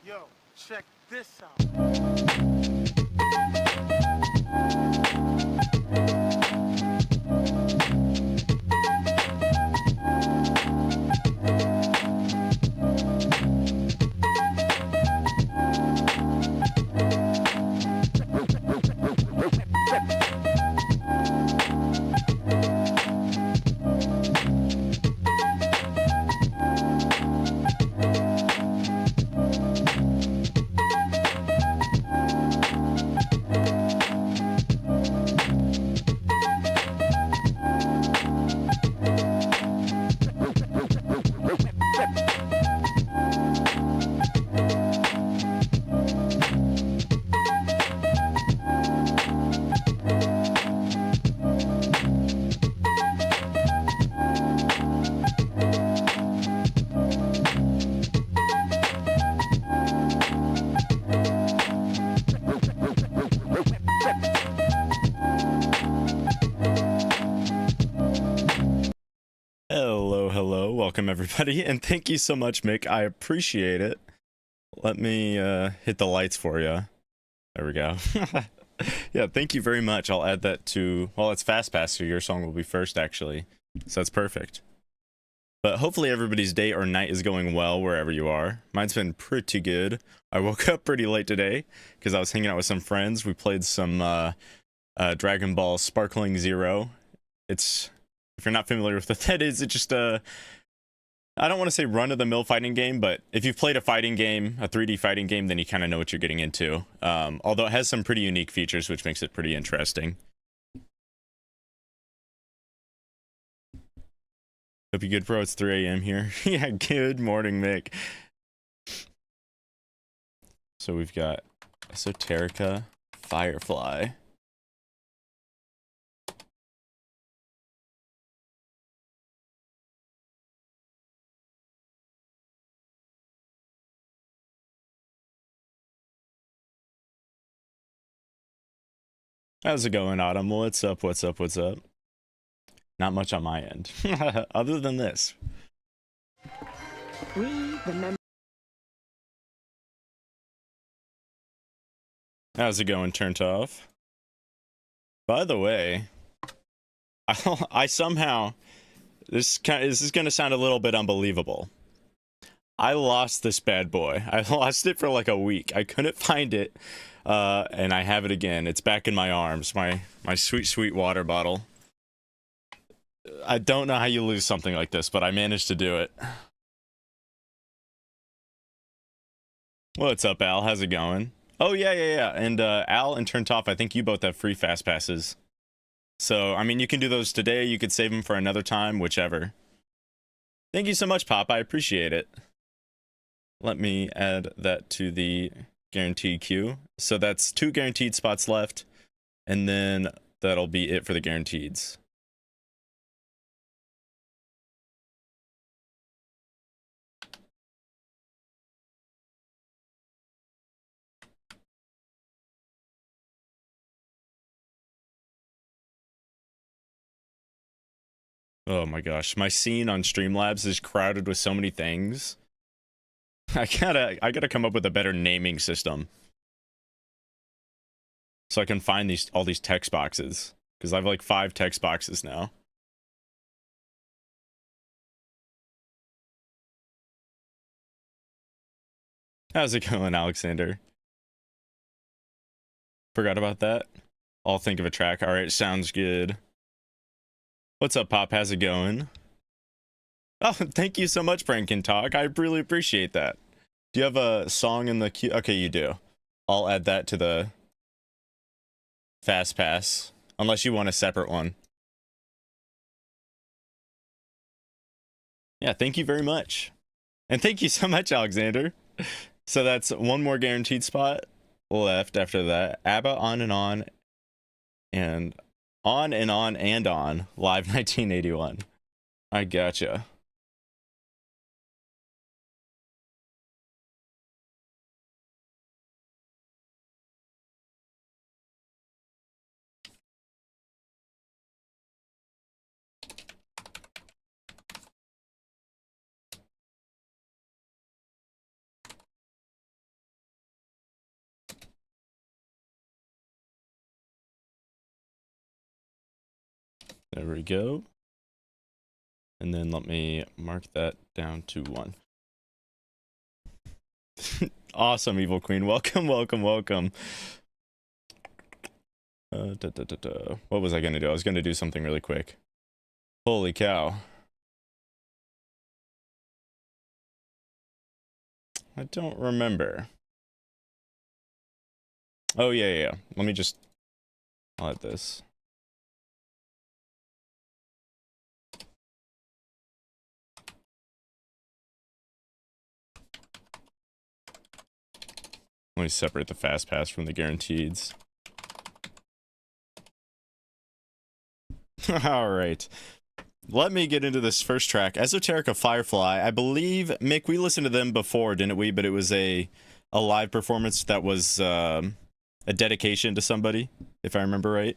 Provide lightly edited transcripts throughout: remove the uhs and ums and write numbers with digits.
Yo, check this out. Hello, welcome everybody, and thank you so much, Mick. I appreciate it. Let me hit the lights for you. There we go. Yeah, thank you very much. I'll add that to, well, it's FastPass, so your song will be first, actually. So that's perfect. But hopefully everybody's day or night is going well wherever you are. Mine's been pretty good. I woke up pretty late today because I was hanging out with some friends. We played some Dragon Ball Sparkling Zero. It's, if you're not familiar with what that is, it's just a, I don't want to say run-of-the-mill fighting game, but if you've played a fighting game, a 3D fighting game, then you kind of know what you're getting into. Although it has some pretty unique features, which makes it pretty interesting. Hope you're good, bro. It's 3 a.m. here. Yeah, good morning, Mick. So we've got Esoterica, Firefly. How's it going, Autumn? What's up, what's up, what's up? Not much on my end, other than this. We remember. How's it going, Turned Off? By the way, I somehow, this is going to sound a little bit unbelievable. I lost this bad boy. I lost it for like a week. I couldn't find it, and I have it again. It's back in my arms, my sweet, sweet water bottle. I don't know how you lose something like this, but I managed to do it. What's up, Al? How's it going? Oh, yeah. And Al and Turntoff, I think you both have free fast passes. So, I mean, you can do those today. You could save them for another time, whichever. Thank you so much, Pop. I appreciate it. Let me add that to the guaranteed queue. So that's 2 guaranteed spots left, and then that'll be it for the guaranteeds. Oh my gosh, my scene on Streamlabs is crowded with so many things. I gotta come up with a better naming system, so I can find all these text boxes, because I have like 5 text boxes now. How's it going, Alexander? Forgot about that. I'll think of a track. All right, sounds good. What's up, Pop? How's it going? Oh, thank you so much, Prankin Talk. I really appreciate that. Do you have a song in the queue? Okay, you do. I'll add that to the Fast Pass, unless you want a separate one. Yeah, thank you very much. And thank you so much, Alexander. So that's one more guaranteed spot left after that. ABBA On and On and On and On and On, live 1981. I gotcha. There we go. And then let me mark that down to 1. Awesome, Evil Queen. Welcome, welcome, welcome. What was I going to do? I was going to do something really quick. Holy cow. I don't remember. Oh, yeah. Let me just... I'll add this. Let me separate the Fast Pass from the guaranteeds. All right. Let me get into this first track. Esoterica Firefly. I believe, Mick, we listened to them before, didn't we? But it was a live performance that was a dedication to somebody, if I remember right.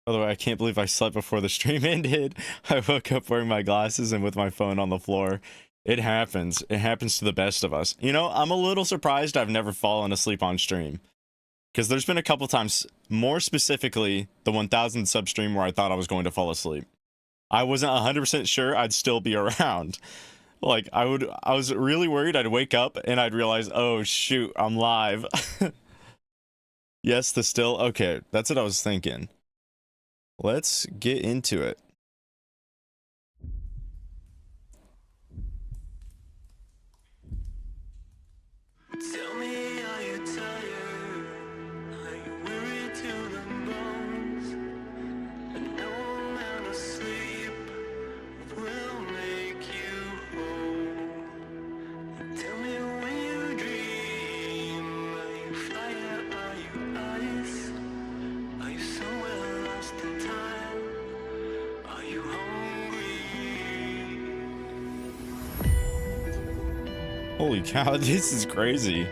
By the way, I can't believe I slept before the stream ended. I woke up wearing my glasses and with my phone on the floor. It happens. It happens to the best of us. You know, I'm a little surprised I've never fallen asleep on stream. Because there's been a couple times, more specifically, the 1000 sub stream where I thought I was going to fall asleep. I wasn't 100% sure I'd still be around. Like, I was really worried I'd wake up and I'd realize, oh shoot, I'm live. Yes, the still, okay, that's what I was thinking. Let's get into it. Tell me, are you tired? Are you weary to the bones? And no amount of sleep will make you whole. And tell me when you dream, are you fire, are you ice? Are you somewhere lost in time? Are you hungry? Holy cow, this is crazy.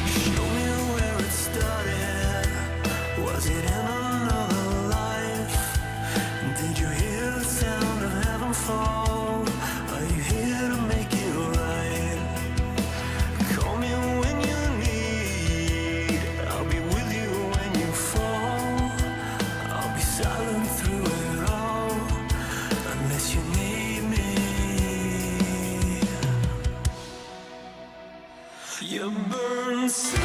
Show me where it started. Was it in another life? Did you hear the sound of heaven fall? Are you here to make it right? Call me when you need. I'll be with you when you fall. I'll be silent through it all, unless you need me. You burn so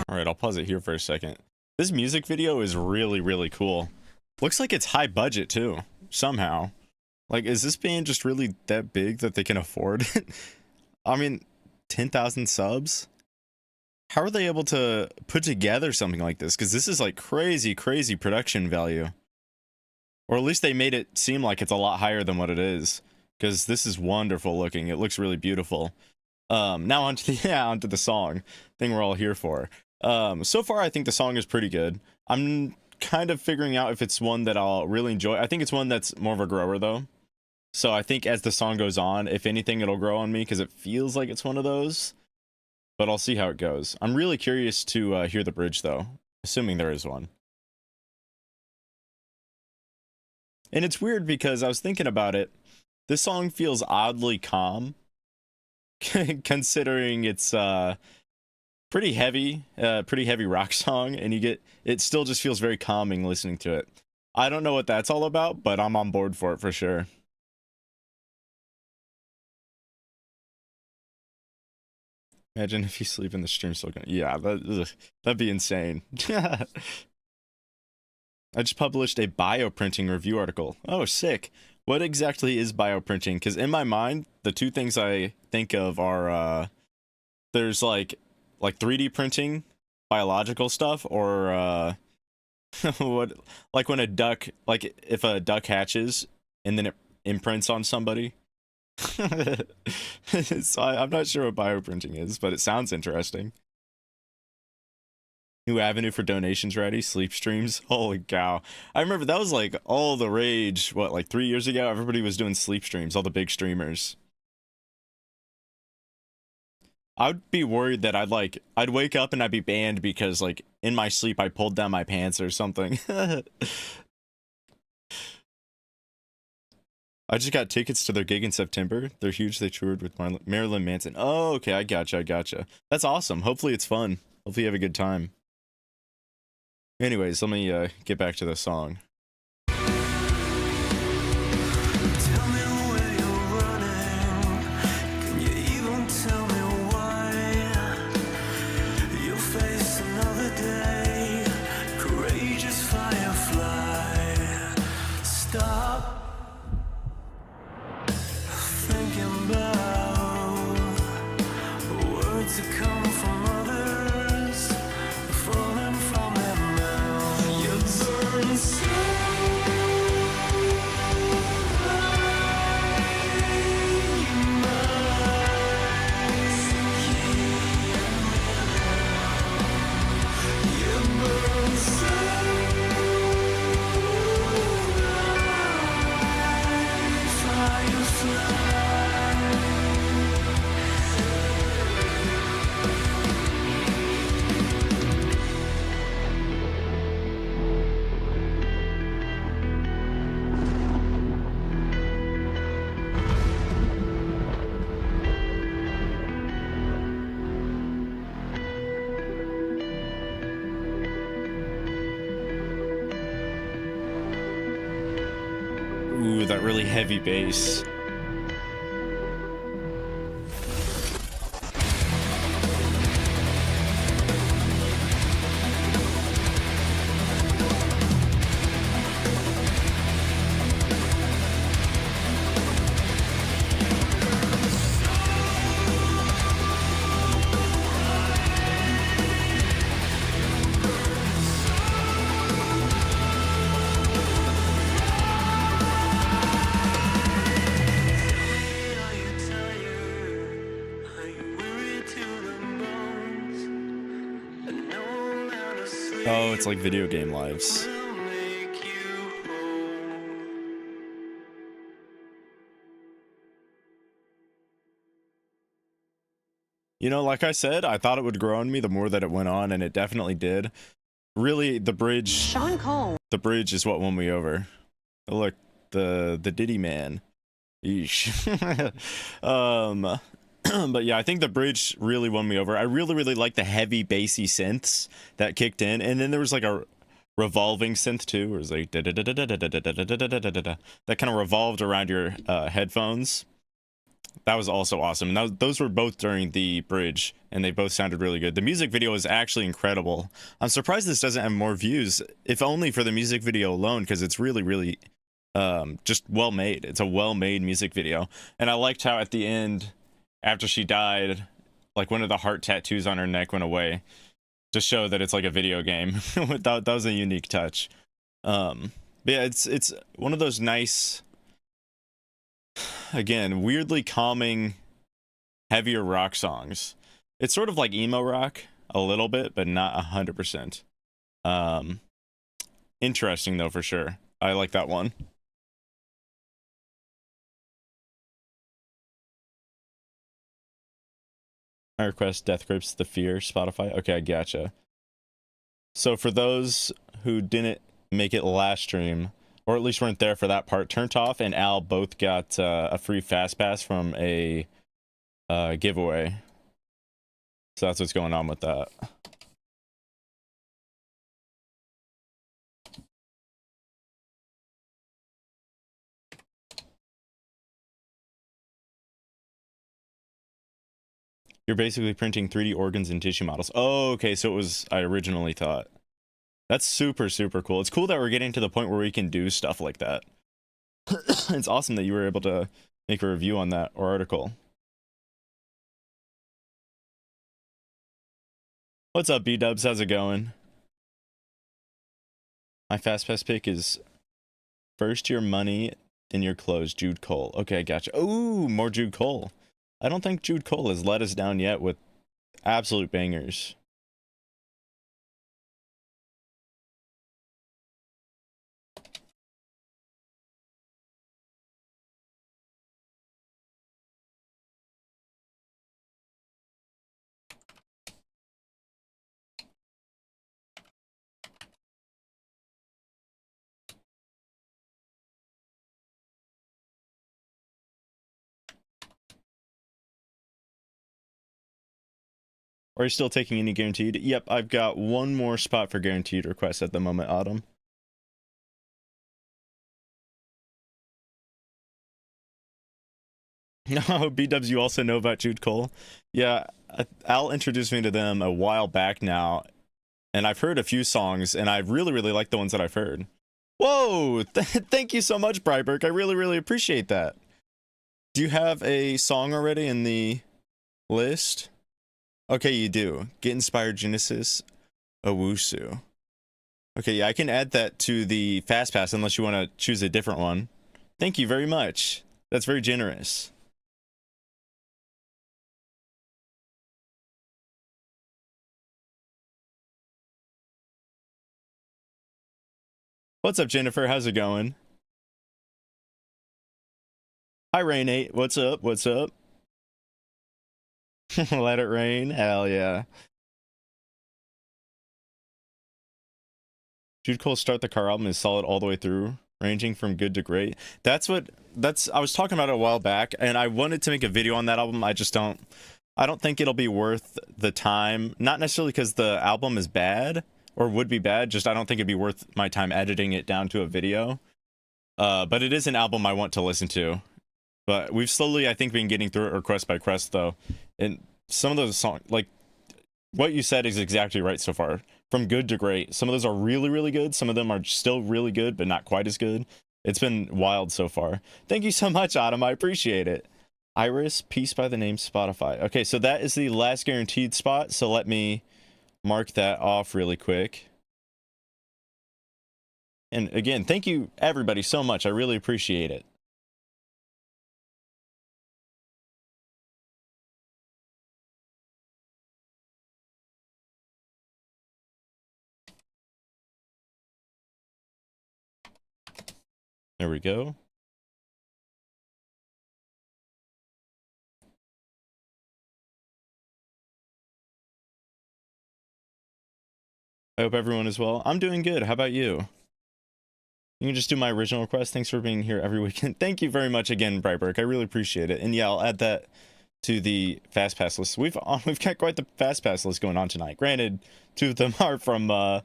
All right, I'll pause it here for a second. This music video is really, really cool. Looks like it's high budget too, somehow. Like, is this band just really that big that they can afford it? I mean, 10,000 subs? How are they able to put together something like this? Because this is like crazy, crazy production value. Or at least they made it seem like it's a lot higher than what it is. Because this is wonderful looking. It looks really beautiful. Now onto the onto the song thing we're all here for. So far I think the song is pretty good. I'm kind of figuring out if it's one that I'll really enjoy. I think it's one that's more of a grower though. So I think as the song goes on, if anything, it'll grow on me because it feels like it's one of those. But I'll see how it goes. I'm really curious to hear the bridge though, assuming there is one. And it's weird because I was thinking about it. This song feels oddly calm, considering it's pretty heavy rock song, and it still just feels very calming listening to it. I don't know what that's all about, but I'm on board for it for sure. Imagine if you sleep in the stream still going. Yeah, that'd be insane. I just published a bioprinting review article. Oh, sick. What exactly is bioprinting? Because in my mind, the two things I think of are there's like 3D printing, biological stuff, or what, like when a duck, like if a duck hatches and then it imprints on somebody. So I'm not sure what bioprinting is, but it sounds interesting. New avenue for donations ready, sleep streams. Holy cow. I remember that was like all the rage, what, like 3 years ago? Everybody was doing sleep streams, all the big streamers. I'd be worried that I'd wake up and I'd be banned because like in my sleep I pulled down my pants or something. I just got tickets to their gig in September. They're huge. They toured with Marilyn Manson. Oh, okay. I gotcha. That's awesome. Hopefully it's fun. Hopefully you have a good time. Anyways, let me get back to the song. Tell me where you're running. Can you even tell me why? You'll face another day. Courageous firefly. Stop thinking about words that come from others, falling from their mouth. You burn so Ooh, that really heavy bass. Are you tired? Are you weary to the bones? And no amount of sleep Oh, it's like video game lives. will make you whole. You know, like I said, I thought it would grow on me the more that it went on, and it definitely did. Really, the bridge Sean Cole. is what won me over. Oh, look, the Diddy man. Yeesh. But yeah, I think the bridge really won me over. I really like the heavy bassy synths that kicked in, and then there was like a revolving synth too, where it was like that kind of revolved around your headphones. That was also awesome. And those were both during the bridge, and they both sounded really good. The music video is actually incredible. I'm surprised this doesn't have more views, if only for the music video alone, because it's really just well made. It's a well made music video. And I liked how at the end, after she died, like one of the heart tattoos on her neck went away to show that it's like a video game. That was a unique touch. But yeah, it's one of those nice, again, weirdly calming, heavier rock songs. It's sort of like emo rock a little bit, but not 100%. Interesting though, for sure. I like that one. I request Death Grips the Fear, Spotify. Okay, I gotcha. So for those who didn't make it last stream, or at least weren't there for that part, Turnt Off and Al both got a free fast pass from a giveaway. So that's what's going on with that. You're basically printing 3D organs and tissue models. Oh, okay, so it was, I originally thought. That's super, super cool. It's cool that we're getting to the point where we can do stuff like that. It's awesome that you were able to make a review on that or article. What's up, B-dubs? How's it going? My fast pass pick is first your money, then your clothes. Jude Cole. Okay, I gotcha. Ooh, more Jude Cole. I don't think Jude Cole has let us down yet with absolute bangers. Are you still taking any guaranteed? Yep, I've got one more spot for guaranteed requests at the moment, Autumn. No, B-dubs, you also know about Jude Cole? Yeah, Al introduced me to them a while back now, and I've heard a few songs, and I really, really like the ones that I've heard. Whoa! Thank you so much, Bryberg. I really, really appreciate that. Do you have a song already in the list? Okay, you do. Get Inspired Genesis Owusu. Okay, yeah, I can add that to the Fast Pass unless you want to choose a different one. Thank you very much. That's very generous. What's up, Jennifer? How's it going? Hi, Rain 8. What's up? What's up? Let it rain. Hell yeah. Jude Cole's Start the Car album is solid all the way through, ranging from good to great. I was talking about it a while back, and I wanted to make a video on that album. I don't think it'll be worth the time. Not necessarily because the album is bad or would be bad, just I don't think it'd be worth my time editing it down to a video. But it is an album I want to listen to. But we've slowly, I think, been getting through it request by request, though. And some of those songs, like what you said is exactly right so far. From good to great. Some of those are really, really good. Some of them are still really good, but not quite as good. It's been wild so far. Thank you so much, Autumn. I appreciate it. Iris, Peace by the Name, Spotify. Okay, so that is the last guaranteed spot. So let me mark that off really quick. And again, thank you, everybody, so much. I really appreciate it. There we go. I hope everyone is well. I'm doing good. How about you? You can just do my original request. Thanks for being here every weekend. Thank you very much again, Bryberg. I really appreciate it. And yeah, I'll add that to the fast pass list. We've got quite the fast pass list going on tonight. Granted, 2 of them are from a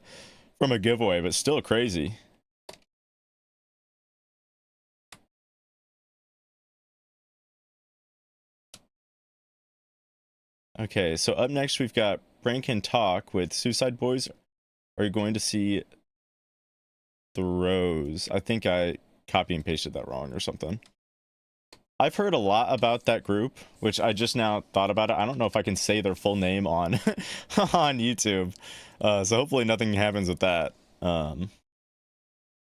giveaway, but still crazy. Okay, so up next we've got Brain Can Talk with Suicide Boys. Are you going to see The Rose? I think I copy and pasted that wrong or something. I've heard a lot about that group, which I just now thought about it. I don't know if I can say their full name on on YouTube. So hopefully nothing happens with that.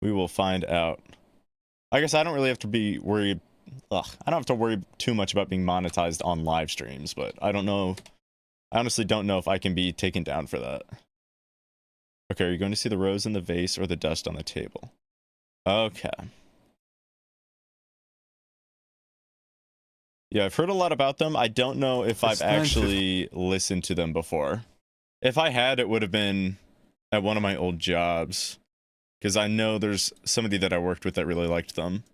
We will find out. I guess I don't really have to be worried. I don't have to worry too much about being monetized on live streams, but I don't know. I honestly don't know if I can be taken down for that. Okay, are you going to see the rose in the vase or the dust on the table? Okay. Yeah, I've heard a lot about them. I don't know if I've actually listened to them before. If I had, it would have been at one of my old jobs. Because I know there's somebody that I worked with that really liked them.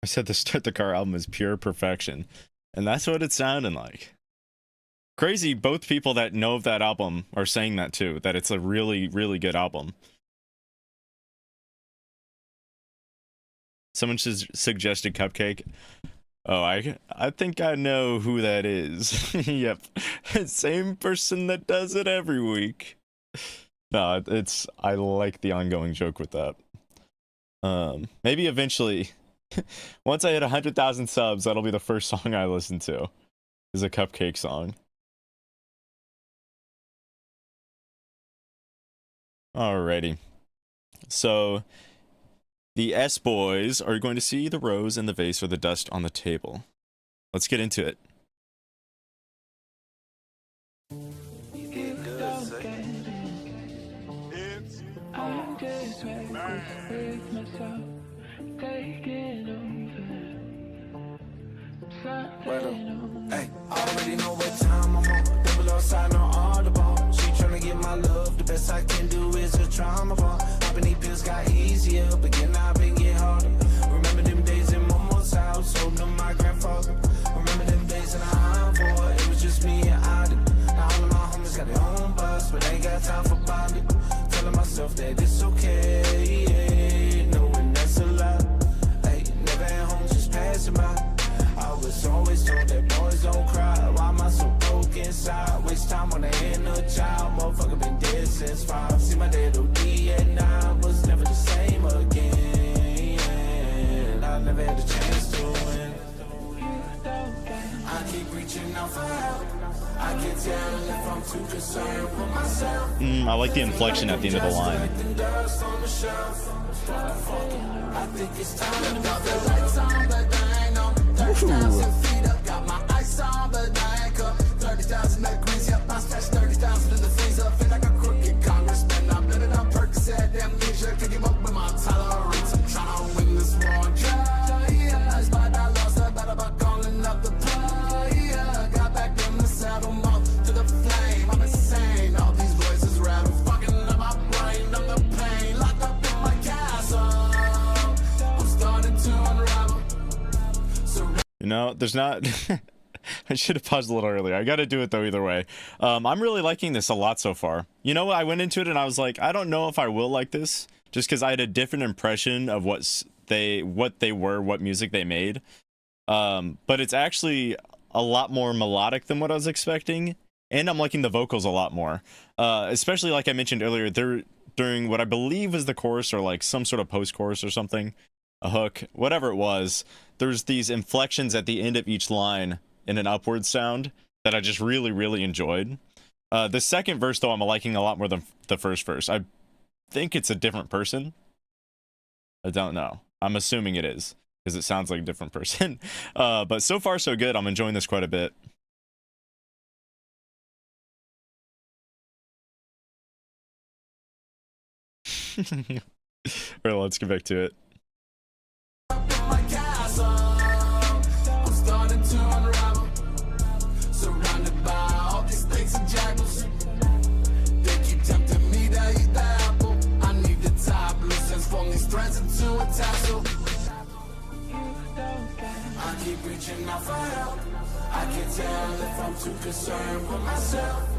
I said the Start the Car album is pure perfection. And that's what it's sounding like. Crazy, both people that know of that album are saying that too, that it's a really, really good album. Someone suggested Cupcake. Oh, I think I know who that is. Yep. Same person that does it every week. No, I like the ongoing joke with that. Maybe eventually, once I hit 100,000 subs, that'll be the first song I listen to. Is a Cupcake song. Alrighty. So the S boys are going to see the rose in the vase or the dust on the table. Let's get into it. Hey, already know what time I'm on. Double outside on all the ball. She tryna get my love. The best I can do is a trauma ball. Popping these pills got easier, but getting out been get harder. Remember them days in Momo's house, holding on my grandfather. Remember them days in the Envoy, it was just me and Adi. Now all of my homies got their own bus, but ain't got time for bonding. Telling myself that it's okay, knowing that's a lie. Hey, never at home, just passing by. I was always told that boys don't cry. Why am I so broke inside? Waste time on the inner child. Motherfucker been dead since 5. See my dad OD at 9. Was never the same again. I never had a chance to win. I keep reaching out for help. I can tell if I'm too concerned with myself. I like the inflection at the end of the line. I think it's time to drop the lights on, but I ain't on. 30,000 feet up, got my ice on, but I ain't come. 30,000 degrees, yep, I stashed 30,000 in the freezer. Feel like a crooked congressman. I'm letting up Percocet, amnesia. Can't give up with my tolerance. I'm trying to win this war on drugs, but I lost a battle by calling up the plug. Got back in the saddle, mouth to the flame. I'm insane. All these voices rattle, fucking up my brain. I'm the pain, locked up in my castle. I'm starting to unravel. You know, there's not... I should have paused a little earlier. I got to do it though either way. I'm really liking this a lot so far. You know, I went into it and I was like, I don't know if I will like this, just because I had a different impression of what they were, what music they made. But it's actually a lot more melodic than what I was expecting, and I'm liking the vocals a lot more. Especially like I mentioned earlier, they're during what I believe is the chorus or like some sort of post-chorus or something, a hook, whatever it was. There's these inflections at the end of each line in an upward sound that I just really, really enjoyed. The second verse, though, I'm liking a lot more than the first verse. I think it's a different person. I don't know. I'm assuming it is, because it sounds like a different person. But so far, so good. I'm enjoying this quite a bit. Alright, let's get back to it. Surrounded by all these snakes and jackals. They keep tempting me to eat the apple. I need the top loose and form these threads into a tassel. I keep reaching out for help. I can tell if I'm too concerned with myself.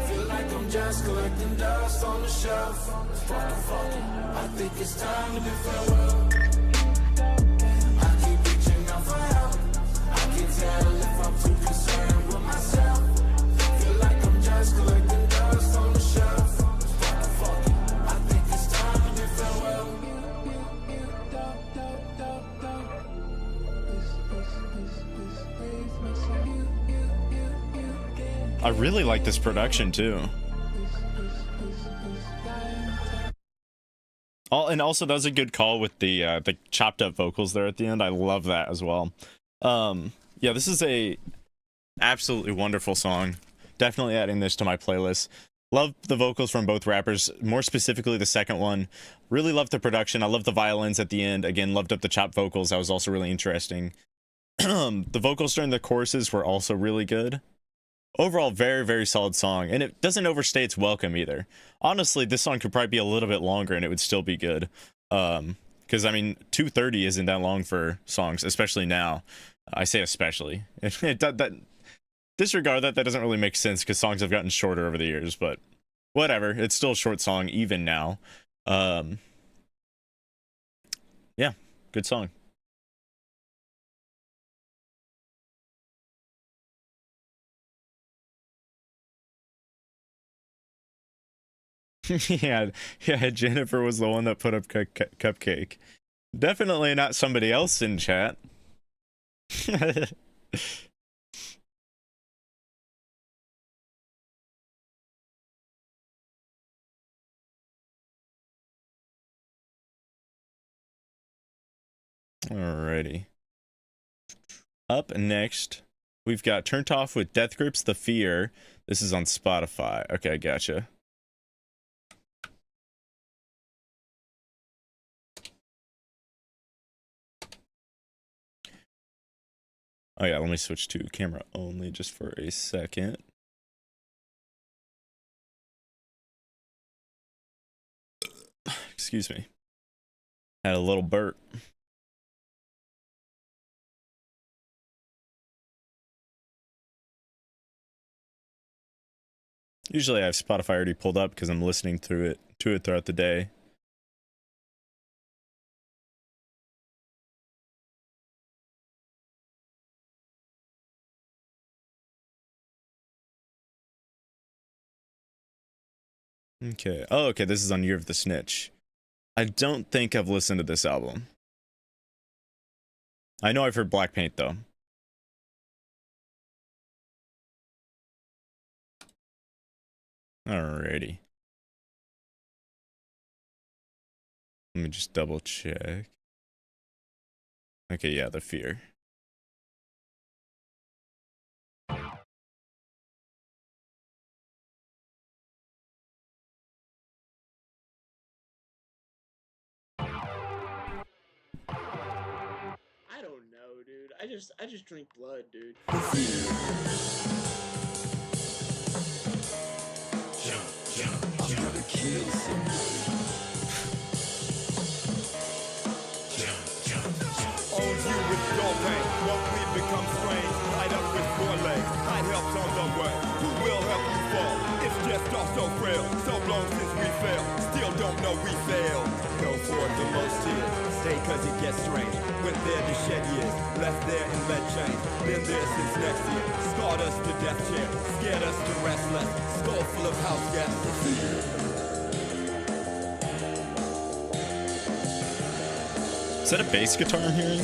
Feel like I'm just collecting dust on the shelf. Fucking, I think it's time to bid farewell. I keep reaching out for help. I can tell if I'm too concerned with myself. Feel like I'm just collecting dust on the shelf. Fucking, I think it's time to bid farewell. I really like this production too. And also that was a good call with the chopped up vocals there at the end. I love that as well. Yeah, this is a absolutely wonderful song. Definitely adding this to my playlist. Love the vocals from both rappers, more specifically the second one. Really loved the production. I love the violins at the end. Again, loved up the chopped vocals. That was also really interesting. The vocals during the choruses were also really good. Overall, very, very solid song. And it doesn't overstay its welcome either. Honestly, this song could probably be a little bit longer and it would still be good. Because, I mean, 2:30 isn't that long for songs, especially now. I say especially. Disregard that doesn't really make sense because songs have gotten shorter over the years, but whatever. It's still a short song even now. Yeah, good song. yeah, Jennifer was the one that put up Cupcake. Definitely not somebody else in chat. Alrighty. Up next, we've got Turned Off with Death Grips The Fear. This is on Spotify. Okay, gotcha. Oh yeah, let me switch to camera only just for a second. Excuse me. Had a little burp. Usually I have Spotify already pulled up because I'm listening to it throughout the day. Okay. Oh, okay. This is on Year of the Snitch. I don't think I've listened to this album. I know I've heard Black Paint though. Alrighty. Let me just double check. Okay, yeah, The Fear. I don't know, dude. I just drink blood, dude. I'm gonna kill somebody. Owns you with your pain. Won't we become strange? Tied up with four legs. Hide help's on the way. Who will help you fall? It's just all so frail. So long since we failed. Still don't know we failed. Go for it the most tears. Stay cause it gets strange. Went there to shed years. Left there in lead chains. Been there since next year. Scarred us to death chair. Scared us to restless. Skull full of house guests. Is that a bass guitar I'm hearing?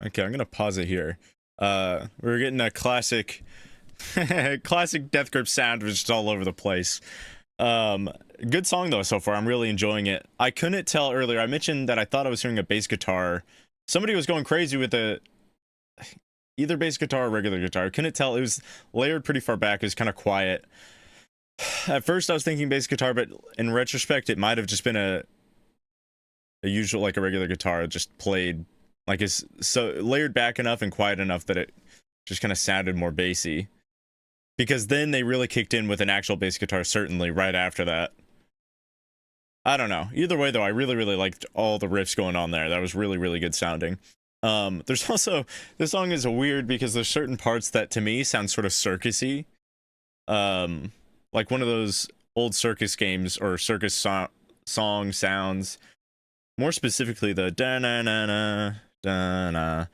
Okay, I'm gonna pause it here. We're getting a classic classic Death Grip sound, which is all over the place. Good song though so far. I'm really enjoying it. I couldn't tell earlier. I mentioned that I thought I was hearing a bass guitar. Somebody was going crazy with either bass guitar or regular guitar. I couldn't tell. It was layered pretty far back. It was kind of quiet. At first I was thinking bass guitar, but in retrospect it might have just been a usual, like a regular guitar, just played like it's so layered back enough and quiet enough that it just kind of sounded more bassy. Because then they really kicked in with an actual bass guitar, certainly, right after that. I don't know. Either way, though, I really, really liked all the riffs going on there. That was really, really good sounding. There's also, this song is weird because there's certain parts that, to me, sound sort of circusy. Like one of those old circus games or circus song sounds. More specifically, the da-na-na-na, da-na.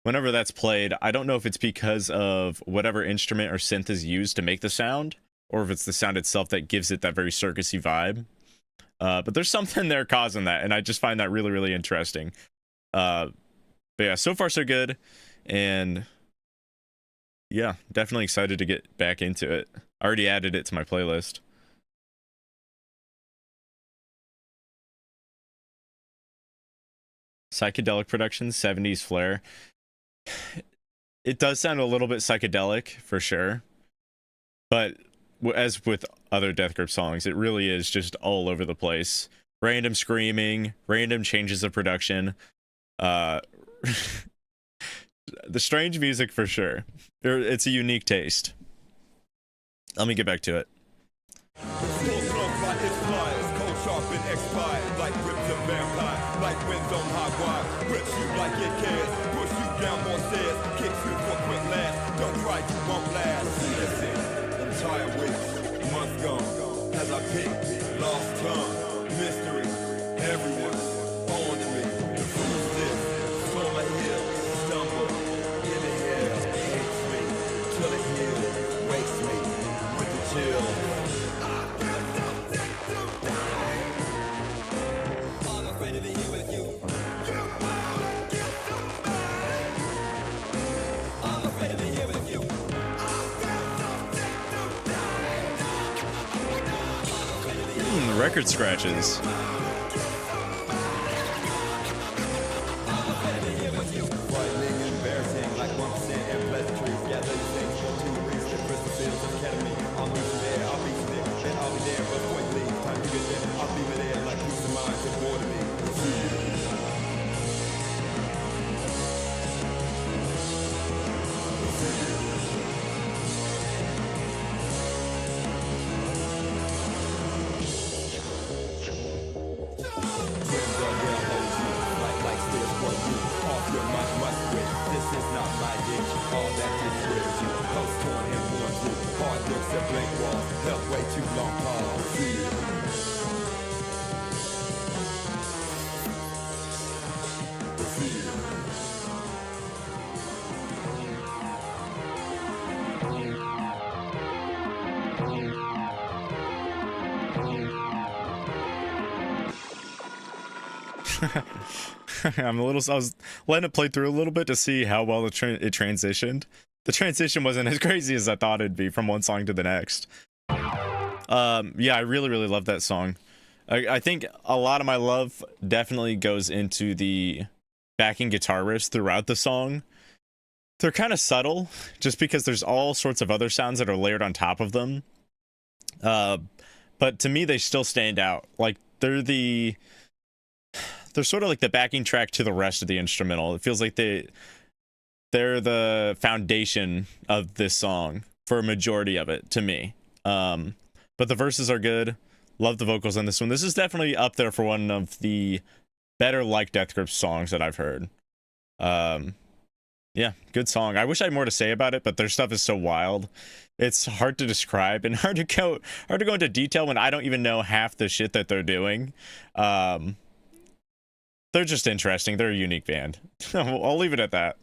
Whenever that's played, I don't know if it's because of whatever instrument or synth is used to make the sound, or if it's the sound itself that gives it that very circusy vibe. But there's something there causing that, and I just find that really, really interesting. But yeah, so far so good, and yeah, definitely excited to get back into it. I already added it to my playlist. Psychedelic production, 70s flair. It does sound a little bit psychedelic for sure, but as with other Death Grip songs, it really is just all over the place. Random screaming, random changes of production, the strange music for sure. It's a unique taste. Let me get back to it. Full clubs like its flyers, cold sharp and expired, like rips of vampire, like winds on high wire, rips you like it cares, push you down more stairs, kicks you for quick last, don't cry, you won't last. Listen, entire weeks, months gone, as I pick, lost tongue, mystery, everyone's on to me. Who's this? From a hill, stumble, in the air, hates me, till it heals, wakes me, with the chill. Record scratches. Frightening, embarrassing, like 1% and pleasantries. Gather things for 2 weeks. The crystal fields of ketamine. I'm reaching there, I'll reach there, and I'll be there before you leave. Time to get there, I'll leave it there like peace of mind to more to me. Twins are there, hold you. Like stairs for you. Off your mind, must quit. This is not my ditch. All that is wears you. Close torn and worn through. Hard looks at blank walls. Held way too long, pause. Fear. I was letting it play through a little bit to see how well it transitioned. The transition wasn't as crazy as I thought it'd be from one song to the next. Yeah, I really, really love that song. I think a lot of my love definitely goes into the backing guitar riffs throughout the song. They're kind of subtle, just because there's all sorts of other sounds that are layered on top of them. But to me, they still stand out. Like, they're sort of like the backing track to the rest of the instrumental. It feels like they're the foundation of this song for a majority of it, to me. But the verses are good. Love the vocals on this one. This is definitely up there for one of the better like Death Grip songs that I've heard. Yeah, good song. I wish I had more to say about it, but their stuff is so wild. It's hard to describe and hard to go into detail when I don't even know half the shit that they're doing. They're just interesting. They're a unique band. I'll leave it at that.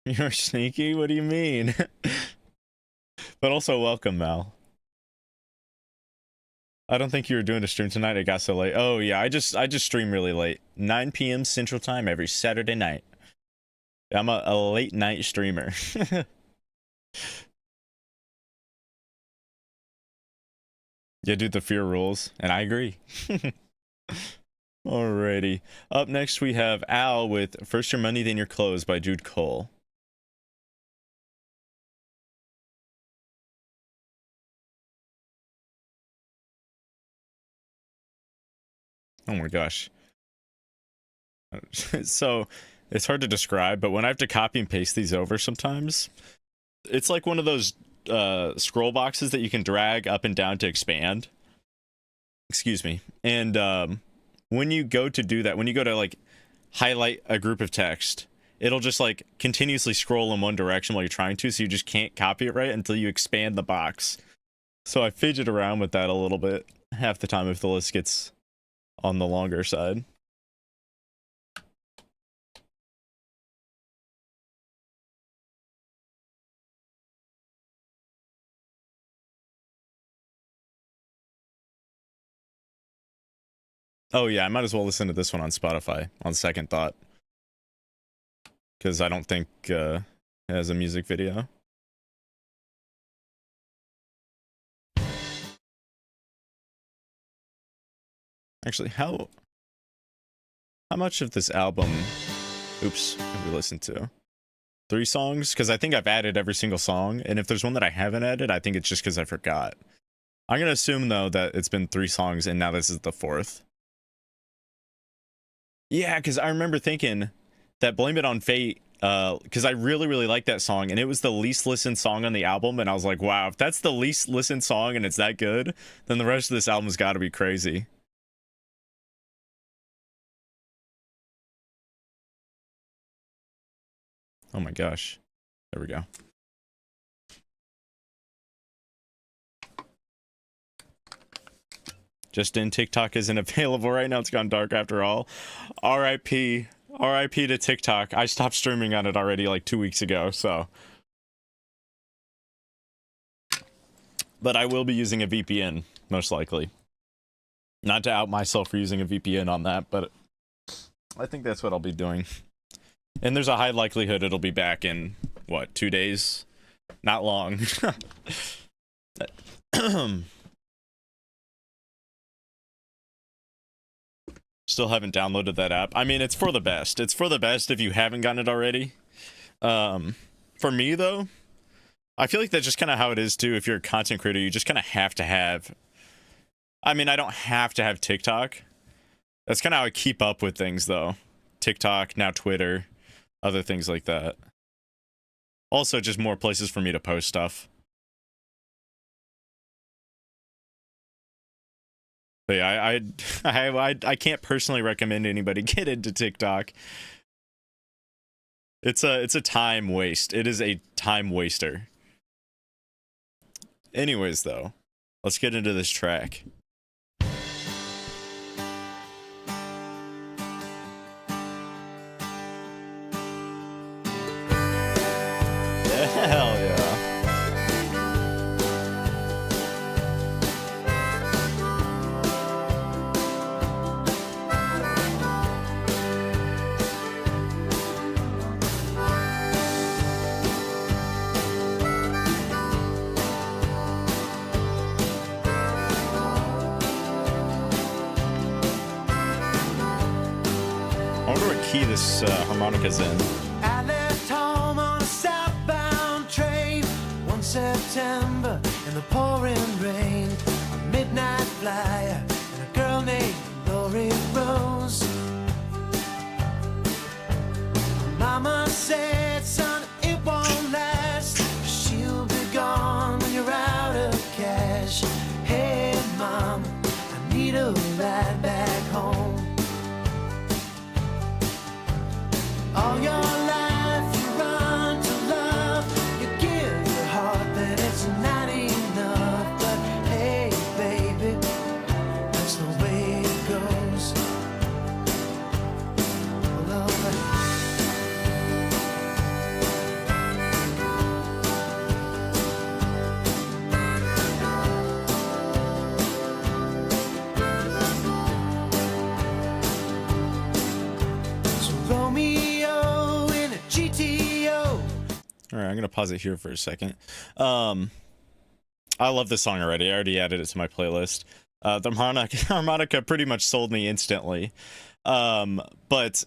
You're sneaky? What do you mean? But also welcome, Mal. I don't think you were doing a stream tonight. It got so late. Oh yeah, I just stream really late. 9 p.m. Central Time every Saturday night. I'm a late night streamer. Yeah, dude, the fear rules, and I agree. Alrighty. Up next we have Al with First Your Money Then Your Clothes by Jude Cole. Oh my gosh. So it's hard to describe, but when I have to copy and paste these over sometimes, it's like one of those scroll boxes that you can drag up and down to expand. Excuse me. And when you go to do that, when you go to like highlight a group of text, it'll just like continuously scroll in one direction while you're trying to, so you just can't copy it right until you expand the box. So I fidget around with that a little bit half the time if the list gets on the longer side. Oh yeah, I might as well listen to this one on Spotify on second thought, because I don't think it has a music video. Actually, how much of this album, oops, have we listened to? 3 songs? Because I think I've added every single song, and if there's one that I haven't added, I think it's just because I forgot. I'm gonna assume though that it's been 3 songs, and now this is the 4th. Yeah, because I remember thinking that Blame It on Fate, because I really like that song, and it was the least listened song on the album, and I was like, wow, if that's the least listened song and it's that good, then the rest of this album's got to be crazy. Oh my gosh. There we go. Just in, TikTok isn't available right now. It's gone dark after all. RIP. RIP to TikTok. I stopped streaming on it already like 2 weeks ago, so. But I will be using a VPN, most likely. Not to out myself for using a VPN on that, but I think that's what I'll be doing. And there's a high likelihood it'll be back in, what, 2 days? Not long. Still haven't downloaded that app. I mean, it's for the best. It's for the best if you haven't gotten it already. For me, though, I feel like that's just kind of how it is, too. If you're a content creator, you just kind of have to have... I mean, I don't have to have TikTok. That's kind of how I keep up with things, though. TikTok, now Twitter, other things like that. Also, just more places for me to post stuff. But yeah, I can't personally recommend anybody get into TikTok. It's a time waste. It is a time waster. Anyways, though, let's get into this track. Hell yeah. I wonder what key this harmonica's in. I left home on a southbound train one September in the pouring rain. A midnight flyer and a girl named Lori Rose. Mama said, son, it won't last. She'll be gone when you're out of cash. Hey, mom, I need a ride back home. All your life you run to love. You give your heart, but it's not enough. But hey, baby, that's the way it goes. Oh, Lord. So Romeo in a GTO. All right, I'm gonna pause it here for a second. I love this song already. I already added it to my playlist. The harmonica pretty much sold me instantly. But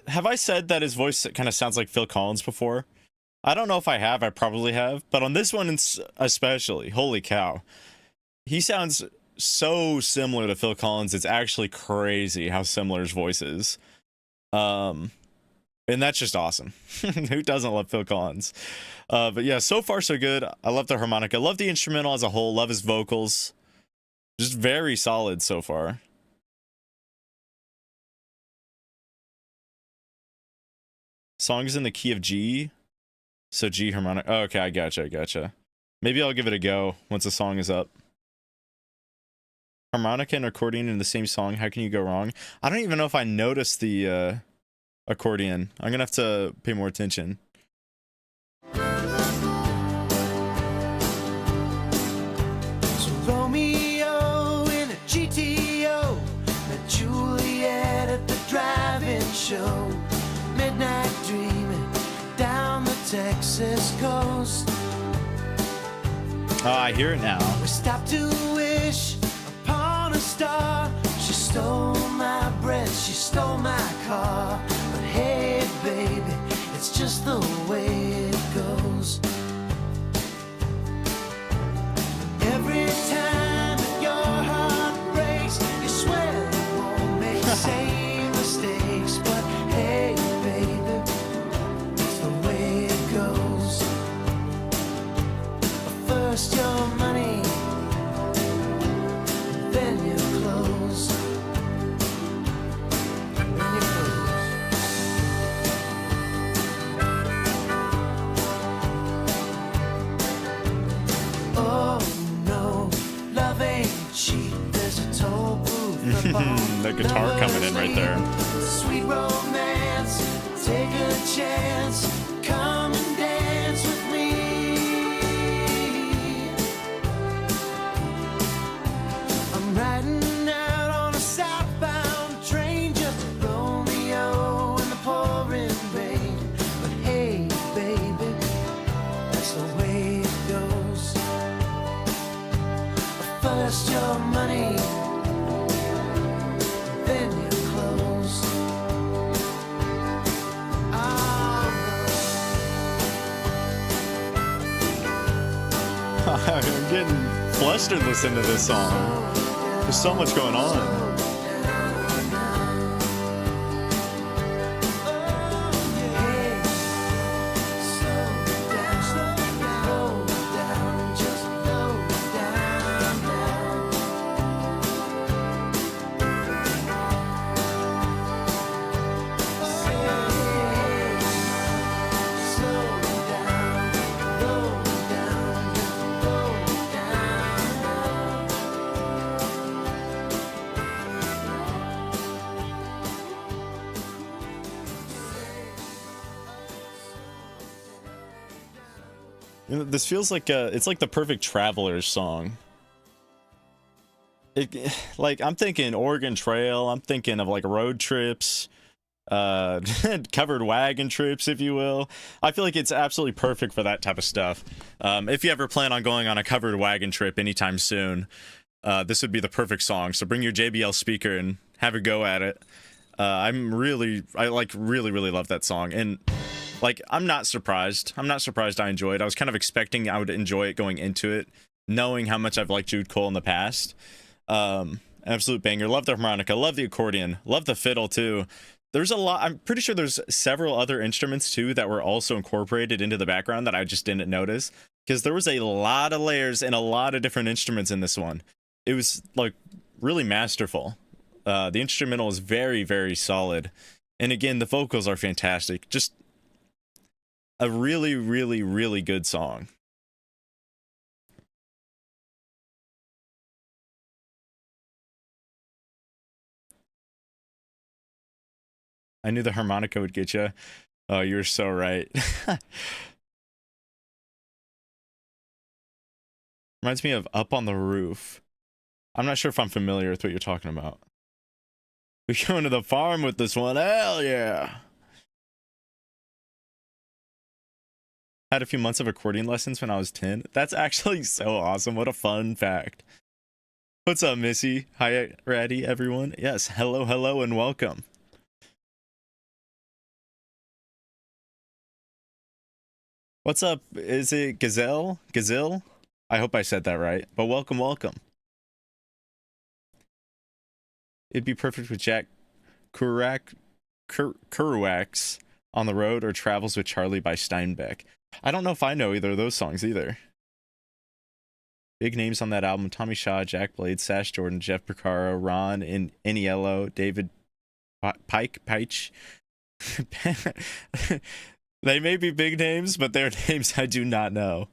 have I said that his voice kind of sounds like Phil Collins before? I don't know if I have. I probably have. But on this one especially, holy cow. He sounds so similar to Phil Collins. It's actually crazy how similar his voice is. And that's just awesome. Who doesn't love Phil Collins? But yeah, so far so good. I love the harmonica. Love the instrumental as a whole. Love his vocals. Just very solid so far. Song is in the key of G. So G harmonic. Oh, okay, I gotcha. Maybe I'll give it a go once the song is up. Harmonica and accordion in the same song. How can you go wrong? I don't even know if I noticed the accordion. I'm gonna have to pay more attention. So Romeo in a GTO, met Juliet at the drive-in show, midnight dreaming down the Texas coast. Oh, I hear it now. We stopped to wish upon a star. She stole my breath, she stole my car. But hey, baby, it's just the way it goes. Every time that your heart breaks, you swear you won't make the same mistakes. But hey, baby, it's the way it goes. First your money, then your clothes. Then your clothes. Oh no, love ain't cheap. There's a toll booth above. The guitar coming in right there. Sweet romance, take a chance. Come and dance with me. I'm riding out on a southbound train, just a Romeo in the pouring rain. But hey, baby, that's the way it goes. First your money, then your clothes. I'm getting flustered listening to this song. There's so much going on. You know, this feels like it's like the perfect traveler's song. Like I'm thinking Oregon Trail. I'm thinking of like road trips, covered wagon trips, if you will. I feel like it's absolutely perfect for that type of stuff. If you ever plan on going on a covered wagon trip anytime soon, this would be the perfect song. So bring your JBL speaker and have a go at it. I really love that song. And like, I'm not surprised I enjoy it. I was kind of expecting I would enjoy it going into it, knowing how much I've liked Jude Cole in the past. Absolute banger. Love the harmonica, love the accordion, love the fiddle too. There's a lot. I'm pretty sure there's several other instruments too that were also incorporated into the background that I just didn't notice, because there was a lot of layers and a lot of different instruments in this one. It was like really masterful. The instrumental is very, very solid. And again, the vocals are fantastic. Just a really, really, really good song. I knew the harmonica would get you. Oh, you're so right. Reminds me of Up on the Roof. I'm not sure if I'm familiar with what you're talking about. We're going to the farm with this one. Hell yeah. Had a few months of accordion lessons when I was 10. That's actually so awesome. What a fun fact. What's up, Missy? Hi, Ratty, everyone. Yes, hello, hello, and welcome. What's up? Is it Gazelle? Gazelle? I hope I said that right. But welcome, welcome. it'd be perfect with Jack Kerouac's On the Road or Travels with Charlie by Steinbeck. I don't know if I know either of those songs either. Big names on that album: Tommy Shaw, Jack Blade, Sash Jordan, Jeff Porcaro, Ron and Eniello, David Pike. They may be big names, but they're names I do not know.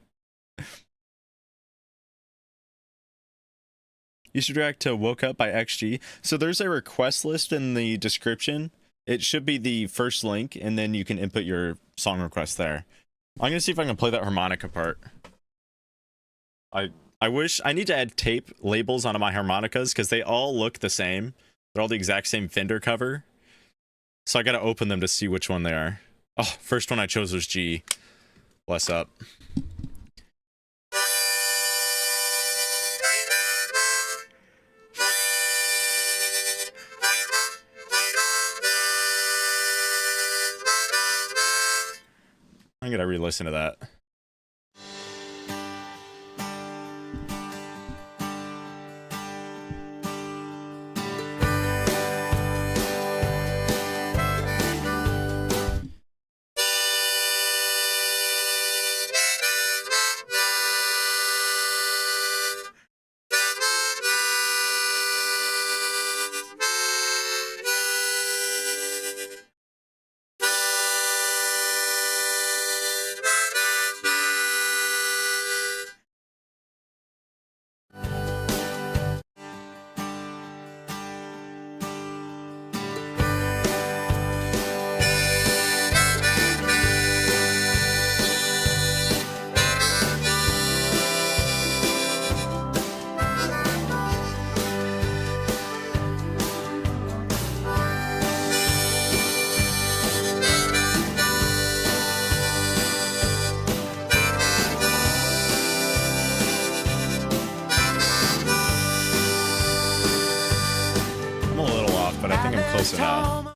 You should react to Woke Up by XG. So there's a request list in the description. It should be the first link, and then you can input your song request there. I'm gonna see if I can play that harmonica part. I wish I need to add tape labels onto my harmonicas because they all look the same. They're all the exact same Fender cover. So I gotta open them to see which one they are. Oh, first one I chose was G. Bless up. I'm gonna re-listen to that. I'm a little off, but I think I'm close enough.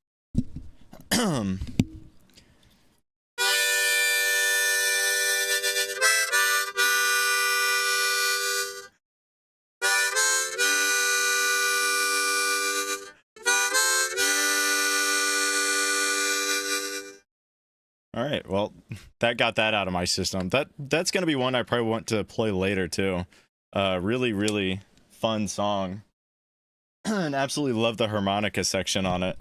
All right, well, that got that out of my system. That's gonna be one I probably want to play later too. Really, really fun song, and absolutely love the harmonica section on it.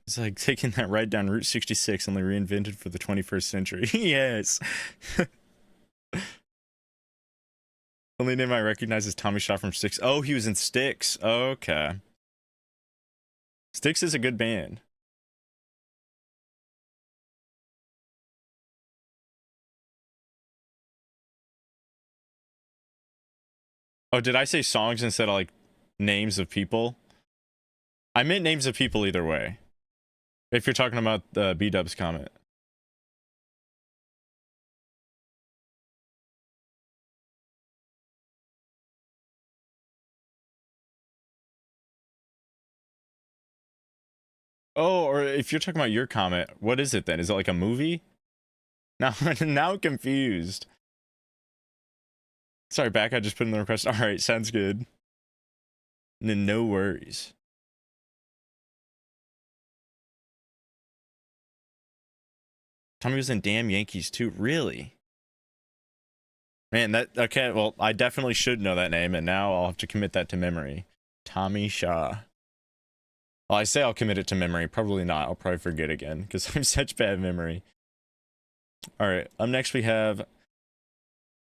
It's like taking that ride down Route 66, only reinvented for the 21st century. Yes. Only name I recognize is Tommy Shaw from Styx. Oh, he was in Styx. Okay. Styx is a good band. Oh, did I say songs instead of like names of people? I meant names of people either way. If you're talking about the B-Dub's comment. Oh, or if you're talking about your comment, what is it then? Is it like a movie? Now, now I'm confused. Sorry, back. I just put in the request. All right, sounds good. No worries. Tommy was in Damn Yankees too. Really? Man, that okay. Well, I definitely should know that name, and now I'll have to commit that to memory. Tommy Shaw. Well, I say I'll commit it to memory. Probably not. I'll probably forget again because I have such bad memory. All right. Up next, we have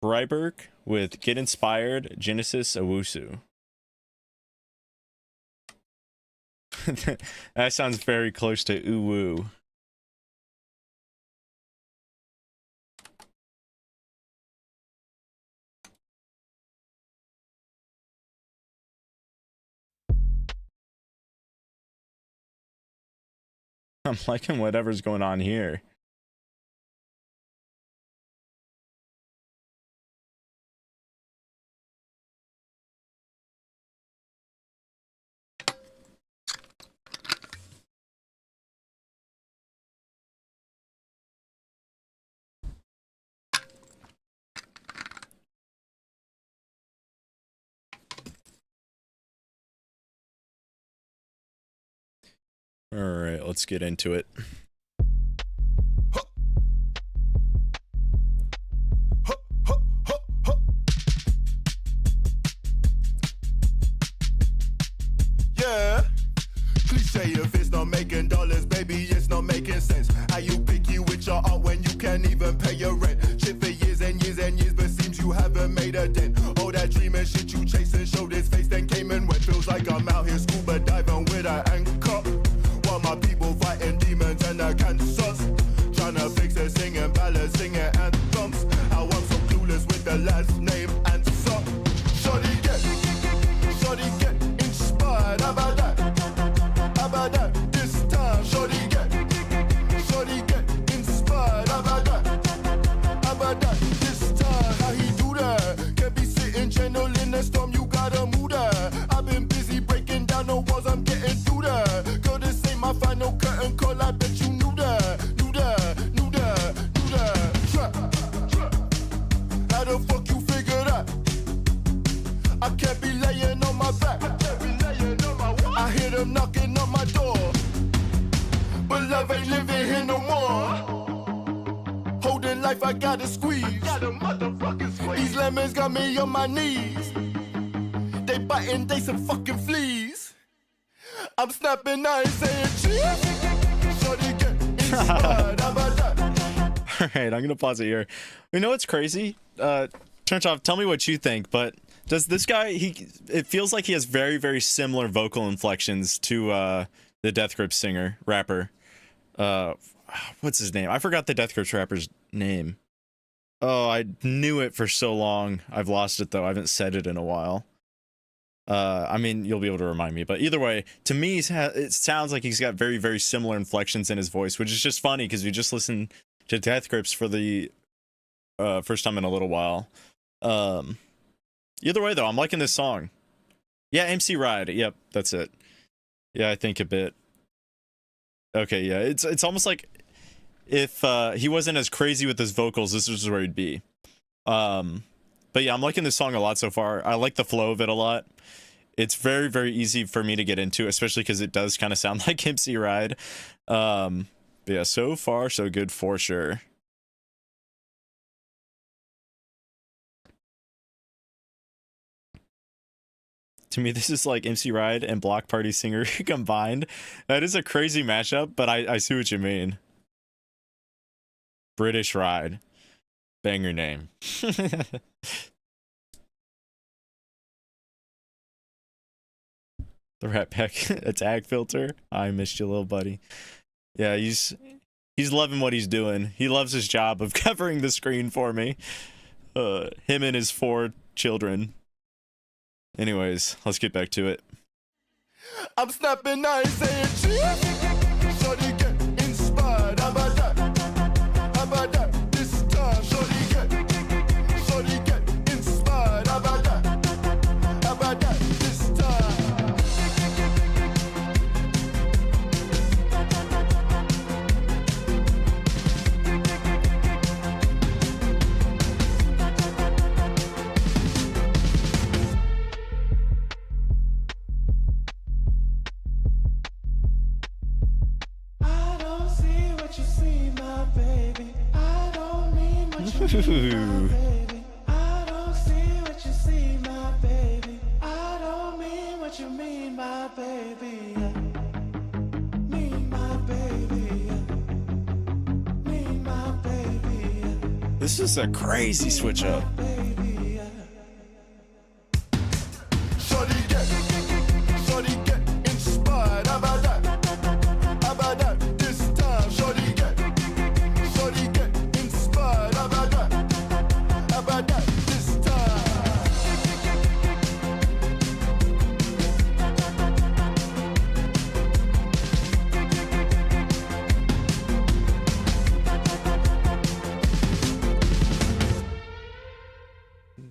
Freiberg with Get Inspired, Genesis Owusu. That sounds very close to Uwu. I'm liking whatever's going on here. All right, let's get into it. Yeah. Cliche if it's not making dollars, baby, it's not making sense. How you picky with your art when you can't even pay your rent? Shit for years and years and years, but seems you haven't made a dent. All that dream and shit you chasing showed his face, then came and went. Feels like I'm out here scuba diving with an anchor, while my people fighting demons and the cancers. Tryna fix it, singing ballads, singing anthems. How I'm so clueless with the last name answer. Shorty get inspired. How about that? How about that? This time, shorty get inspired. How about that? How about that? This time, how he do that? Can't be sitting gentle in the storm, you gotta move that. I've been busy breaking down the walls, I'm getting through that. Girl, this ain't my final curtain call, I bet you knew that. Trap. How the fuck you figure that? I can't be laying on my back. I hear them knocking on my door, but love ain't living here no more. Holding life, I gotta squeeze. These lemons got me on my knees. They biting, they some fucking fleas. I'm snapping, I ain't saying cheese. Shorty get inspired. How about that? All right, I'm gonna pause it here. You know what's crazy? Chernoff, tell me what you think. But does this guy? It feels like he has very, very similar vocal inflections to the Death Grips singer rapper. What's his name? I forgot the Death Grips rapper's name. Oh, I knew it for so long. I've lost it though. I haven't said it in a while. I mean, you'll be able to remind me. But either way, to me, it sounds like he's got very, very similar inflections in his voice, which is just funny because we just listened to Death Grips for the first time in a little while. Either way, though, I'm liking this song. Yeah, MC Ride. Yep, that's it. Yeah, I think a bit. Okay, yeah, it's almost like if he wasn't as crazy with his vocals, this is where he'd be. But yeah, I'm liking this song a lot so far. I like the flow of it a lot. It's very, very easy for me to get into, especially because it does kind of sound like MC Ride. But yeah, so far, so good for sure. To me, this is like MC Ride and Block Party Singer combined. That is a crazy mashup, but I see what you mean. British Ride. Banger name. The Rat Pack attack filter. I missed you, little buddy. Yeah, he's loving what he's doing. He loves his job of covering the screen for me. Him and his 4 children. Anyways, let's get back to it. I'm snapping, I ain't saying cheese. Shorty get inspired. How about that? How about that? This time, shorty get inspired. How about that? How about that? This time. Ooh. I don't see what you see, my baby. I don't mean what you mean, my baby. Mean my baby. Mean my baby. This is a crazy switch up. Shorty get inspired. How about that? How about that? This time, shorty get inspired. How about that? How about that? This time.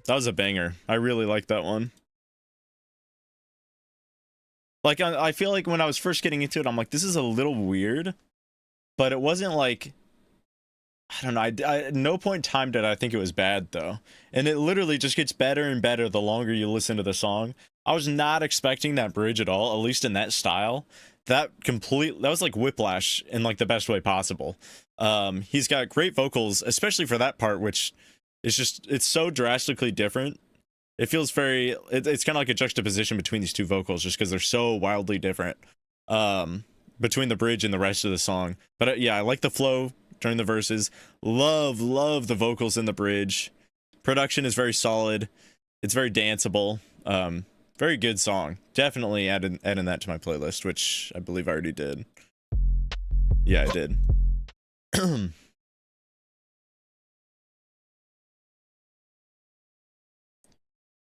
That was a banger. I really like that one. Like, I feel like when I was first getting into it, I'm like, this is a little weird, but it wasn't like, I don't know. I at no point in time did I think it was bad though. And it literally just gets better and better the longer you listen to the song. I was not expecting that bridge at all, at least in that style. that was like whiplash in like the best way possible. He's got great vocals, especially for that part, which is just, it's so drastically different. It feels very, it's kind of like a juxtaposition between these two vocals, just because they're so wildly different between the bridge and the rest of the song. But yeah, I like the flow during the verses. Love the vocals in the bridge. Production is very solid. It's very danceable. Very good song. Definitely adding that to my playlist, which I believe I already did. Yeah, I did.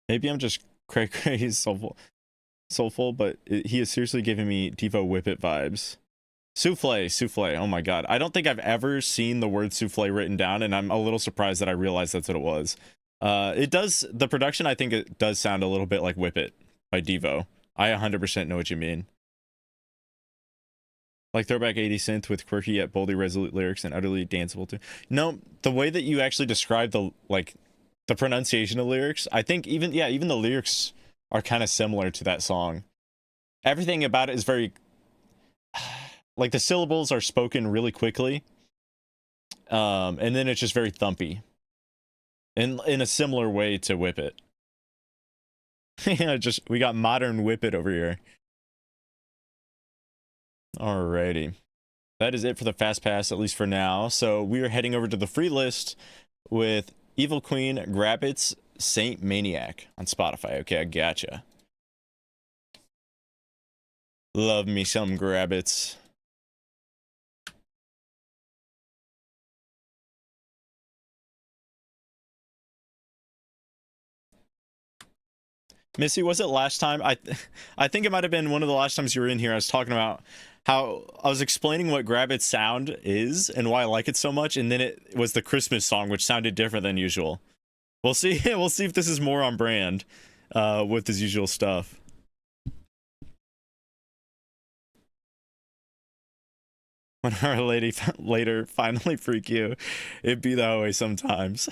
Maybe I'm just cray soulful, but he is seriously giving me Devo Whip It vibes. Souffle. Oh my god. I don't think I've ever seen the word souffle written down, and I'm a little surprised that I realized that's what it was. The production, I think it does sound a little bit like Whip It by Devo. I 100% know what you mean. Like throwback 80s synth with quirky yet boldly resolute lyrics and utterly danceable too. No, the way that you actually describe the pronunciation of lyrics, I think even the lyrics are kind of similar to that song. Everything about it is very, like, the syllables are spoken really quickly. And then it's just very thumpy. In a similar way to Whip It. Yeah, we got modern Whip It over here. Alrighty. That is it for the Fast Pass, at least for now. So we are heading over to the free list with Evil Queen, Grabbits, Saint Maniac on Spotify. Okay, I gotcha. Love me some Grabbits. Missy, was it last time? I think it might have been one of the last times you were in here. I was talking about how I was explaining what Grabbit's sound is and why I like it so much, and then it was the Christmas song, which sounded different than usual. We'll see. We'll see if this is more on brand with his usual stuff. When our lady later finally freak you, it'd be that way sometimes.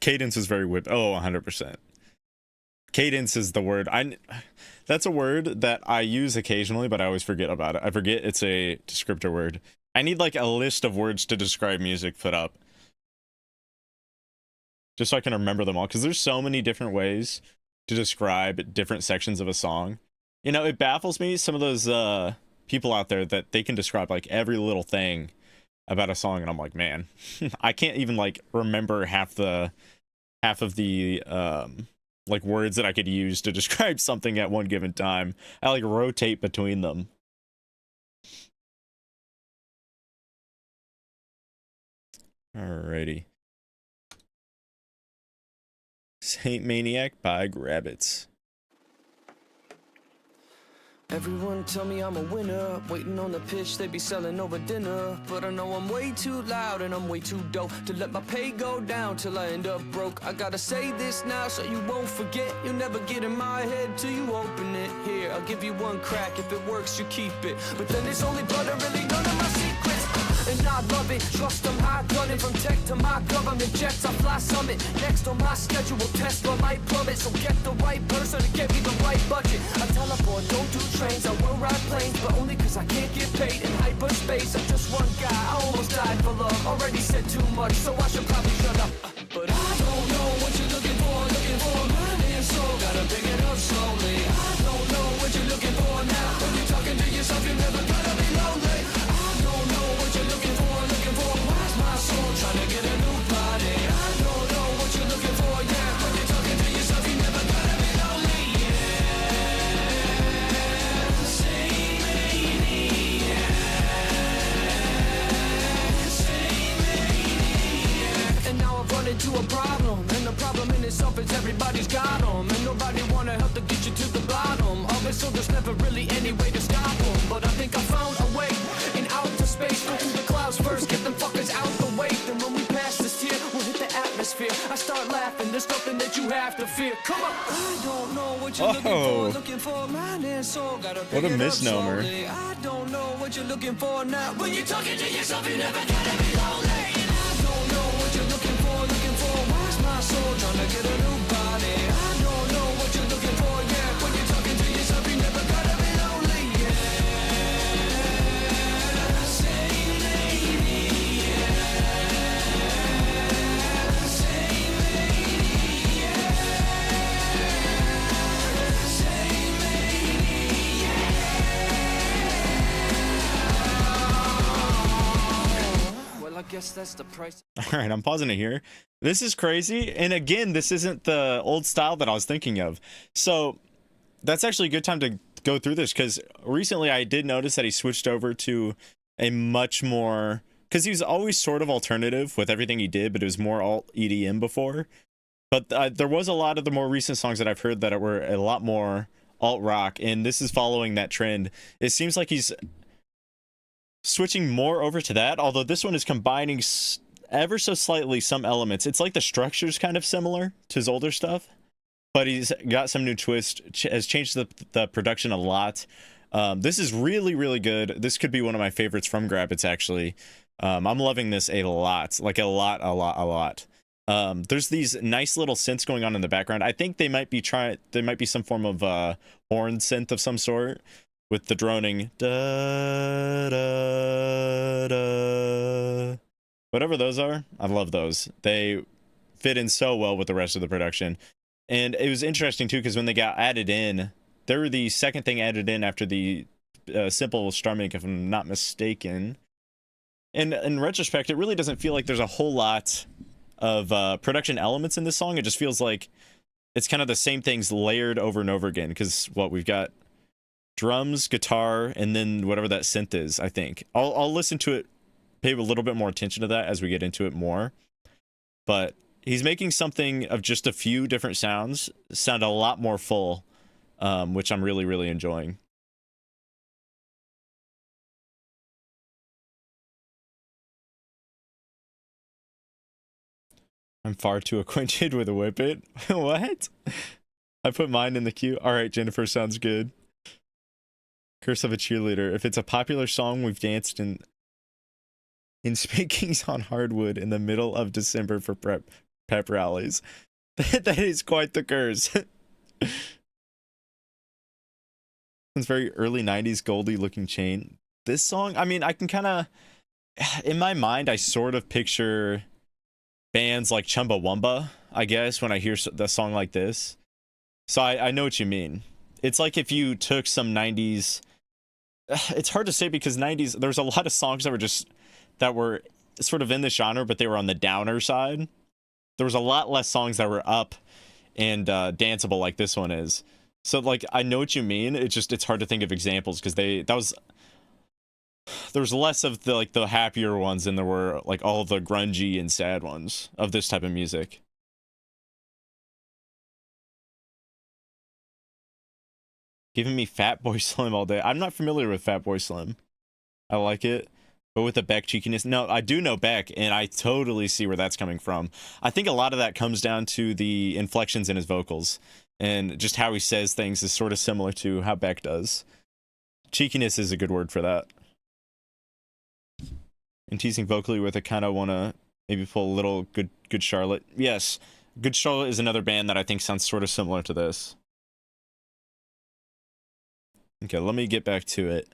Cadence is very whip. Oh, 100%. Cadence is the word. That's a word that I use occasionally, but I always forget about it. I forget it's a descriptor word. I need like a list of words to describe music put up, just so I can remember them all, because there's so many different ways to describe different sections of a song. You know, it baffles me, some of those people out there that they can describe like every little thing about a song, and I'm like, man, I can't even like remember half of the like words that I could use to describe something at one given time. I like rotate between them. Alrighty. Saint Maniac by Grabbits. Everyone tell me I'm a winner, waiting on the pitch, they be selling over dinner. But I know I'm way too loud and I'm way too dope to let my pay go down till I end up broke. I gotta say this now so you won't forget. You'll never get in my head till you open it. Here, I'll give you one crack, if it works you keep it. But then it's only blood and really none of my secrets. And I love it, trust them high gunning. From tech to my government jets, I fly summit. Next on my schedule, Tesla might plummet. So get the right person to get me the right budget. I teleport, don't do trains, I will ride planes, but only cause I can't get paid in hyperspace. I'm just one guy, I almost died for love. Already said too much, so I should probably shut up. But I don't know what you're looking for mind and soul, gotta pick it up slowly. I don't know what you're looking for now. When you're talking to yourself, you're never gonna be lonely. I don't know what you're looking for. Where's my soul trying to get a new body? I don't know what you're looking for, yeah. When you're talking to yourself, you're never gonna be lonely, yeah. Saint Maniac. Saint Maniac. And now I've run into a problem, and the problem in itself is everybody's got them, and nobody wanna help to get you to the bottom of it, so there's never really any way to stop them. But I think I found a way in outer space, go through the clouds first, get them fuckers out the way. Then when we pass this tier, we'll hit the atmosphere. I start laughing, there's nothing that you have to fear. Come on. I don't know what you're looking for, mind and soul, gotta pick What a it up misnomer. slowly. I don't know what you're looking for now. When you're talking to yourself, you're never gonna be lonely. And I don't know what you're looking for. Where's my soul trying to get a new body? I don't know what you're looking for. guess that's the price. All right, I'm pausing it here. This is crazy. And again, this isn't the old style that I was thinking of. So that's actually a good time to go through this, because recently I did notice that he switched over to a much more, because he was always sort of alternative with everything he did, but it was more alt EDM before. But there was a lot of the more recent songs that I've heard that were a lot more alt rock, and this is following that trend. It seems like he's switching more over to that, although this one is combining ever so slightly some elements. It's like the structure's kind of similar to his older stuff, but he's got some new twist, has changed the production a lot. This is really, really good. This could be one of my favorites from Grabbits, actually. I'm loving this a lot, like a lot. There's these nice little synths going on in the background. I think they might be some form of horn synth of some sort, with the droning da da da. Whatever those are, I love those. They fit in so well with the rest of the production. And it was interesting too, because when they got added in, they were the second thing added in after the simple strumming, if I'm not mistaken. And in retrospect, it really doesn't feel like there's a whole lot of production elements in this song. It just feels like it's kind of the same things layered over and over again, because we've got drums, guitar, and then whatever that synth is. I think I'll listen to it, pay a little bit more attention to that as we get into it more. But he's making something of just a few different sounds sound a lot more full, which I'm really, really enjoying. I'm far too acquainted with Whip It. What? I put mine in the queue. All right, Jennifer, sounds good. Curse of a Cheerleader. If it's a popular song, we've danced in spankings on hardwood in the middle of December for pep rallies. That is quite the curse. It's very early 90s Goldie looking chain. This song, I mean, I can kind of, in my mind, I sort of picture bands like Chumbawamba, I guess, when I hear the song like this. So I know what you mean. It's like if you took some 90s, it's hard to say, because 90s, there's a lot of songs that were sort of in the genre, but they were on the downer side. There was a lot less songs that were up and danceable like this one is. So like, I know what you mean. It's hard to think of examples, because there was less of the happier ones than there were like all the grungy and sad ones of this type of music. Giving me Fatboy Slim all day. I'm not familiar with Fatboy Slim. I like it, but with the Beck cheekiness, no, I do know Beck, and I totally see where that's coming from. I think a lot of that comes down to the inflections in his vocals, and just how he says things is sort of similar to how Beck does. Cheekiness is a good word for that. And teasing vocally with it, kind of want to maybe pull a little Good Charlotte. Yes, Good Charlotte is another band that I think sounds sort of similar to this. Okay, let me get back to it.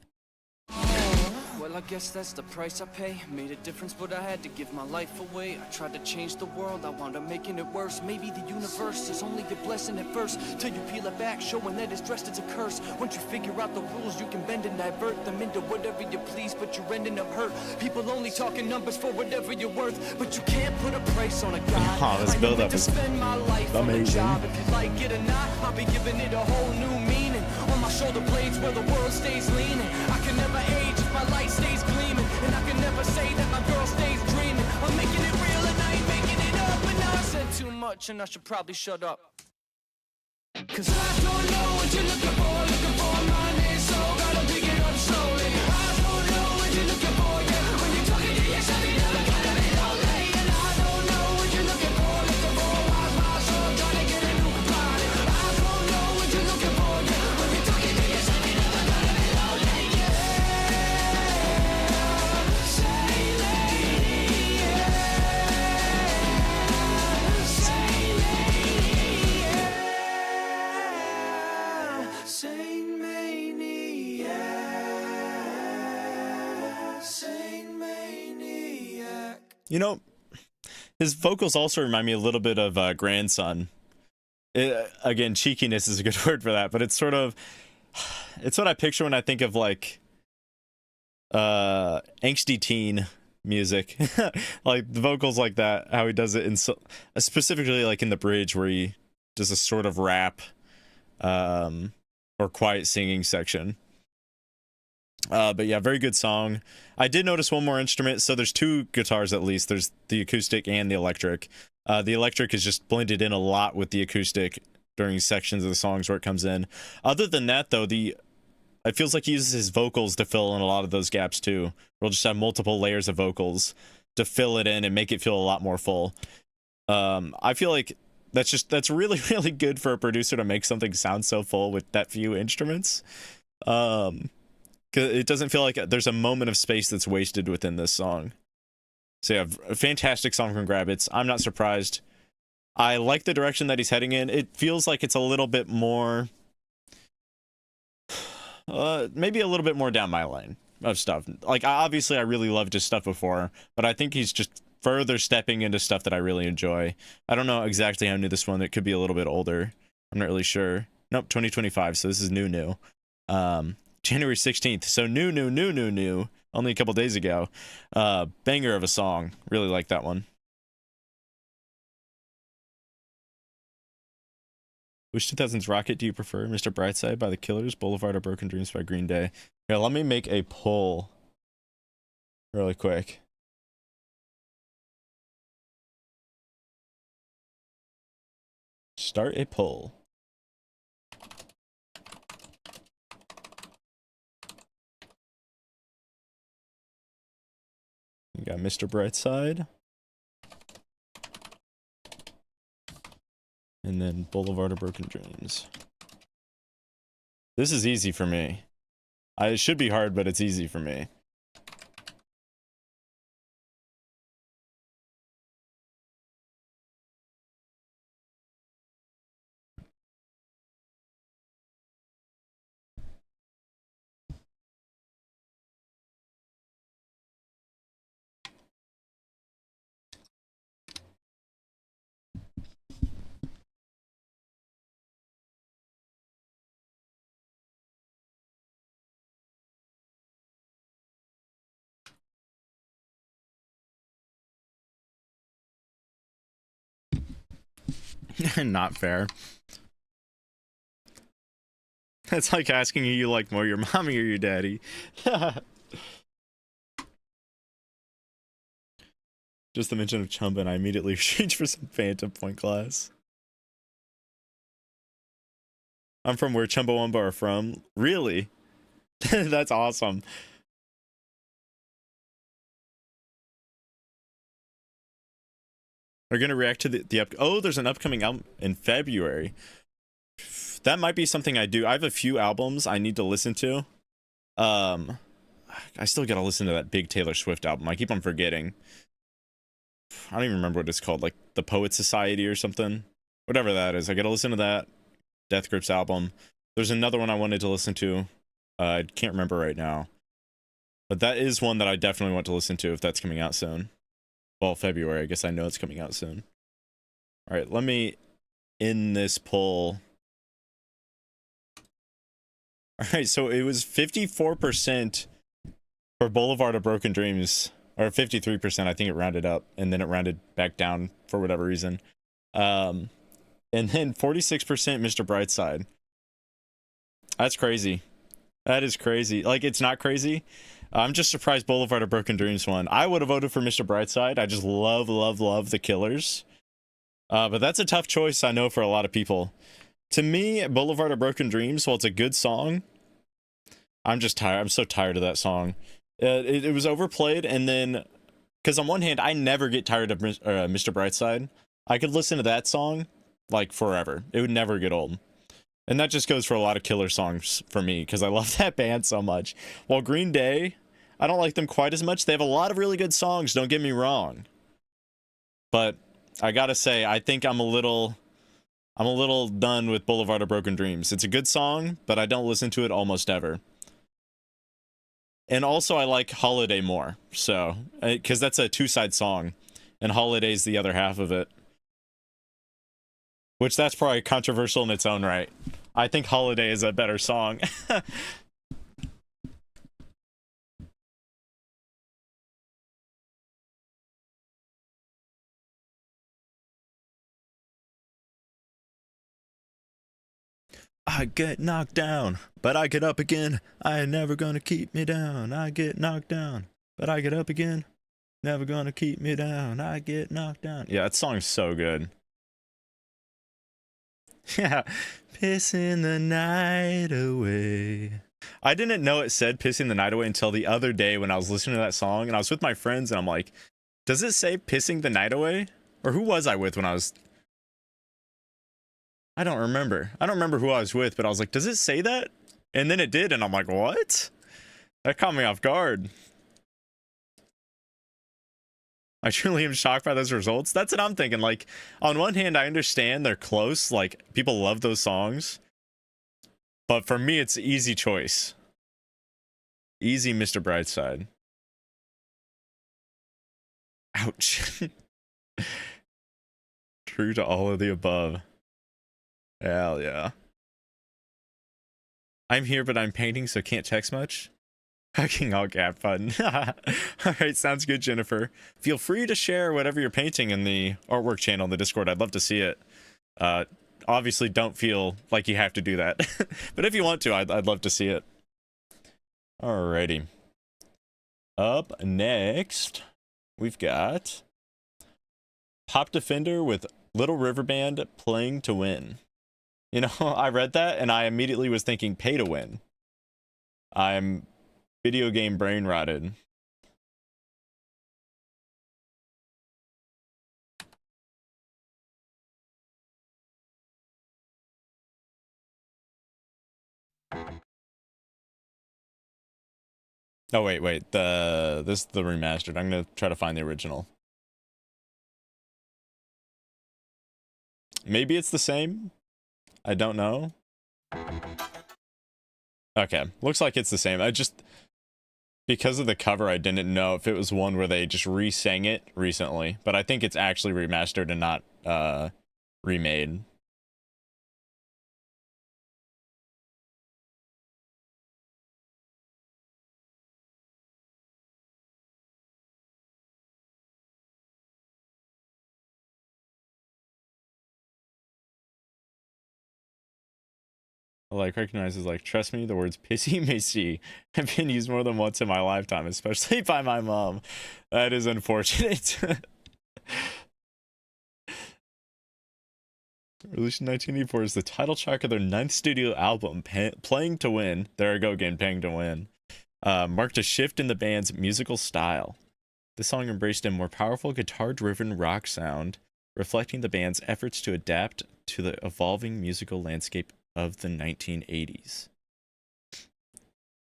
Well, I guess that's the price I pay. Made a difference, but I had to give my life away. I tried to change the world, I wound up making it worse. Maybe the universe is only a blessing at first, till you peel it back, showing that it's dressed as a curse. Once you figure out the rules, you can bend and divert them into whatever you please, but you're ending up hurt. People only talking numbers for whatever you're worth, but you can't put a price on a god. Oh, this build-up is spend my life amazing. on a job. If you like it or not, I'll be giving it a whole new meaning. On my shoulder blades where the world stays leaning. I can never age if my light stays gleaming, and I can never say that my girl stays dreaming. I'm making it real and I ain't making it up, and now I said too much and I should probably shut up. Cause I don't know what you're looking for my name, so gotta pick it up slowly. I don't know what you're looking for, yeah. When you're talking to yourself, you never got a bit all day. And I don't know what you're looking for why's my soul trying to get a new body. I don't know what you're looking for, yeah. When you're talking to yourself, you never got a bit all day, yeah. Say lady, yeah. Say lady, yeah. Saint Maniac. Saint Maniac. You know, his vocals also remind me a little bit of Grandson. Again, cheekiness is a good word for that, but it's sort of, it's what I picture when I think of like angsty teen music. Like the vocals like that, how he does it in specifically like in the bridge where he does a sort of rap or quiet singing section. But yeah, very good song. I did notice one more instrument. So there's two guitars at least. There's the acoustic and the electric. The electric is just blended in a lot with the acoustic during sections of the songs where it comes in. Other than that, though, it feels like he uses his vocals to fill in a lot of those gaps too. We'll just have multiple layers of vocals to fill it in and make it feel a lot more full. I feel like that's really, really good for a producer to make something sound so full with that few instruments. 'Cause it doesn't feel like there's a moment of space that's wasted within this song. So yeah, a fantastic song from Grabbitz. I'm not surprised. I like the direction that he's heading in. It feels like it's a little bit more, maybe a little bit more down my lane of stuff. Like, obviously, I really loved his stuff before, but I think he's just further stepping into stuff that I really enjoy. I don't know exactly how new this one. It could be a little bit older. I'm not really sure. Nope, 2025. So this is new. January 16th. So new. Only a couple days ago. Banger of a song. Really like that one. Which 2000s rocket do you prefer? Mr. Brightside by The Killers, Boulevard of Broken Dreams by Green Day. Here, let me make a poll really quick. Start a poll. We got Mr. Brightside. And then Boulevard of Broken Dreams. This is easy for me. It should be hard, but it's easy for me. Not fair. That's like asking who you like more, your mommy or your daddy. Just the mention of Chumba and I immediately reached for some Phantom Point class. I'm from where Chumbawamba are from. Really? That's awesome. We're gonna react to oh, there's an upcoming album in February. That might be something I do. I have a few albums I need to listen to. I still gotta listen to that big Taylor Swift album. I keep on forgetting. I don't even remember what it's called, like the Poet Society or something. Whatever that is. I gotta listen to that. Death Grips album. There's another one I wanted to listen to. I can't remember right now. But that is one that I definitely want to listen to if that's coming out soon. Well, February. I guess I know it's coming out soon. All right, let me end this poll. All right, so it was 54% for Boulevard of Broken Dreams, or 53%. I think it rounded up, and then it rounded back down for whatever reason. And then 46% Mr. Brightside. That's crazy. That is crazy. Like, it's not crazy. I'm just surprised Boulevard of Broken Dreams won. I would have voted for Mr. Brightside. I just love The Killers. But that's a tough choice, I know, for a lot of people. To me, Boulevard of Broken Dreams, while it's a good song, I'm just tired. I'm so tired of that song. It was overplayed, and then, because on one hand, I never get tired of Mr. Brightside. I could listen to that song, like, forever. It would never get old. And that just goes for a lot of Killer songs for me, because I love that band so much. While Green Day, I don't like them quite as much. They have a lot of really good songs, don't get me wrong. But I gotta say, I think I'm a little done with Boulevard of Broken Dreams. It's a good song, but I don't listen to it almost ever. And also, I like Holiday more, so, because that's a two-side song, and Holiday's the other half of it. Which, that's probably controversial in its own right. I think Holiday is a better song. I get knocked down, but I get up again. I ain't never gonna keep me down. I get knocked down, but I get up again. Never gonna keep me down. I get knocked down. Yeah, that song's so good. Yeah, pissing the night away. I didn't know it said pissing the night away until the other day when I was listening to that song and I was with my friends and I'm like, does it say pissing the night away? Or who was I with when I was... I don't remember. I don't remember who I was with, but I was like, does it say that? And then it did, and I'm like, what? That caught me off guard. I truly am shocked by those results. That's what I'm thinking. Like, on one hand, I understand they're close. Like, people love those songs. But for me, it's easy choice. Easy Mr. Brightside. Ouch. True to all of the above. Hell yeah. I'm here, but I'm painting, so can't text much. Hacking all gap fun. Alright, sounds good, Jennifer. Feel free to share whatever you're painting in the artwork channel in the Discord. I'd love to see it. Obviously, don't feel like you have to do that. But if you want to, I'd love to see it. Alrighty. Up next, we've got Pop Defender with Little River Band, Playing to Win. You know, I read that and I immediately was thinking pay to win. I'm video game brain rotted. Oh wait, this is the remastered. I'm gonna try to find the original. Maybe it's the same. I don't know. Okay, looks like it's the same. I just, because of the cover, I didn't know if it was one where they just re-sang it recently, but I think it's actually remastered and not remade. Like recognizes like, trust me, the words pissy missy have been used more than once in my lifetime, especially by my mom. That is unfortunate. Released in 1984 is the title track of their 9th studio album, Playing to Win. There I go again, Paying to Win. Marked a shift in the band's musical style. The song embraced a more powerful guitar-driven rock sound, reflecting the band's efforts to adapt to the evolving musical landscape of the 1980s.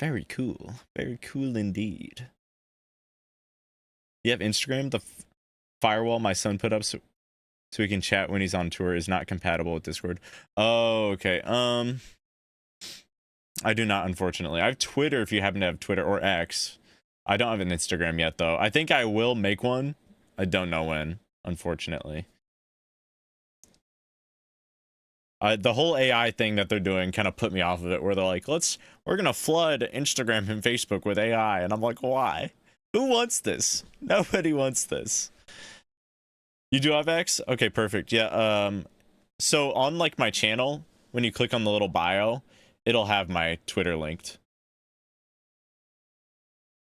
Very cool. Very cool indeed. You have Instagram? The firewall my son put up so he can chat when he's on tour is not compatible with Discord. Oh, okay. I do not, unfortunately. I have Twitter if you happen to have Twitter, or X. I don't have an Instagram yet, though. I think I will make one. I don't know when, unfortunately. The whole AI thing that they're doing kind of put me off of it, where they're like, we're gonna flood Instagram and Facebook with AI, and I'm like, why? Who wants this? Nobody wants this. You do have X? Okay, perfect. Yeah. So on like my channel, when you click on the little bio, it'll have my Twitter linked.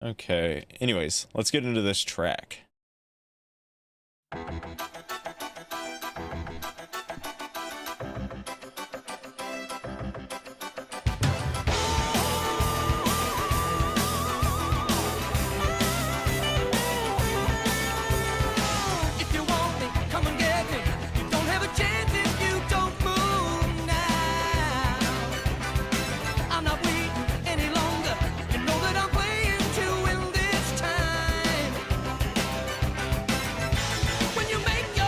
Okay. Anyways, let's get into this track. If you want me, come and get me. You don't have a chance if you don't move now. I'm not waiting any longer. You know that I'm playing to win this time. When you make your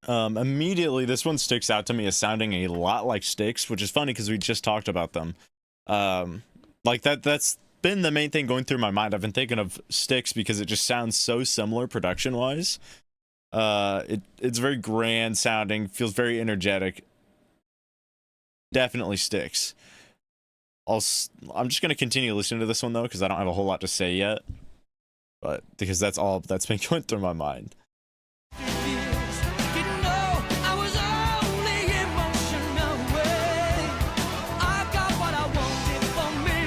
Immediately this one sticks out to me as sounding a lot like Styx, which is funny because we just talked about them. Like that's been the main thing going through my mind. I've been thinking of Styx because it just sounds so similar production wise. It's very grand sounding, feels very energetic. Definitely Styx. I'm just gonna continue listening to this one though because I don't have a whole lot to say yet, but because that's all that's been going through my mind. Didn't know I was only emotional way. I got what I wanted for me.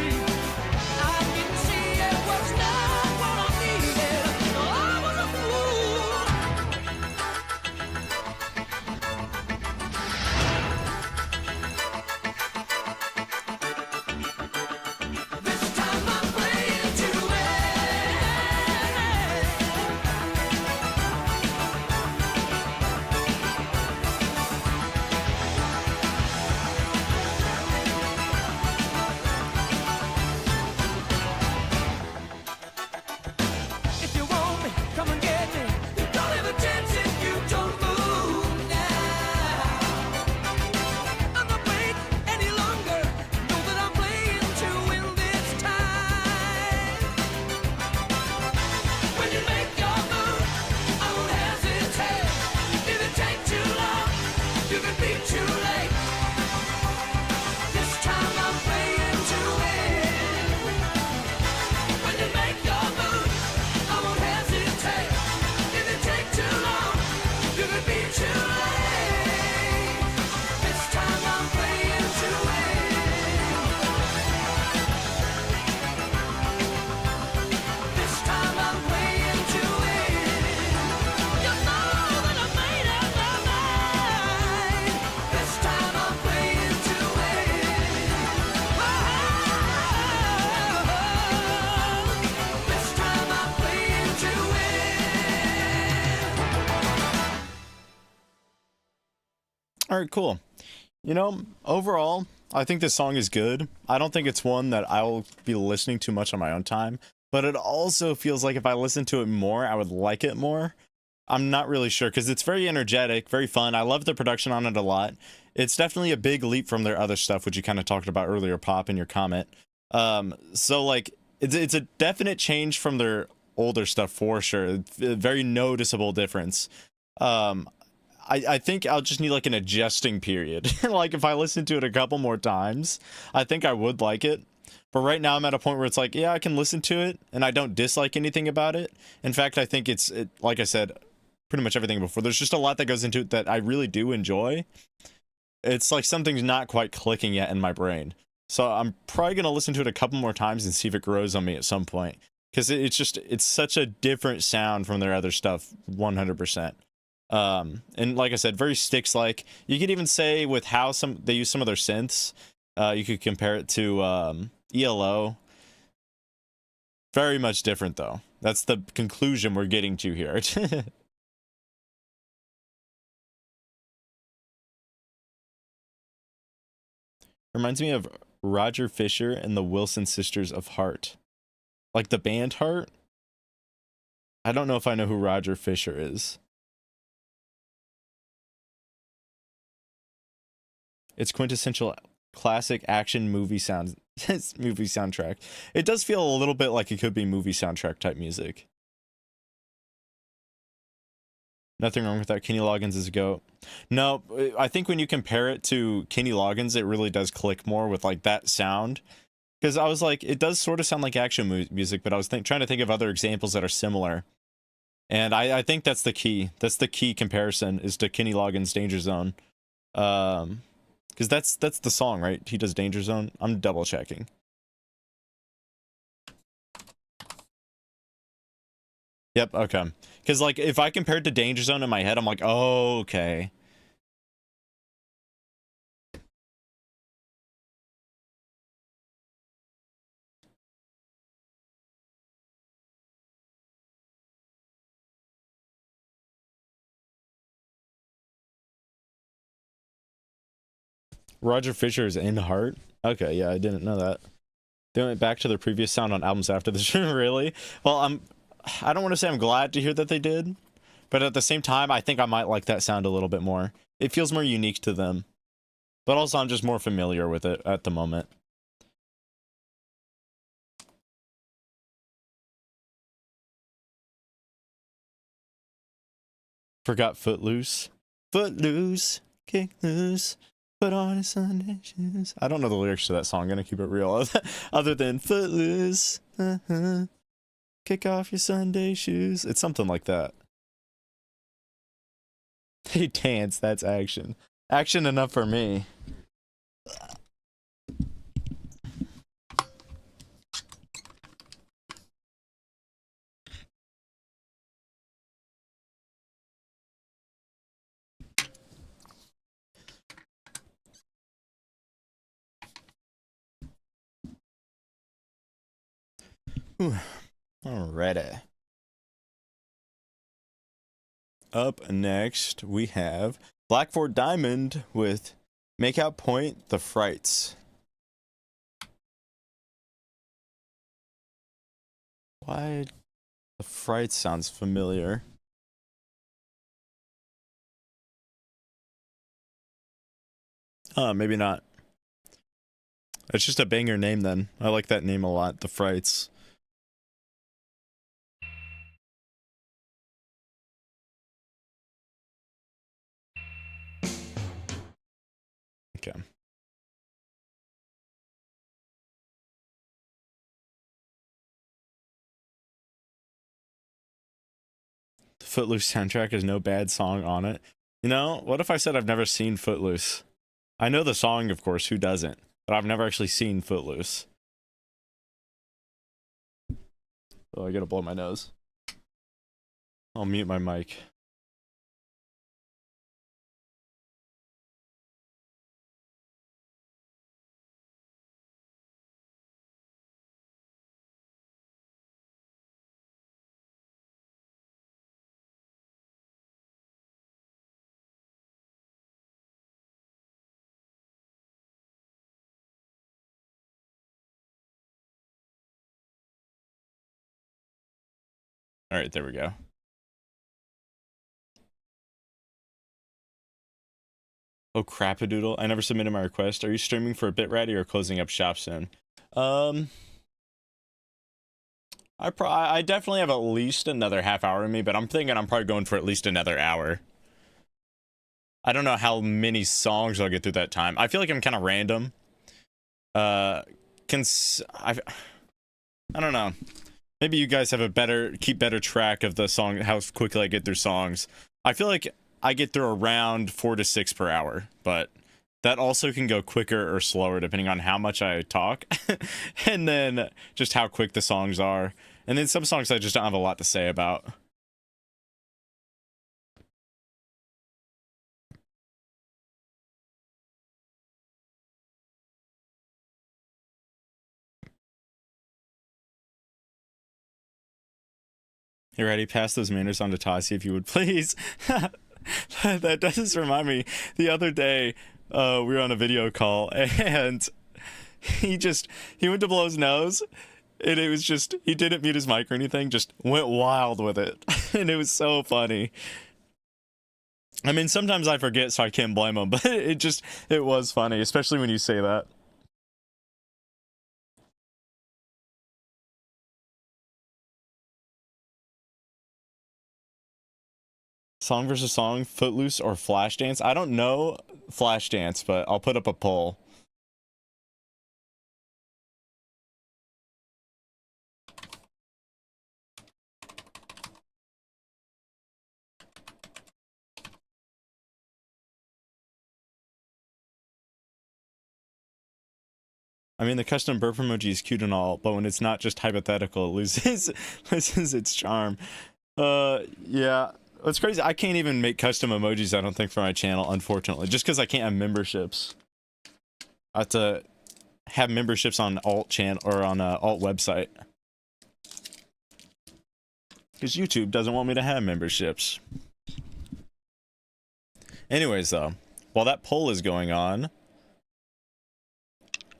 I didn't see it was not what I needed. I was a fool. This time I'm playing to win. If you want me, come and get me. You don't have a chance if you don't move now. I'm not playing any longer. Know that I'm playing to win this time. When you make your move, I won't hesitate. If it takes too long, you can be too late. This time I'm playing to win. When you make your move, I won't hesitate. If it takes too long, you could be too late. This time I'm playing to win. This time I'm playing to win. You know that I made up my mind. This time I'm playing to win. This time I'm playing to win. All right, cool. You know, overall, I think this song is good. I don't think it's one that I'll be listening to much on my own time, but it also feels like if I listen to it more, I would like it more. I'm not really sure because it's very energetic, very fun. I love the production on it a lot. It's definitely a big leap from their other stuff, which you kind of talked about earlier, Pop, in your comment. So like it's a definite change from their older stuff for sure. A very noticeable difference. I think I'll just need like an adjusting period. Like if I listen to it a couple more times, I think I would like it. But right now I'm at a point where it's like, yeah, I can listen to it and I don't dislike anything about it. In fact, I think it's like I said, pretty much everything before. There's just a lot that goes into it that I really do enjoy. It's like something's not quite clicking yet in my brain. So I'm probably going to listen to it a couple more times and see if it grows on me at some point. Because it's such a different sound from their other stuff, 100%. And like I said, very Styx-like. You could even say with how they use some of their synths, you could compare it to ELO. Very much different though. That's the conclusion we're getting to here. Reminds me of Roger Fisher and the Wilson Sisters of Heart. Like the band Heart? I don't know if I know who Roger Fisher is. It's quintessential classic action movie soundtrack. It does feel a little bit like it could be movie soundtrack type music. Nothing wrong with that. Kenny Loggins is a goat. No, I think when you compare it to Kenny Loggins, it really does click more with like that sound. Because I was like, it does sort of sound like action music, but I was trying to think of other examples that are similar. And I think that's the key. That's the key comparison is to Kenny Loggins' Danger Zone. Because that's the song, right? He does Danger Zone. I'm double checking. Yep, okay. Because like if I compared to Danger Zone in my head, I'm like, oh, okay. Roger Fisher is in Heart? Okay, yeah, I didn't know that. They went back to their previous sound on albums after this. Really? Well, I don't want to say I'm glad to hear that they did, But at the same time, I think I might like that sound a little bit more. It feels more unique to them. But also, I'm just more familiar with it at the moment. Forgot Footloose. Footloose, kick loose, put on his Sunday shoes. I don't know the lyrics to that song. I'm gonna keep it real. Other than Footloose, kick off your Sunday shoes. It's something like that. They dance. That's action. Action enough for me. Alrighty. Up next, we have Blackford Diamond with Makeout Point, The Frights. Why The Frights sounds familiar? Maybe not. It's just a banger name then. I like that name a lot, The Frights. Okay. The Footloose soundtrack is no bad song on it. You know, what if I said I've never seen Footloose? I know the song, of course, who doesn't? But I've never actually seen Footloose. Oh, I gotta blow my nose. I'll mute my mic. All right, there we go. Oh, crapadoodle. I never submitted my request. Are you streaming for a bit ready or closing up shop soon? I definitely have at least another half hour in me, but I'm thinking I'm probably going for at least another hour. I don't know how many songs I'll get through that time. I feel like I'm kind of random. I don't know. Maybe you guys have keep better track of the song, how quickly I get through songs. I feel like I get through around 4 to 6 per hour, but that also can go quicker or slower depending on how much I talk and then just how quick the songs are. And then some songs I just don't have a lot to say about. You ready? Pass those manners on to Tassi if you would, please. That does remind me. The other day, we were on a video call, and he went to blow his nose, and it was just, he didn't mute his mic or anything, just went wild with it. And it was so funny. I mean, sometimes I forget, so I can't blame him, but it was funny, especially when you say that. Song versus song, Footloose or Flashdance? I don't know Flashdance, but I'll put up a poll. I mean, the custom burp emoji is cute and all, but when it's not just hypothetical, it loses its charm. Yeah. It's crazy. I can't even make custom emojis, I don't think, for my channel, unfortunately, just because I can't have memberships. I have to have memberships on alt channel or on alt website, because YouTube doesn't want me to have memberships. Anyways, though, while that poll is going on,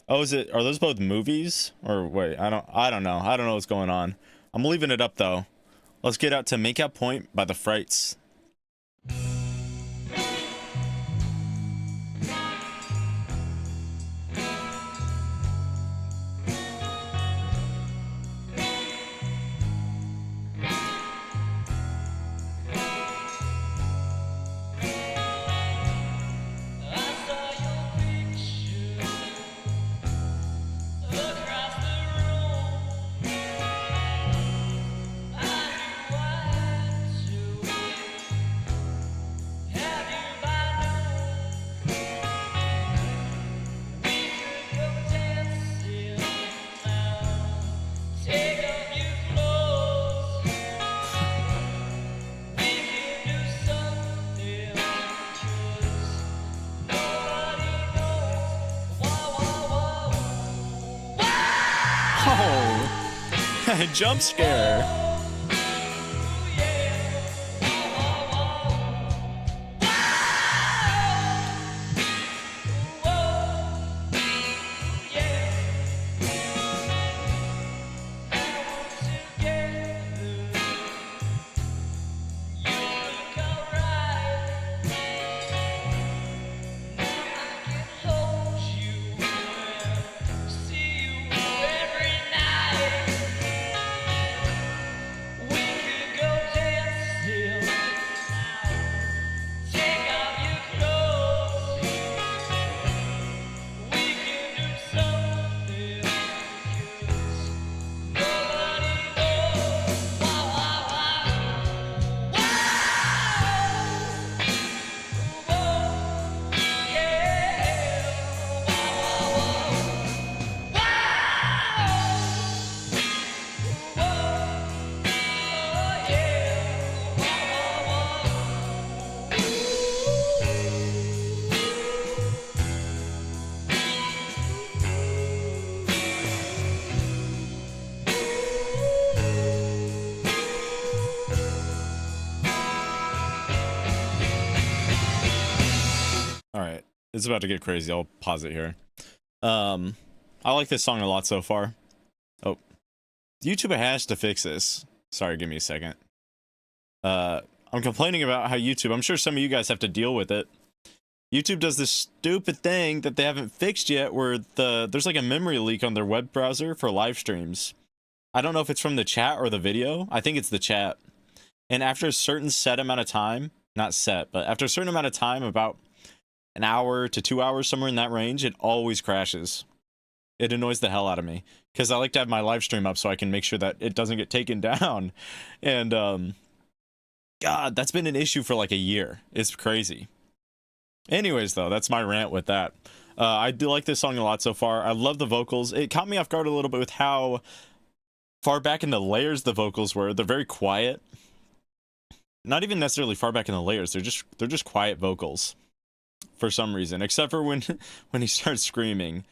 oh, are those both movies? Or wait, I don't know. I don't know what's going on. I'm leaving it up though. Let's get out to Makeout Point by the Frights. Oh, jump scare. All right, it's about to get crazy. I'll pause it here. I like this song a lot so far. Oh, YouTube has to fix this. Sorry, give me a second. I'm complaining about how YouTube, I'm sure some of you guys have to deal with it. YouTube does this stupid thing that they haven't fixed yet where there's like a memory leak on their web browser for live streams. I don't know if it's from the chat or the video. I think it's the chat. And after a certain set amount of time, not set, but after a certain amount of time, about an hour to 2 hours, somewhere in that range, it always crashes. It annoys the hell out of me because I like to have my live stream up so I can make sure that it doesn't get taken down. And God, that's been an issue for like a year. It's crazy. Anyways, though, that's my rant with that. I do like this song a lot so far. I love the vocals. It caught me off guard a little bit with how far back in the layers the vocals were. They're very quiet. Not even necessarily far back in the layers. They're just quiet vocals for some reason, except for when he starts screaming.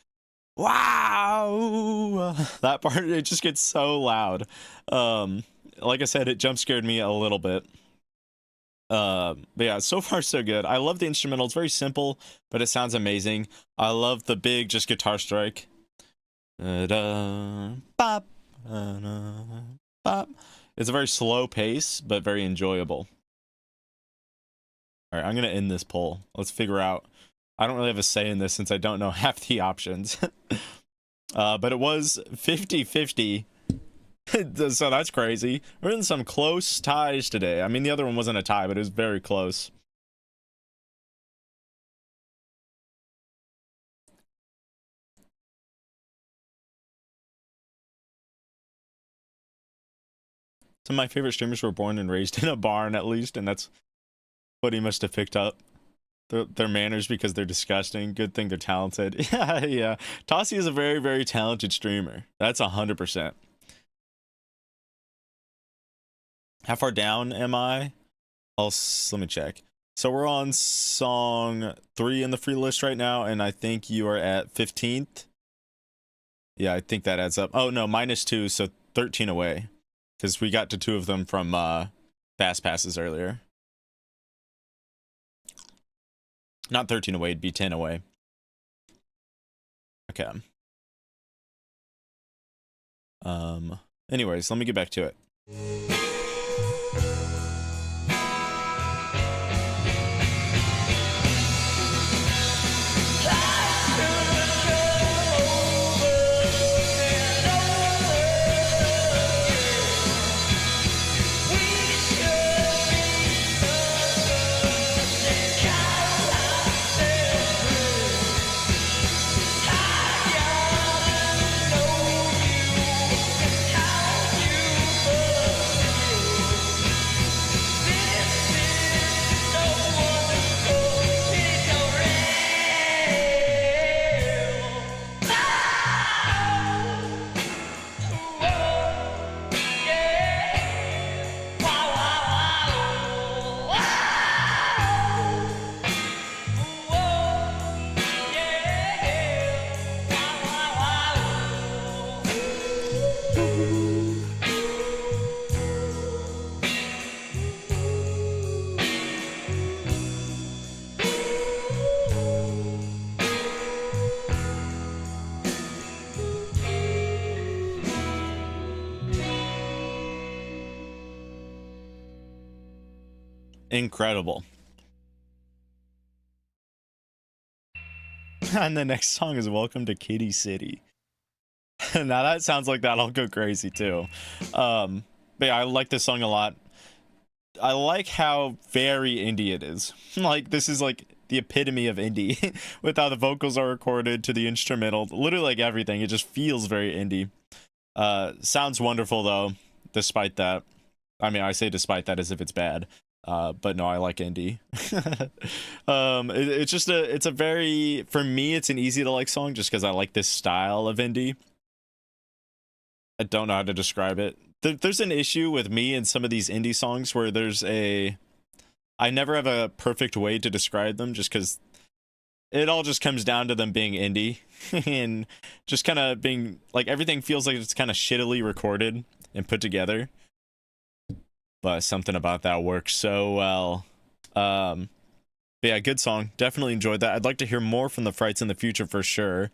Wow! That part, it just gets so loud. Like I said, it jump scared me a little bit. But yeah, so far so good. I love the instrumental. It's very simple, but it sounds amazing. I love the big just guitar strike. Bop, bop. It's a very slow pace, but very enjoyable. All right, I'm gonna end this poll. Let's figure out. I don't really have a say in this since I don't know half the options. But it was 50-50. So that's crazy. We're in some close ties today. I mean, the other one wasn't a tie, but it was very close. Some of my favorite streamers were born and raised in a barn, at least, and that's what he must have picked up. Their manners because they're disgusting. Good thing they're talented. Yeah. Tossie is a very, very talented streamer. That's 100%. How far down am I? Let me check. So we're on song 3 in the free list right now, and I think you are at 15th. Yeah, I think that adds up. Oh, no, -2, so 13 away. Because we got to 2 of them from Fast Passes earlier. Not 13 away, it'd be 10 away. Okay. Anyways, let me get back to it. Incredible. And the next song is Welcome to Kitty City. Now that sounds like that'll go crazy too. But yeah, I like this song a lot. I like how very indie it is. Like, this is like the epitome of indie with how the vocals are recorded to the instrumental, literally like everything. It just feels very indie. Sounds wonderful though, despite that. I mean, I say despite that as if it's bad. But no, I like indie. It's just it's a very, for me, it's an easy to like song just because I like this style of indie. I don't know how to describe it. There's an issue with me and some of these indie songs where I never have a perfect way to describe them just because it all just comes down to them being indie and just kind of being like, everything feels like it's kind of shittily recorded and put together. But something about that works so well. But yeah, good song. Definitely enjoyed that. I'd like to hear more from the Frights in the future for sure.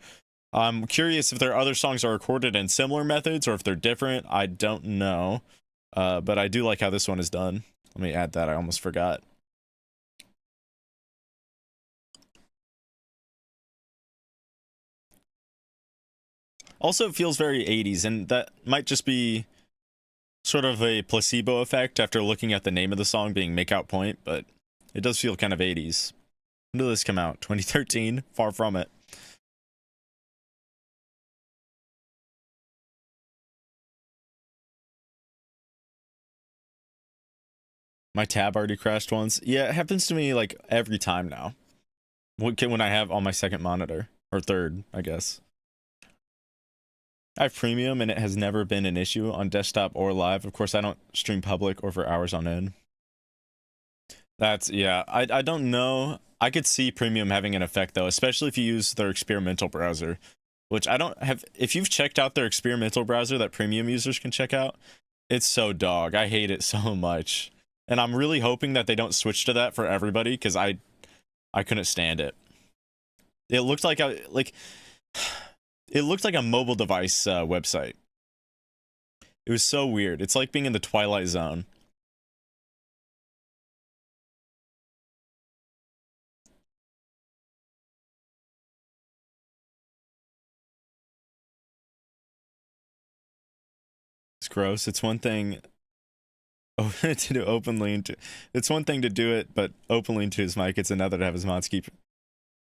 I'm curious if their other songs are recorded in similar methods or if they're different. I don't know. But I do like how this one is done. Let me add that. I almost forgot. Also, it feels very 80s, and that might just be sort of a placebo effect after looking at the name of the song being Make Out Point, but it does feel kind of 80s. When did this come out? 2013? Far from it. My tab already crashed once. Yeah, it happens to me like every time now. When I have on my second monitor, or third, I guess. I have premium and it has never been an issue on desktop or live. Of course, I don't stream public or for hours on end. That's, yeah, I don't know. I could see premium having an effect though, especially if you use their experimental browser, which I don't have. If you've checked out their experimental browser that premium users can check out, it's so dog. I hate it so much. And I'm really hoping that they don't switch to that for everybody because I couldn't stand it. It looked like it looked like a mobile device website. It was so weird. It's like being in the Twilight Zone. It's gross. It's one thing to do openly into. It's one thing to do it, but openly into his mic. It's another to have his mods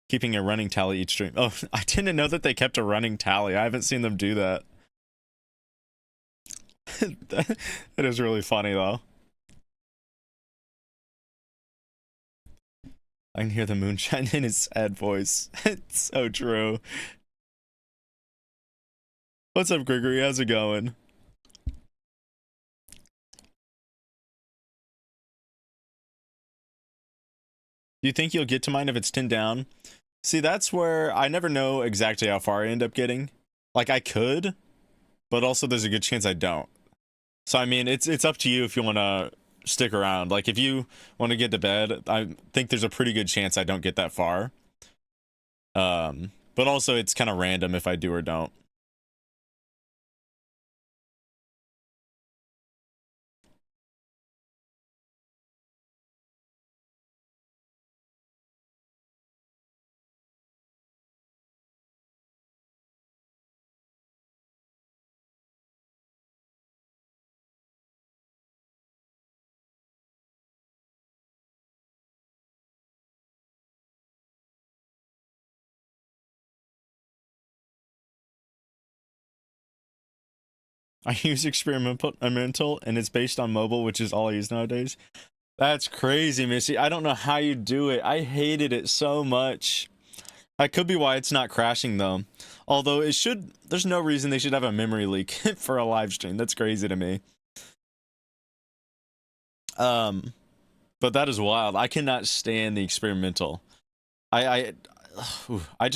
keeping a running tally each stream. Oh, I didn't know that they kept a running tally. I haven't seen them do that. That is really funny though. I can hear the moonshine in his sad voice. It's so true. What's up, Gregory? How's it going? Do you think you'll get to mine if it's 10 down? See, that's where I never know exactly how far I end up getting. Like, I could, but also there's a good chance I don't. So, I mean, it's up to you if you want to stick around. Like, if you want to get to bed, I think there's a pretty good chance I don't get that far. But also, it's kind of random if I do or don't. I use experimental and it's based on mobile, which is all I use nowadays. That's crazy, Missy. I don't know how you do it. I hated it so much. That could be why it's not crashing though. Although it should, there's no reason they should have a memory leak for a live stream. That's crazy to me. But that is wild. I cannot stand the experimental. I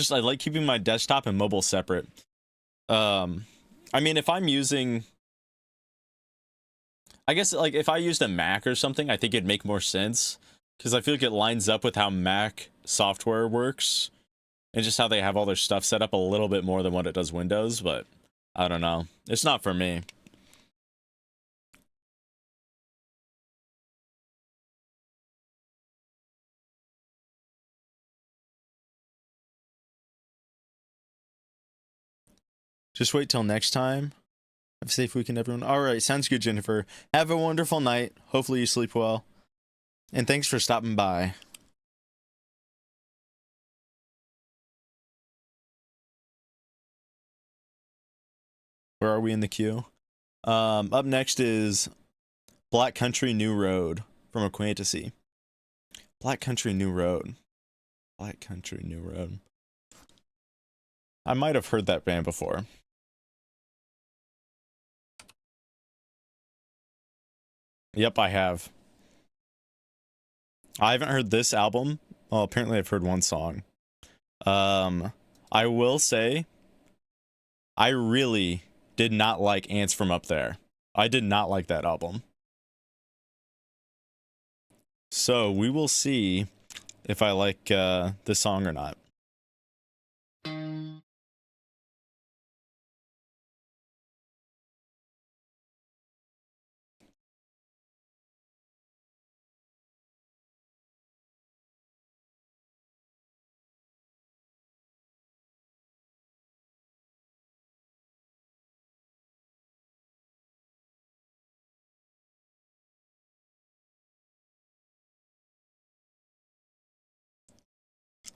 like keeping my desktop and mobile separate. I mean, if I'm using, I guess, like, if I used a Mac or something, I think it'd make more sense. Because I feel like it lines up with how Mac software works. And just how they have all their stuff set up a little bit more than what it does Windows. But, I don't know. It's not for me. Just wait till next time. Have a safe weekend, everyone. All right, sounds good, Jennifer. Have a wonderful night. Hopefully you sleep well. And thanks for stopping by. Where are we in the queue? Up next is Black Country New Road from Acquaintancy. Black Country New Road. Black Country New Road. I might have heard that band before. Yep, I have. I haven't heard this album. Well, apparently I've heard one song. I will say, I really did not like Ants From Up There. I did not like that album. So we will see if I like this song or not.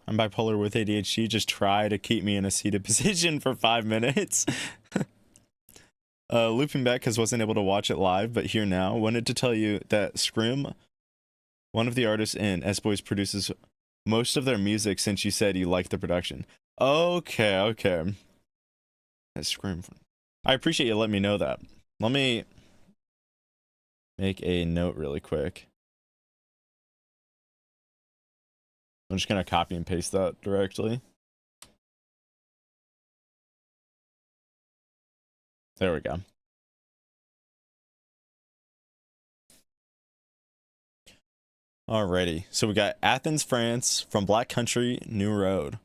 I'm bipolar with ADHD. Just try to keep me in a seated position for 5 minutes. Looping back because wasn't able to watch it live, but here now. Wanted to tell you that Scrim, one of the artists in S-Boys, produces most of their music since you said you liked the production. Okay, okay. That's Scrim. I appreciate you letting me know that. Let me make a note really quick. I'm just going to copy and paste that directly. There we go. Alrighty. So we got Athens, France from Black Country New Road.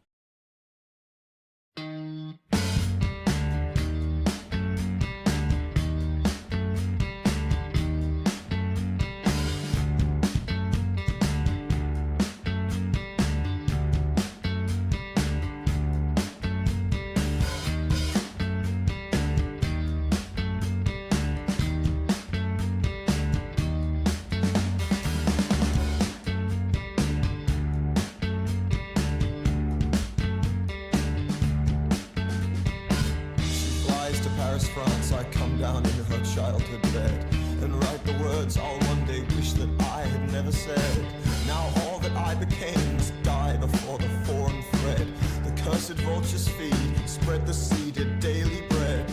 France, I come down in her childhood bed and write the words I'll one day wish that I had never said. Now all that I became must die before the foreign thread. The cursed vultures feed, spread the seeded daily bread.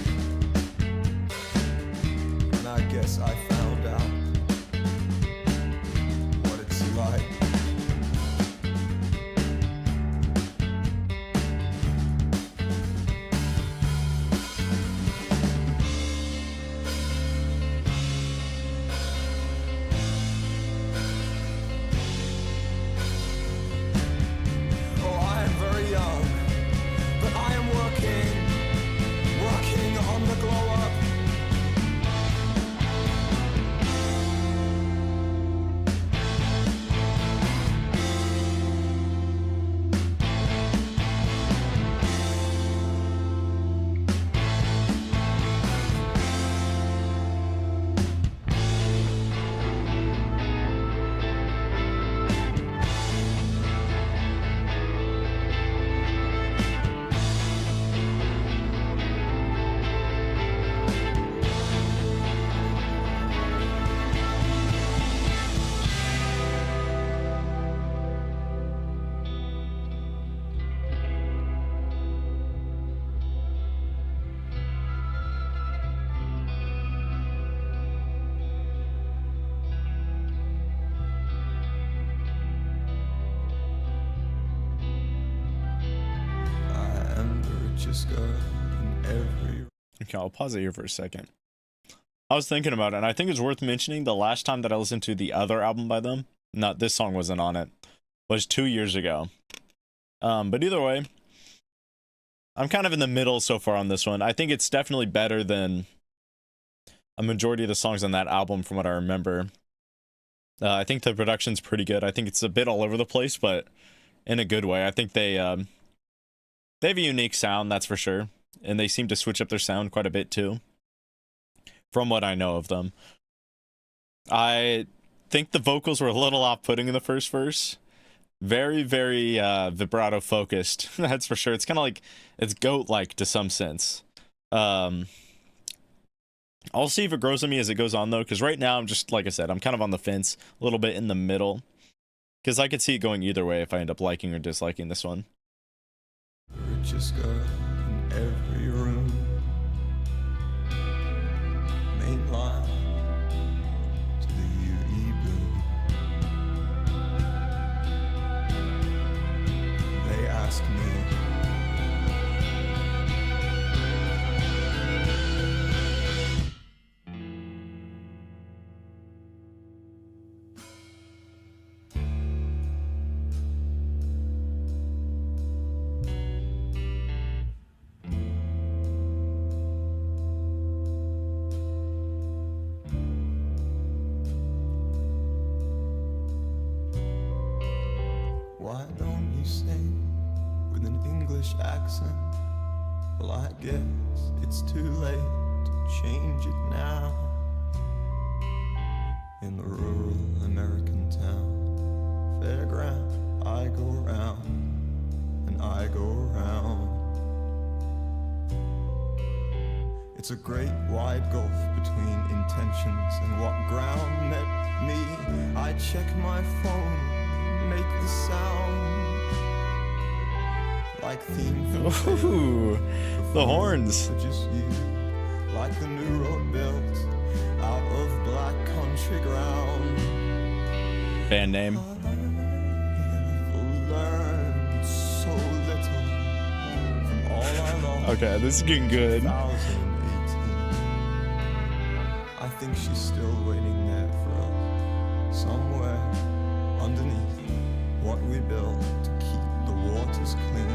And I guess I found out what it's like. Okay, I'll pause it here for a second. I was thinking about it, and I think it's worth mentioning the last time that I listened to the other album by them, not this song wasn't on it, was 2 years ago. But either way, I'm kind of in the middle so far on this one. I think it's definitely better than a majority of the songs on that album from what I remember. I think the production's pretty good. I think it's a bit all over the place, but in a good way. I think they have a unique sound, that's for sure. and they seem to switch up their sound quite a bit too, from what I know of them. I think the vocals were a little off-putting in the first verse. Very, very vibrato focused. That's for sure. It's kind of like, it's goat-like to some sense. I'll see if it grows on me as it goes on though, because right now I'm just, like I said, I'm kind of on the fence, a little bit in the middle, because I could see it going either way if I end up liking or disliking this one. Richest girl in every room. Main line to the UE boom. They ask me, why don't you sing with an English accent? Well, I guess it's too late to change it now. In the rural American town, fairground, I go round and I go round. It's a great wide gulf between intentions and what ground met me. I check my phone, make the sound like theme from Ooh, the horns. just you, like the new road built out of black country ground. Band name. I've learned so little from all I lost. Okay, this is getting good. 2018. I think she's still waiting there for us, somewhere underneath what we built to keep the waters clean.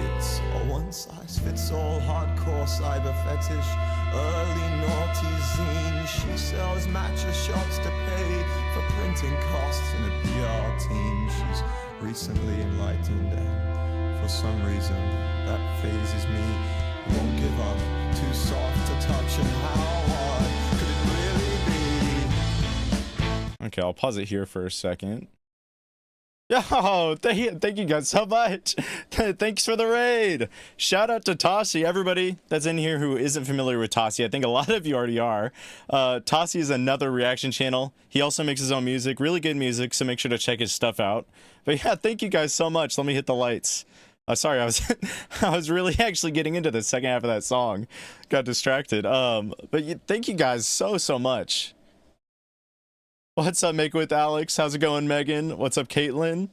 It's a one-size-fits-all hardcore cyber fetish, early naughty zine. She sells matcha shots to pay for printing costs in a PR team. She's recently enlightened and for some reason that phases me. Won't give up, too soft to touch, and how hard could it really be? Okay, I'll pause it here for a second. Yo, thank you guys so much. Thanks for the raid. Shout out to Tossie, everybody that's in here who isn't familiar with Tossie. I think a lot of you already are. Tossie is another reaction channel. He also makes his own music, really good music, so make sure to check his stuff out. But yeah, thank you guys so much. Let me hit the lights. Sorry, I was really actually getting into the second half of that song. Got distracted. Thank you guys so much. What's up, Make with Alex? How's it going, Megan? What's up, Caitlin?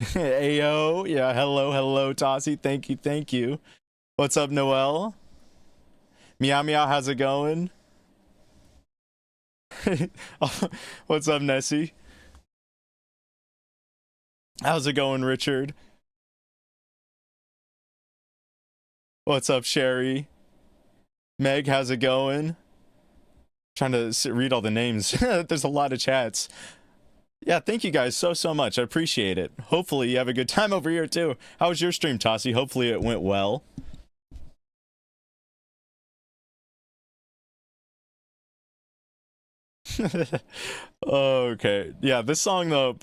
Ayo, yeah, hello, Tossie. Thank you. What's up, Noel? Meow Meow, how's it going? What's up, Nessie? How's it going, Richard? What's up, Sherry? Meg, how's it going? Trying to read all the names. There's a lot of chats. Yeah, thank you guys so much. I appreciate it. Hopefully you have a good time over here too. How was your stream, Tossie? Hopefully it went well. Okay, yeah, this song though,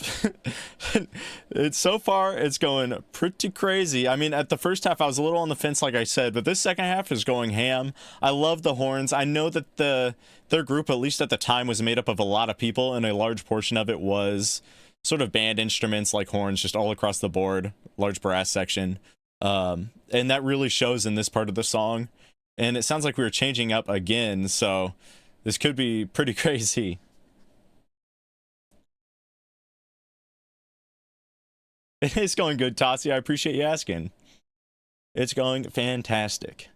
it's so far it's going pretty crazy. I mean, at the first half I was a little on the fence, like I said, but this second half is going ham. I love the horns. I know that their group, at least at the time, was made up of a lot of people, and a large portion of it was sort of band instruments like horns just all across the board, large brass section, and that really shows in this part of the song. And it sounds like we were changing up again, so this could be pretty crazy. It is going good, Tossie. I appreciate you asking. It's going fantastic.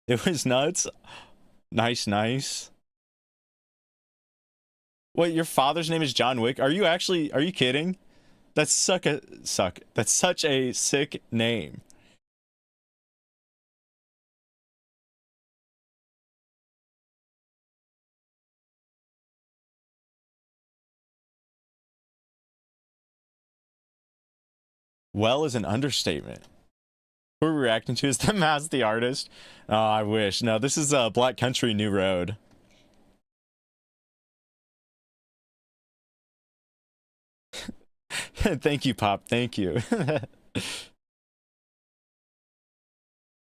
It was nuts. Nice. Wait, your father's name is John Wick? Are you kidding? That's such a sick name. Well is an understatement. Who we're reacting to is the Maz the artist. Oh, I wish. No, this is Black Country New Road. Thank you, Pop. Thank you.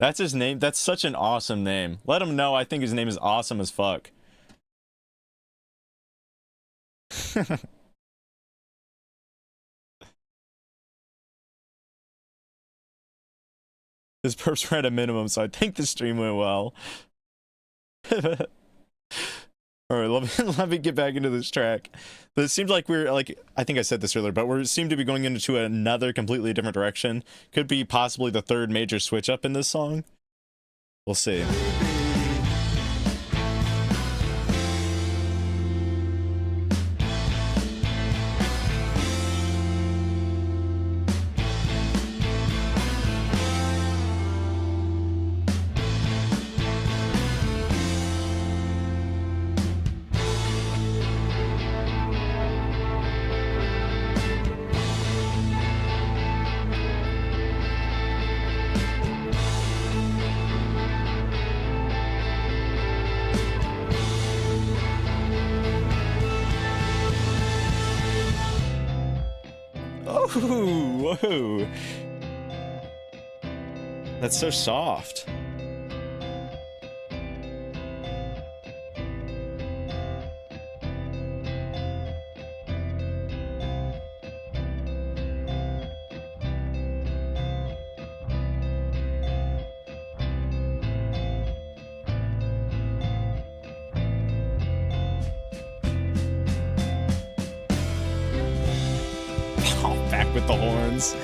That's his name. That's such an awesome name. Let him know I think his name is awesome as fuck. His perps were at a minimum, so I think the stream went well. All right, let me get back into this track. But it seems like we're like, I think I said this earlier, but we seem to be going into another completely different direction. Could be possibly the third major switch up in this song. We'll see. Ooh, whoa. That's so soft. Oh, back with the horns.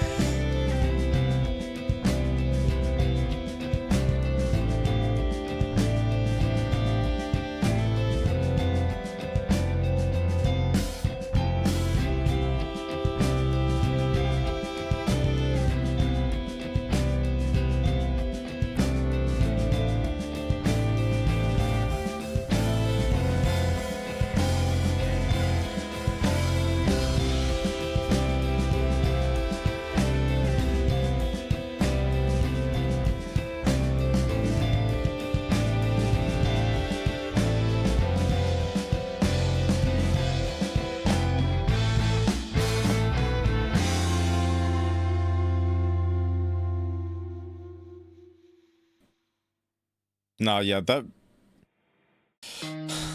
No, yeah,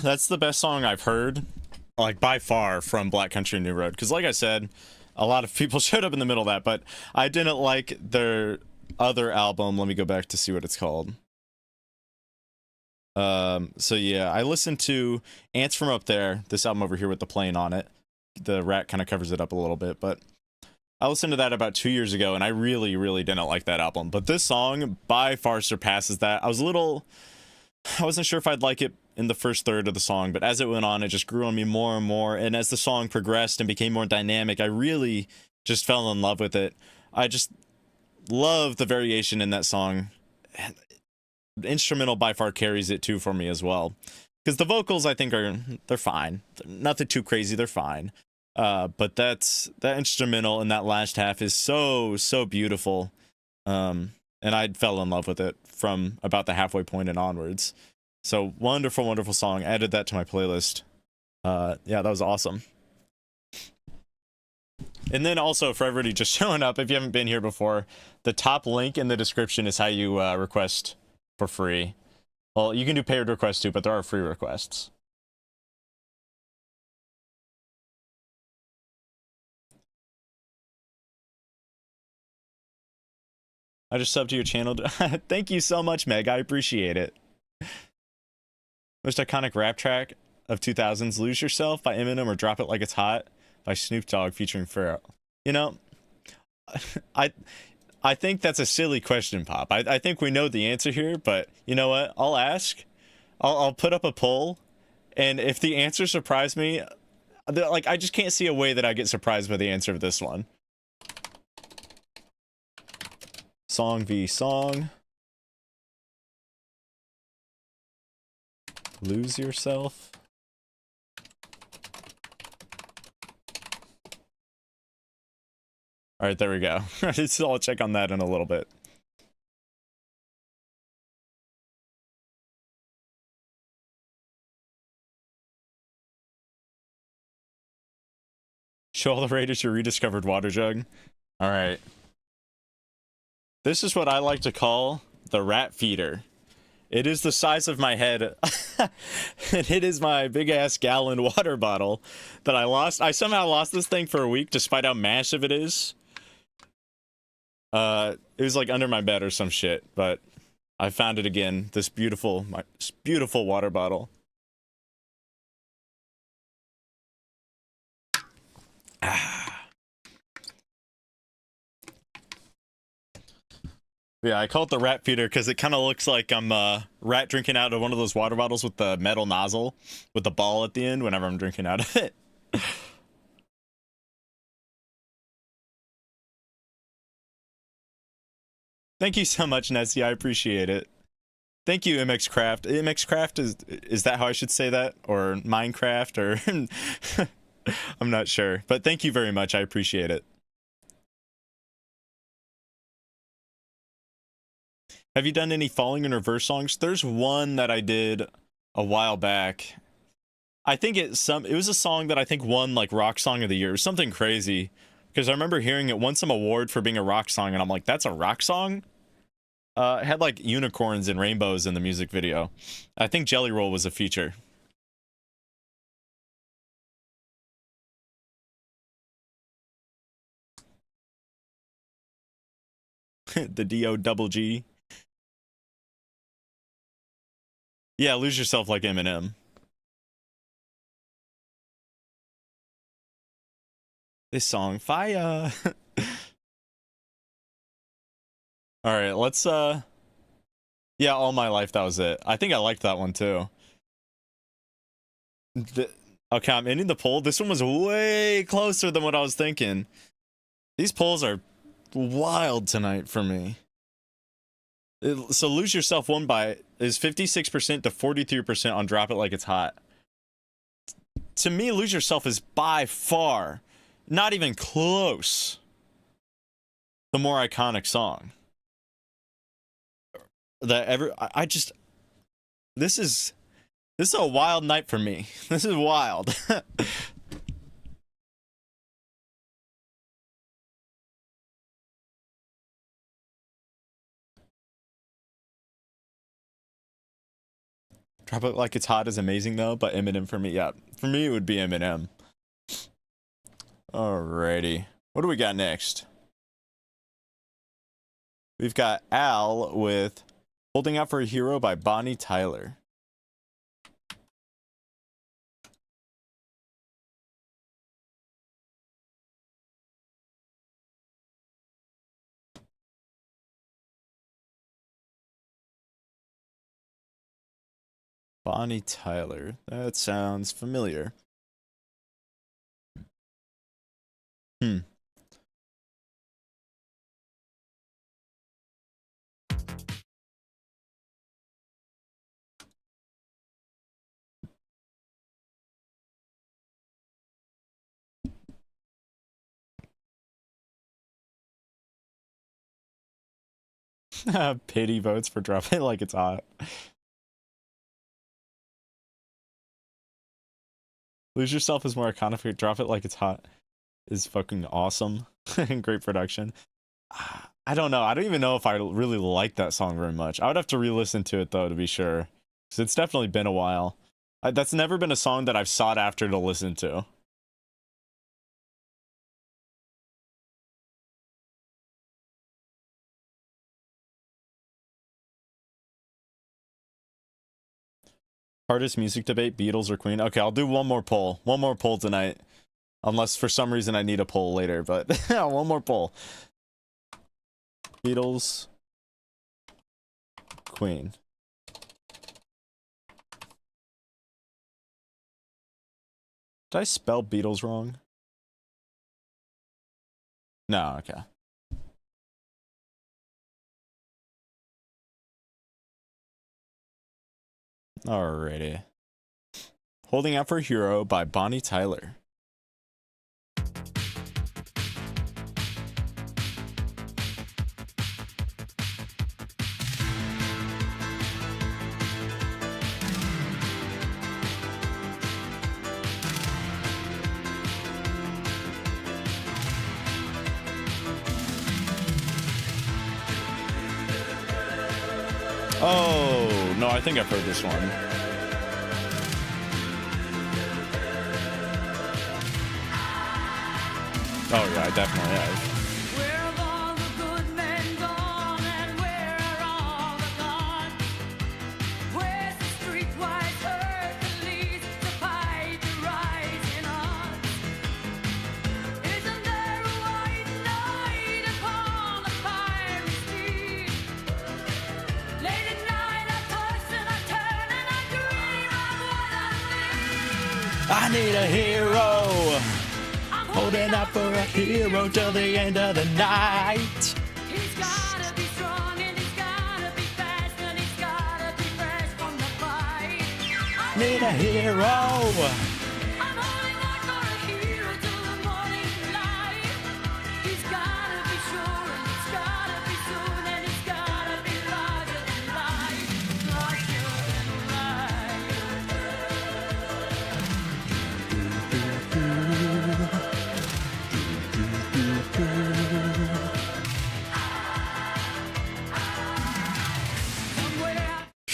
that's the best song I've heard, like by far, from Black Country New Road. Because like I said, a lot of people showed up in the middle of that, but I didn't like their other album. Let me go back to see what it's called. So yeah, I listened to Ants From Up There, this album over here with the plane on it. The rat kind of covers it up a little bit, but I listened to that about 2 years ago, and I really, really didn't like that album. But this song by far surpasses that. I wasn't sure if I'd like it in the first third of the song, but as it went on, it just grew on me more and more. And as the song progressed and became more dynamic, I really just fell in love with it. I just love the variation in that song. The instrumental by far carries it too for me as well. Because the vocals, I think, they're fine. Nothing too crazy, they're fine. But that instrumental in that last half is so beautiful, and I fell in love with it from about the halfway point and onwards. So wonderful song. Added that to my playlist. Yeah, that was awesome. And then also for everybody just showing up, if you haven't been here before, the top link in the description is how you request for free. Well, you can do paid requests too, but there are free requests. I just subbed to your channel. Thank you so much, Meg. I appreciate it. Most iconic rap track of 2000s, Lose Yourself by Eminem or Drop It Like It's Hot by Snoop Dogg featuring Pharrell. You know, I think that's a silly question, Pop. I think we know the answer here, but you know what? I'll ask. I'll put up a poll, and if the answer surprised me, like, I just can't see a way that I get surprised by the answer of this one. Song v song. Lose Yourself. All right, there we go. So I'll check on that in a little bit. Show all the raiders your rediscovered water jug. All right. This is what I like to call the rat feeder. It is the size of my head. And it is my big ass gallon water bottle that I lost. I somehow lost this thing for a week despite how massive it is. It was like under my bed or some shit, but I found it again. This beautiful water bottle. Yeah, I call it the rat feeder because it kind of looks like I'm rat drinking out of one of those water bottles with the metal nozzle with the ball at the end whenever I'm drinking out of it. Thank you so much, Nessie. I appreciate it. Thank you, MX Craft. MX Craft, is that how I should say that? Or Minecraft? Or I'm not sure. But thank you very much. I appreciate it. Have you done any Falling in Reverse songs? There's one that I did a while back. I think it was a song that I think won like Rock Song of the Year or something crazy. Because I remember hearing it won some award for being a rock song, and I'm like, that's a rock song? It had like unicorns and rainbows in the music video. I think Jelly Roll was a feature. The D-O-double-G. Yeah, Lose Yourself like Eminem. This song, fire. All right, let's yeah, All My Life, that was it. I think I liked that one too. Okay, I'm ending the poll. This one was way closer than what I was thinking. These polls are wild tonight for me. So Lose Yourself won by is 56% to 43% on Drop It Like It's Hot. To me, Lose Yourself is by far, not even close, the more iconic song. This is a wild night for me. This is wild. Drop It Like It's Hot is amazing though, but Eminem for me, yeah. For me, it would be Eminem. Alrighty. What do we got next? We've got Al with Holding Out for a Hero by Bonnie Tyler. Bonnie Tyler. That sounds familiar. Pity votes for Drop It Like It's Hot. Lose Yourself is more iconic. Drop It Like It's Hot is fucking awesome and great production. I don't know. I don't even know if I really like that song very much. I would have to re-listen to it though to be sure, because it's definitely been a while. That's never been a song that I've sought after to listen to. Hardest music debate, Beatles or Queen? Okay, I'll do one more poll. One more poll tonight. Unless for some reason I need a poll later, but one more poll. Beatles, Queen. Did I spell Beatles wrong? No, okay. Alrighty. Holding Out for a Hero by Bonnie Tyler. Oh, no, I think I've heard this one. Oh, yeah, I definitely have. Where have all the good men gone, and where are all the gone? Where's the streetwise herd that leads to fight the rising odds? Isn't there a white knight upon the fiery steed? Late at night I toss and I turn and I dream of what I need. I need a hero. Holding out for a hero till the end of the night. He's gotta be strong and he's gotta be fast and he's gotta be fresh from the fight. Need a hero. I'm holding on for a hero till the morning light. He's gotta be sure and he's gotta be soon and he's gotta be larger than life. Larger than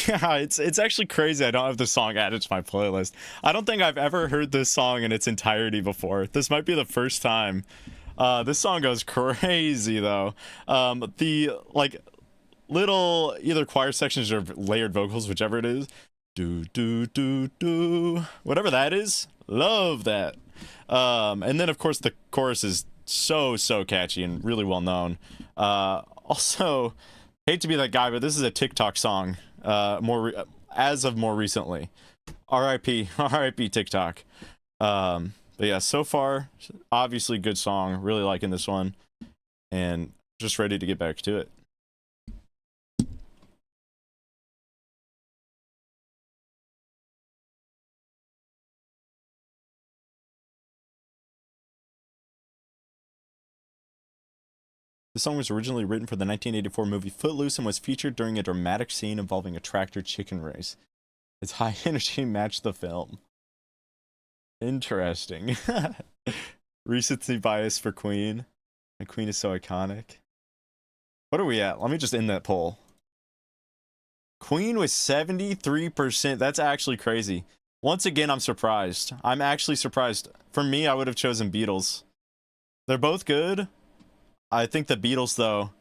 Yeah, it's actually crazy I don't have the song added to my playlist. I don't think I've ever heard this song in its entirety before. This might be the first time. This song goes crazy though. The like little either choir sections or layered vocals, whichever it is. Do do do do. Whatever that is. Love that. And then of course the chorus is so catchy and really well known. Also, hate to be that guy, but this is a TikTok song. As of more recently. R.I.P. TikTok. But yeah, so far, obviously good song. Really liking this one, and just ready to get back to it. The song was originally written for the 1984 movie Footloose and was featured during a dramatic scene involving a tractor chicken race. Its high energy matched the film. Interesting. Recency bias for Queen. And Queen is so iconic. What are we at? Let me just end that poll. Queen was 73%. That's actually crazy. Once again, I'm surprised. I'm actually surprised. For me, I would have chosen Beatles. They're both good. I think the Beatles, though,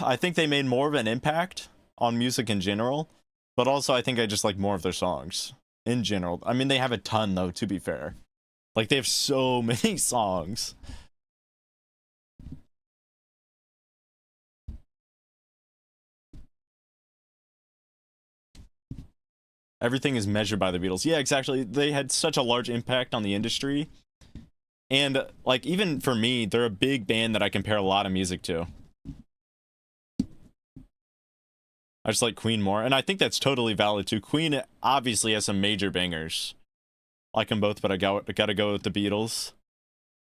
I think they made more of an impact on music in general, but also I think I just like more of their songs in general. I mean, they have a ton, though, to be fair. Like, they have so many songs. Everything is measured by the Beatles. Yeah, exactly. They had such a large impact on the industry. And, like, even for me, they're a big band that I compare a lot of music to. I just like Queen more. And I think that's totally valid, too. Queen obviously has some major bangers. I like them both, but I gotta go with the Beatles.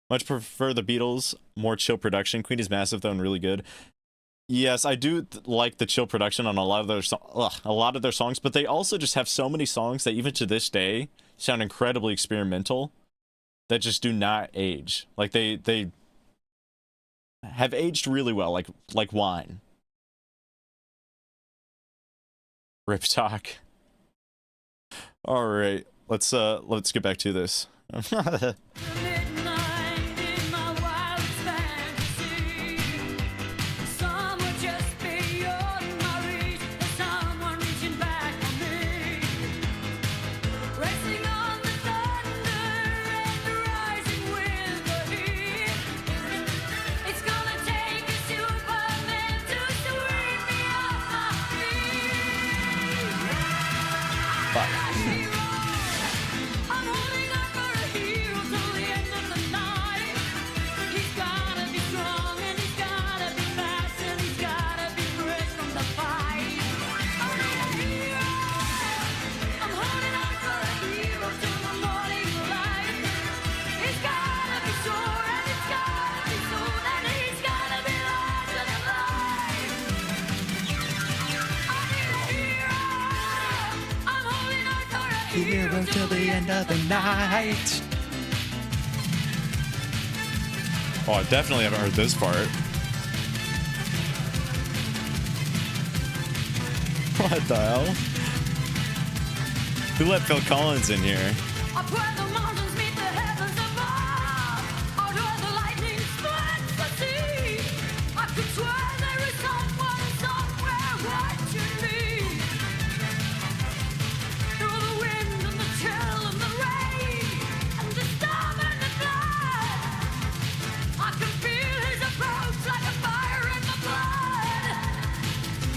Much prefer the Beatles. More chill production. Queen is massive, though, and really good. Yes, I do like the chill production on a lot of their songs, but they also just have so many songs that even to this day sound incredibly experimental. That just do not age. Like they have aged really well, like wine. Rip talk. All right, let's get back to this. Hero till the end of the night. Oh, I definitely haven't heard this part. What the hell? Who let Phil Collins in here? Up where the mountains meet the heavens above, out where the lightning splits the sea, I could swear there is someone somewhere watching me. Through the wind and the chill and the rain and the storm and the flood, I can feel his approach like a fire in the blood.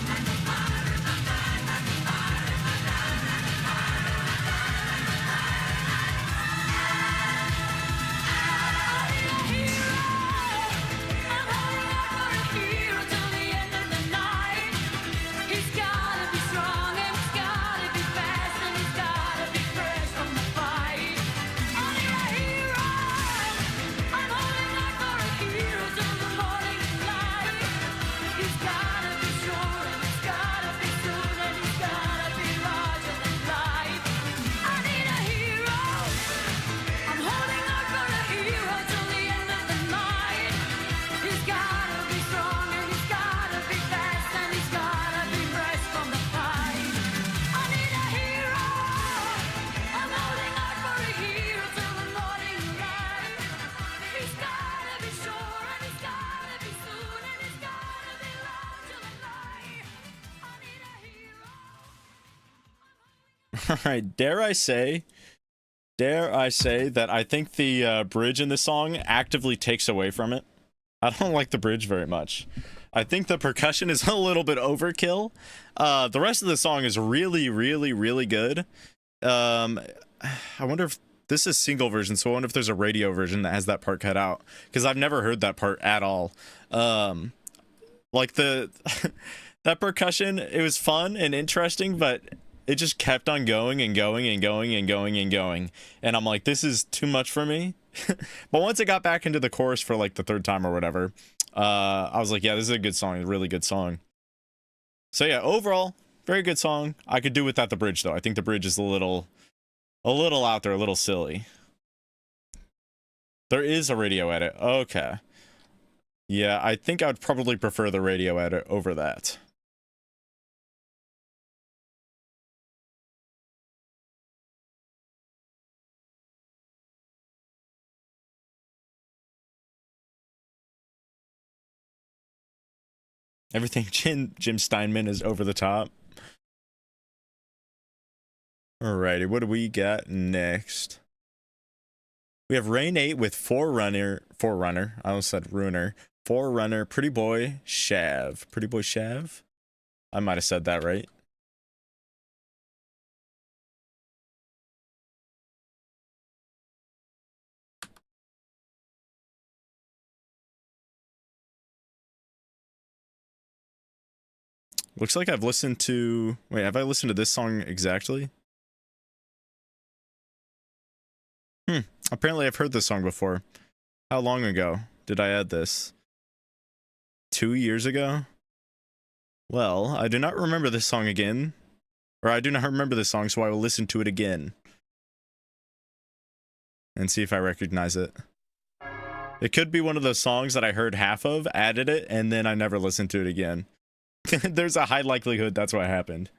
And the fire in the blood, and the fire in the blood, and the fire in the blood. I'm holding on for a hero till the end of the night. He's gotta be strong and he's gotta be fast and he's gotta be fresh from the fight. I need a hero. I'm holding on for a hero till the morning light. He's gotta be sure and he's gotta be soon and he's gotta be loud till the night. I need a hero. All right, dare I say that I think the bridge in this song actively takes away from it. I don't like the bridge very much. I think the percussion is a little bit overkill. The rest of the song is really, really, really good. I wonder if this is single version, so I wonder if there's a radio version that has that part cut out, because I've never heard that part at all. Like the that percussion, it was fun and interesting, but it just kept on going and going and going and going and going. And I'm like, this is too much for me. But once it got back into the chorus for like the third time or whatever, I was like, yeah, this is a good song. A really good song. So yeah, overall, very good song. I could do without the bridge though. I think the bridge is a little out there, a little silly. There is a radio edit. Okay. Yeah, I think I would probably prefer the radio edit over that. Everything Jim Steinman is over the top. Alrighty, what do we got next? We have Rain 8 with Forerunner. I almost said Ruiner. Forerunner, Pretty Boy, Shav. Pretty Boy Shav? I might have said that right. Looks like I've listened to... Wait, have I listened to this song exactly? Apparently I've heard this song before. How long ago did I add this? 2 years ago? Well, I do not remember this song again. Or I do not remember this song, so I will listen to it again. And see if I recognize it. It could be one of those songs that I heard half of, added it, and then I never listened to it again. There's a high likelihood that's what happened.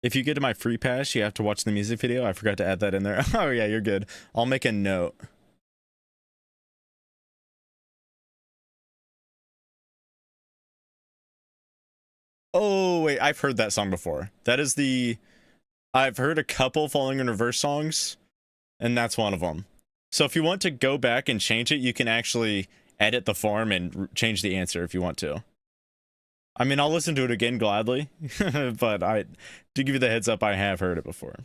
If you get to my free pass, you have to watch the music video. I forgot to add that in there. Oh yeah, you're good. I'll make a note. Oh, wait, I've heard that song before. That is the... I've heard a couple Falling in Reverse songs, and that's one of them. So if you want to go back and change it, you can actually edit the form and change the answer if you want to. I mean, I'll listen to it again gladly, but to give you the heads up, I have heard it before.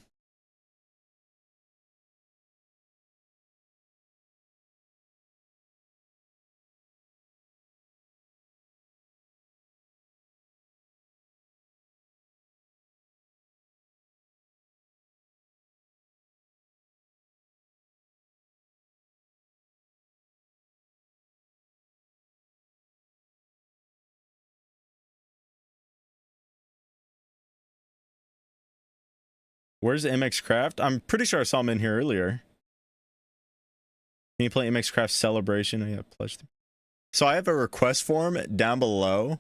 Where's MX Craft? I'm pretty sure I saw him in here earlier. Can you play MX Craft Celebration? Oh, yeah, pledge. So I have a request form down below.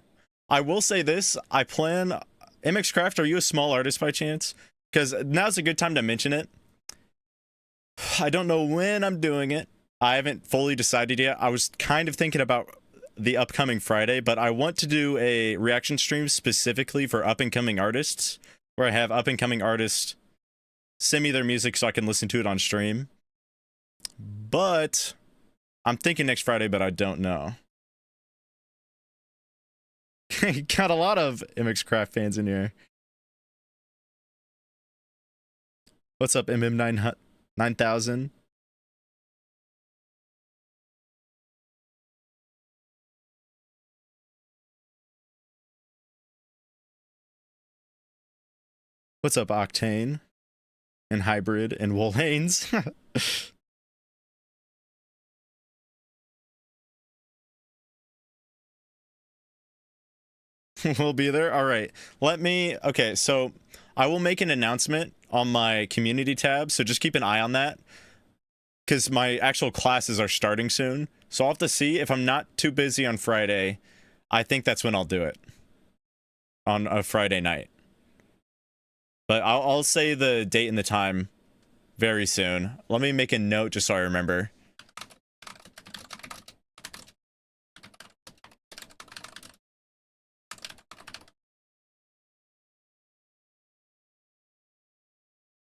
I will say this. I plan... MX Craft, are you a small artist by chance? Because now's a good time to mention it. I don't know when I'm doing it. I haven't fully decided yet. I was kind of thinking about the upcoming Friday, but I want to do a reaction stream specifically for up-and-coming artists, where I have up-and-coming artists send me their music so I can listen to it on stream. But I'm thinking next Friday, but I don't know. Got a lot of MX Craft fans in here. What's up, MM9000? What's up, Octane? And Hybrid and Wool Haynes? We'll be there. All right. Okay, so I will make an announcement on my community tab, so just keep an eye on that, because my actual classes are starting soon. So I'll have to see. If I'm not too busy on Friday, I think that's when I'll do it. On a Friday night. But I'll say the date and the time very soon. Let me make a note just so I remember.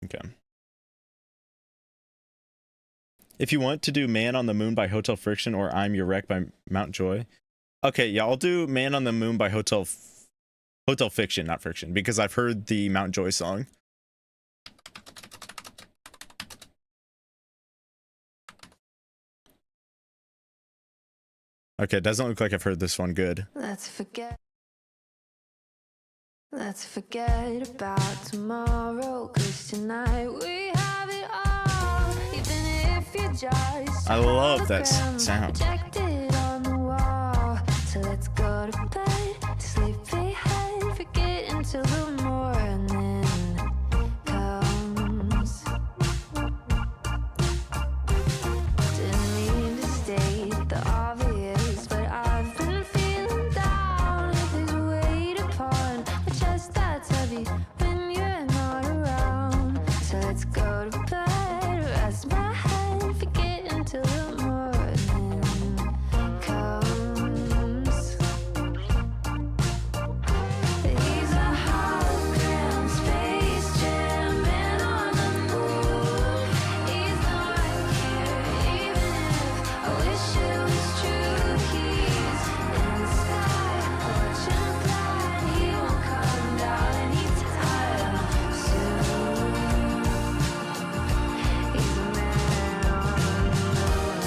Okay. If you want to do Man on the Moon by Hotel Friction or I'm Your Wreck by Mount Joy. Okay, yeah, I'll do Man on the Moon by Hotel Fiction, not Friction, because I've heard the Mount Joy song. Okay, it doesn't look like I've heard this one good. Let's forget about tomorrow, 'cause tonight we have it all. Even if you just I love that sound. projected on the wall. So let's go to bed, sleepy head, forget until the morning comes. Didn't mean to state the obvious, but I've been feeling down. There's a weight upon my chest that's heavy when you're not around. So let's go to bed, rest my head, forget until the morning comes. He's a hologram, Space Jam, man on the moon. He's not here, even if I wish it was true. He's in the sky, watching fly. He won't come down anytime soon. He's a man on the moon.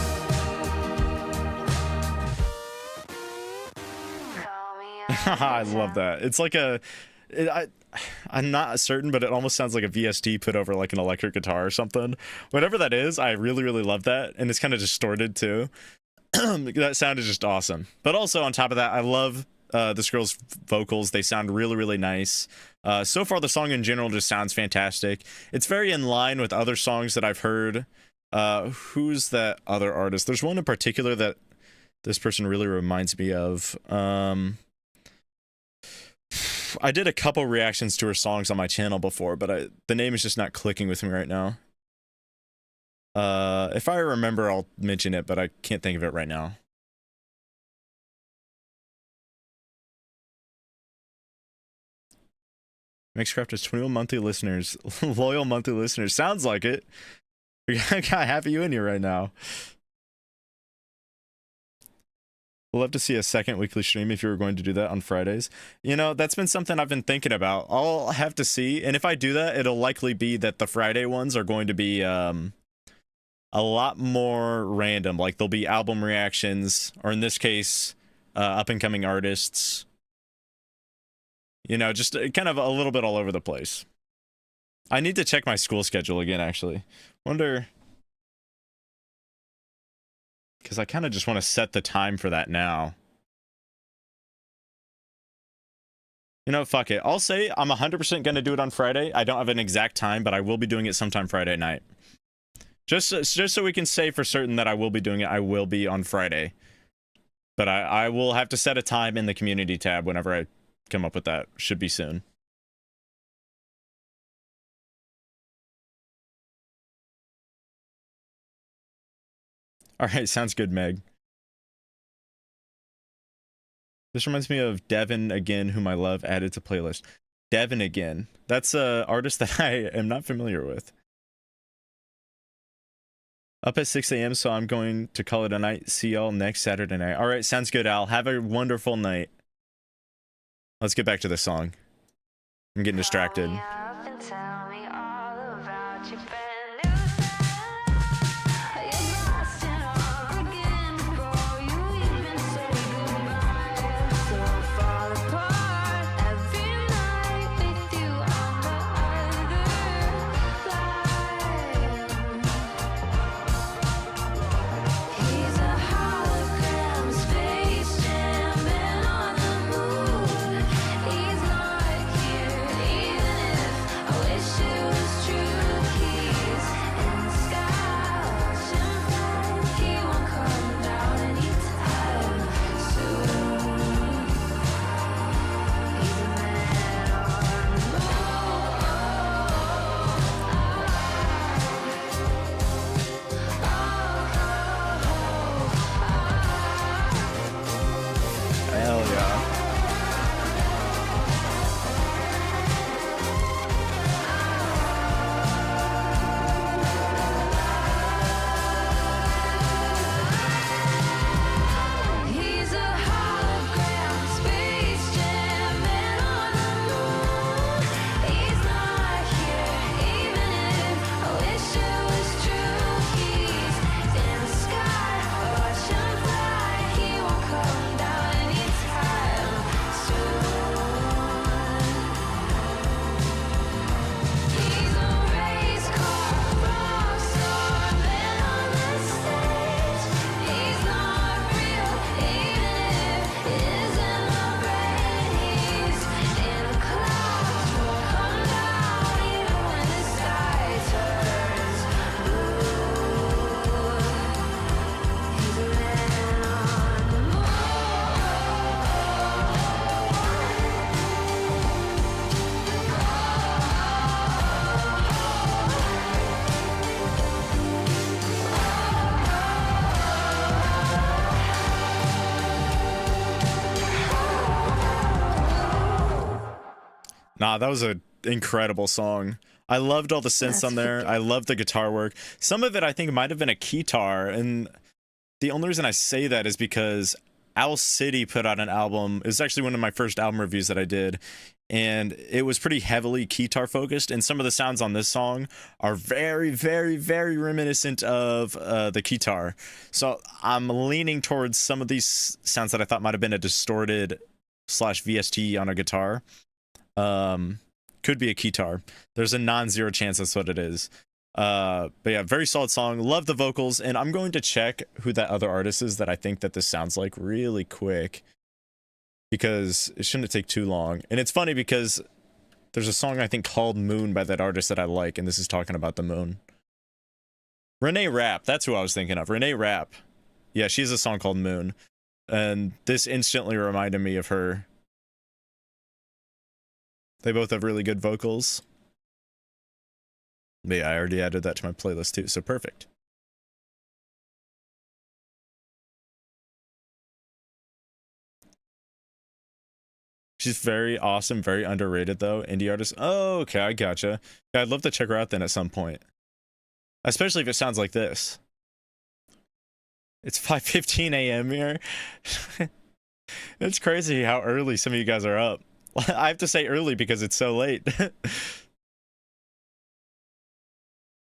Call me I love that. It's like I'm not certain, but it almost sounds like a VST put over like an electric guitar or something. Whatever that is, I really, really love that. And it's kind of distorted too. That sound is just awesome. But also on top of that, I love this girl's vocals. They sound really, really nice. So far, the song in general just sounds fantastic. It's very in line with other songs that I've heard. Who's that other artist? There's one in particular that this person really reminds me of. I did a couple reactions to her songs on my channel before, but the name is just not clicking with me right now. If I remember, I'll mention it, but I can't think of it right now. Mixcraft has 21 monthly listeners. Loyal monthly listeners. Sounds like it. We got half of you in here right now. We'll love to see a second weekly stream if you were going to do that on Fridays. You know, that's been something I've been thinking about. I'll have to see. And if I do that, it'll likely be that the Friday ones are going to be a lot more random. Like there'll be album reactions, or in this case, up-and-coming artists. You know, just kind of a little bit all over the place. I need to check my school schedule again, actually. Wonder... because I kind of just want to set the time for that now. You know, fuck it. I'll say I'm 100% going to do it on Friday. I don't have an exact time, but I will be doing it sometime Friday night. Just so we can say for certain that I will be doing it, I will be on Friday. But I will have to set a time in the community tab whenever I come up with that. Should be soon. All right, sounds good, Meg. This reminds me of Devin Again, whom I love, added to playlist. Devin Again. That's an artist that I am not familiar with. Up at 6 a.m., so I'm going to call it a night. See y'all next Saturday night. All right, sounds good, Al. Have a wonderful night. Let's get back to the song. I'm getting distracted. He's a hologram, space jamming on the moon. He's not here, even if I wish it was true. He's in the sky, watching fly. He won't come down anytime soon. He's a man on the Hell yeah. He's a hologram, space jamming on the moon. He's not here, even if I wish it was true. He's in the sky, watching fly. He won't come down anytime soon. He's a race car, rock star, man on the stage. He's not real, even if it is in the brain. He's in the clouds, won't come down even when the sky turns blue. He's a man on the Nah, that was an incredible song. I loved all the synths on there. I loved the guitar work. Some of it I think might have been a keytar, and the only reason I say that is because Owl City put out an album. It was actually one of my first album reviews that I did, and it was pretty heavily keytar focused, and some of the sounds on this song are very, very, very reminiscent of the keytar. So I'm leaning towards some of these sounds that I thought might have been a distorted / VST on a guitar. Could be a keytar. There's a non-zero chance that's what it is. But yeah, very solid song. Love the vocals, and I'm going to check who that other artist is that I think that this sounds like really quick, because it shouldn't take too long. And it's funny because there's a song I think called Moon by that artist that I like, and this is talking about the moon. Renee Rapp, that's who I was thinking of. Renee Rapp. Yeah, she has a song called Moon, and this instantly reminded me of her. They both have really good vocals. But yeah, I already added that to my playlist too, so perfect. She's very awesome, very underrated though. Indie artist. Oh, okay, I gotcha. Yeah, I'd love to check her out then at some point. Especially if it sounds like this. It's 5:15 a.m. here. It's crazy how early some of you guys are up. I have to say early because it's so late.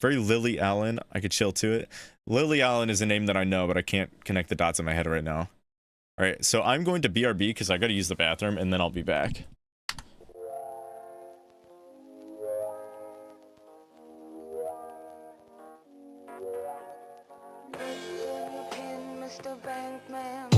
Very Lily Allen. I could chill to it. Lily Allen is a name that I know, but I can't connect the dots in my head right now. All right, so I'm going to BRB because I got to use the bathroom, and then I'll be back. Mr. Bankman.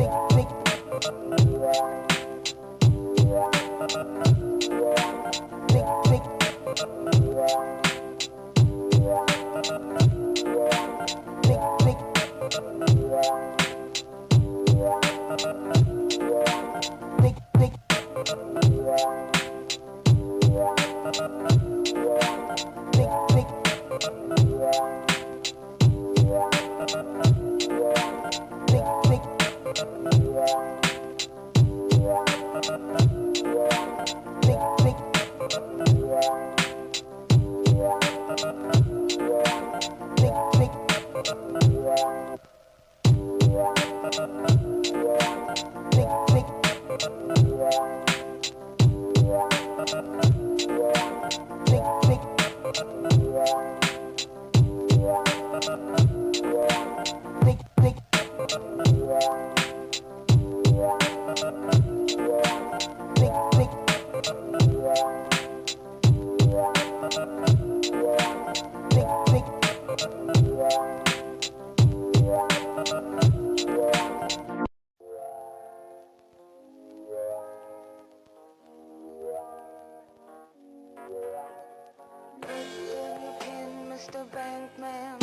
Mr. Bankman.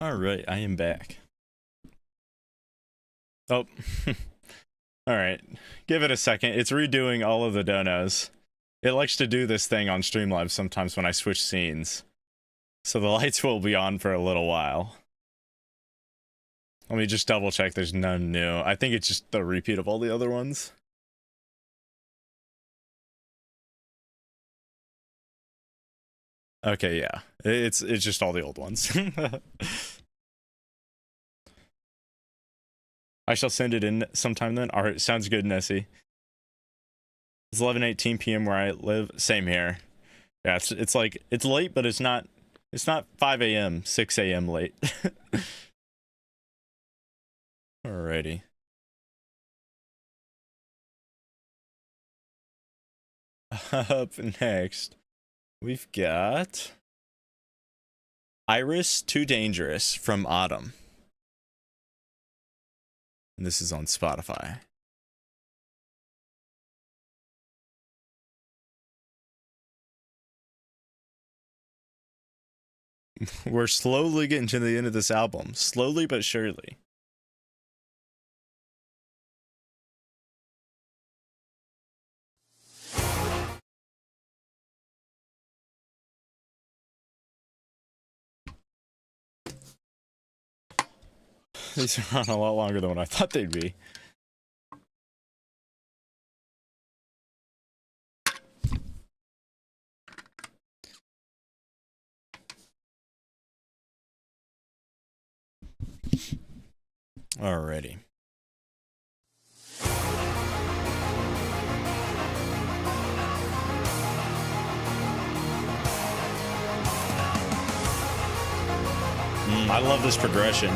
All right, I am back. Oh, all right. Give it a second. It's redoing all of the donos. It likes to do this thing on Streamlabs sometimes when I switch scenes. So the lights will be on for a little while. Let me just double check there's none new. I think it's just the repeat of all the other ones. Okay, yeah. It's just all the old ones. I shall send it in sometime then. Alright, sounds good, Nessie. It's 11:18 p.m. where I live. Same here. Yeah, it's like it's late, but it's not 5 a.m., 6 a.m. late. Alrighty. Up next, we've got Iris Too Dangerous from Autumn. And this is on Spotify. We're slowly getting to the end of this album. Slowly but surely. These are on a lot longer than what I thought they'd be. Alrighty. I love this progression.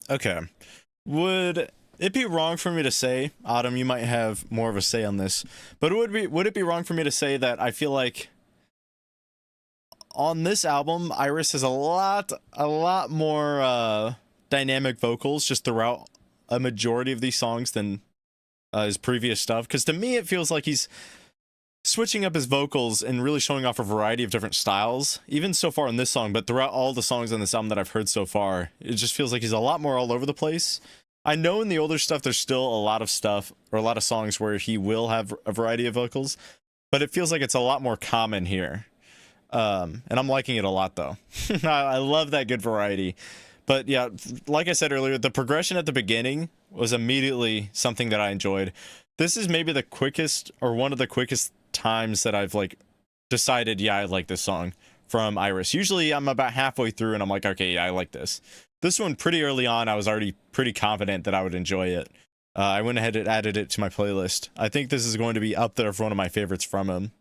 Okay. Would it be wrong for me to say, Autumn, you might have more of a say on this, but would it be wrong for me to say that I feel like on this album, Iris has a lot more dynamic vocals just throughout a majority of these songs than his previous stuff? Because to me, it feels like he's switching up his vocals and really showing off a variety of different styles, even so far in this song, but throughout all the songs on this album that I've heard so far, it just feels like he's a lot more all over the place. I know in the older stuff, there's still a lot of stuff or a lot of songs where he will have a variety of vocals, but it feels like it's a lot more common here. And I'm liking it a lot though. I love that good variety. But yeah, like I said earlier, the progression at the beginning was immediately something that I enjoyed. This is maybe the quickest or one of the quickest times that I've like decided, yeah, I like this song from Iris. Usually I'm about halfway through and I'm like, okay, yeah, I like this. This one pretty early on, I was already pretty confident that I would enjoy it. I went ahead and added it to my playlist. I think this is going to be up there for one of my favorites from him.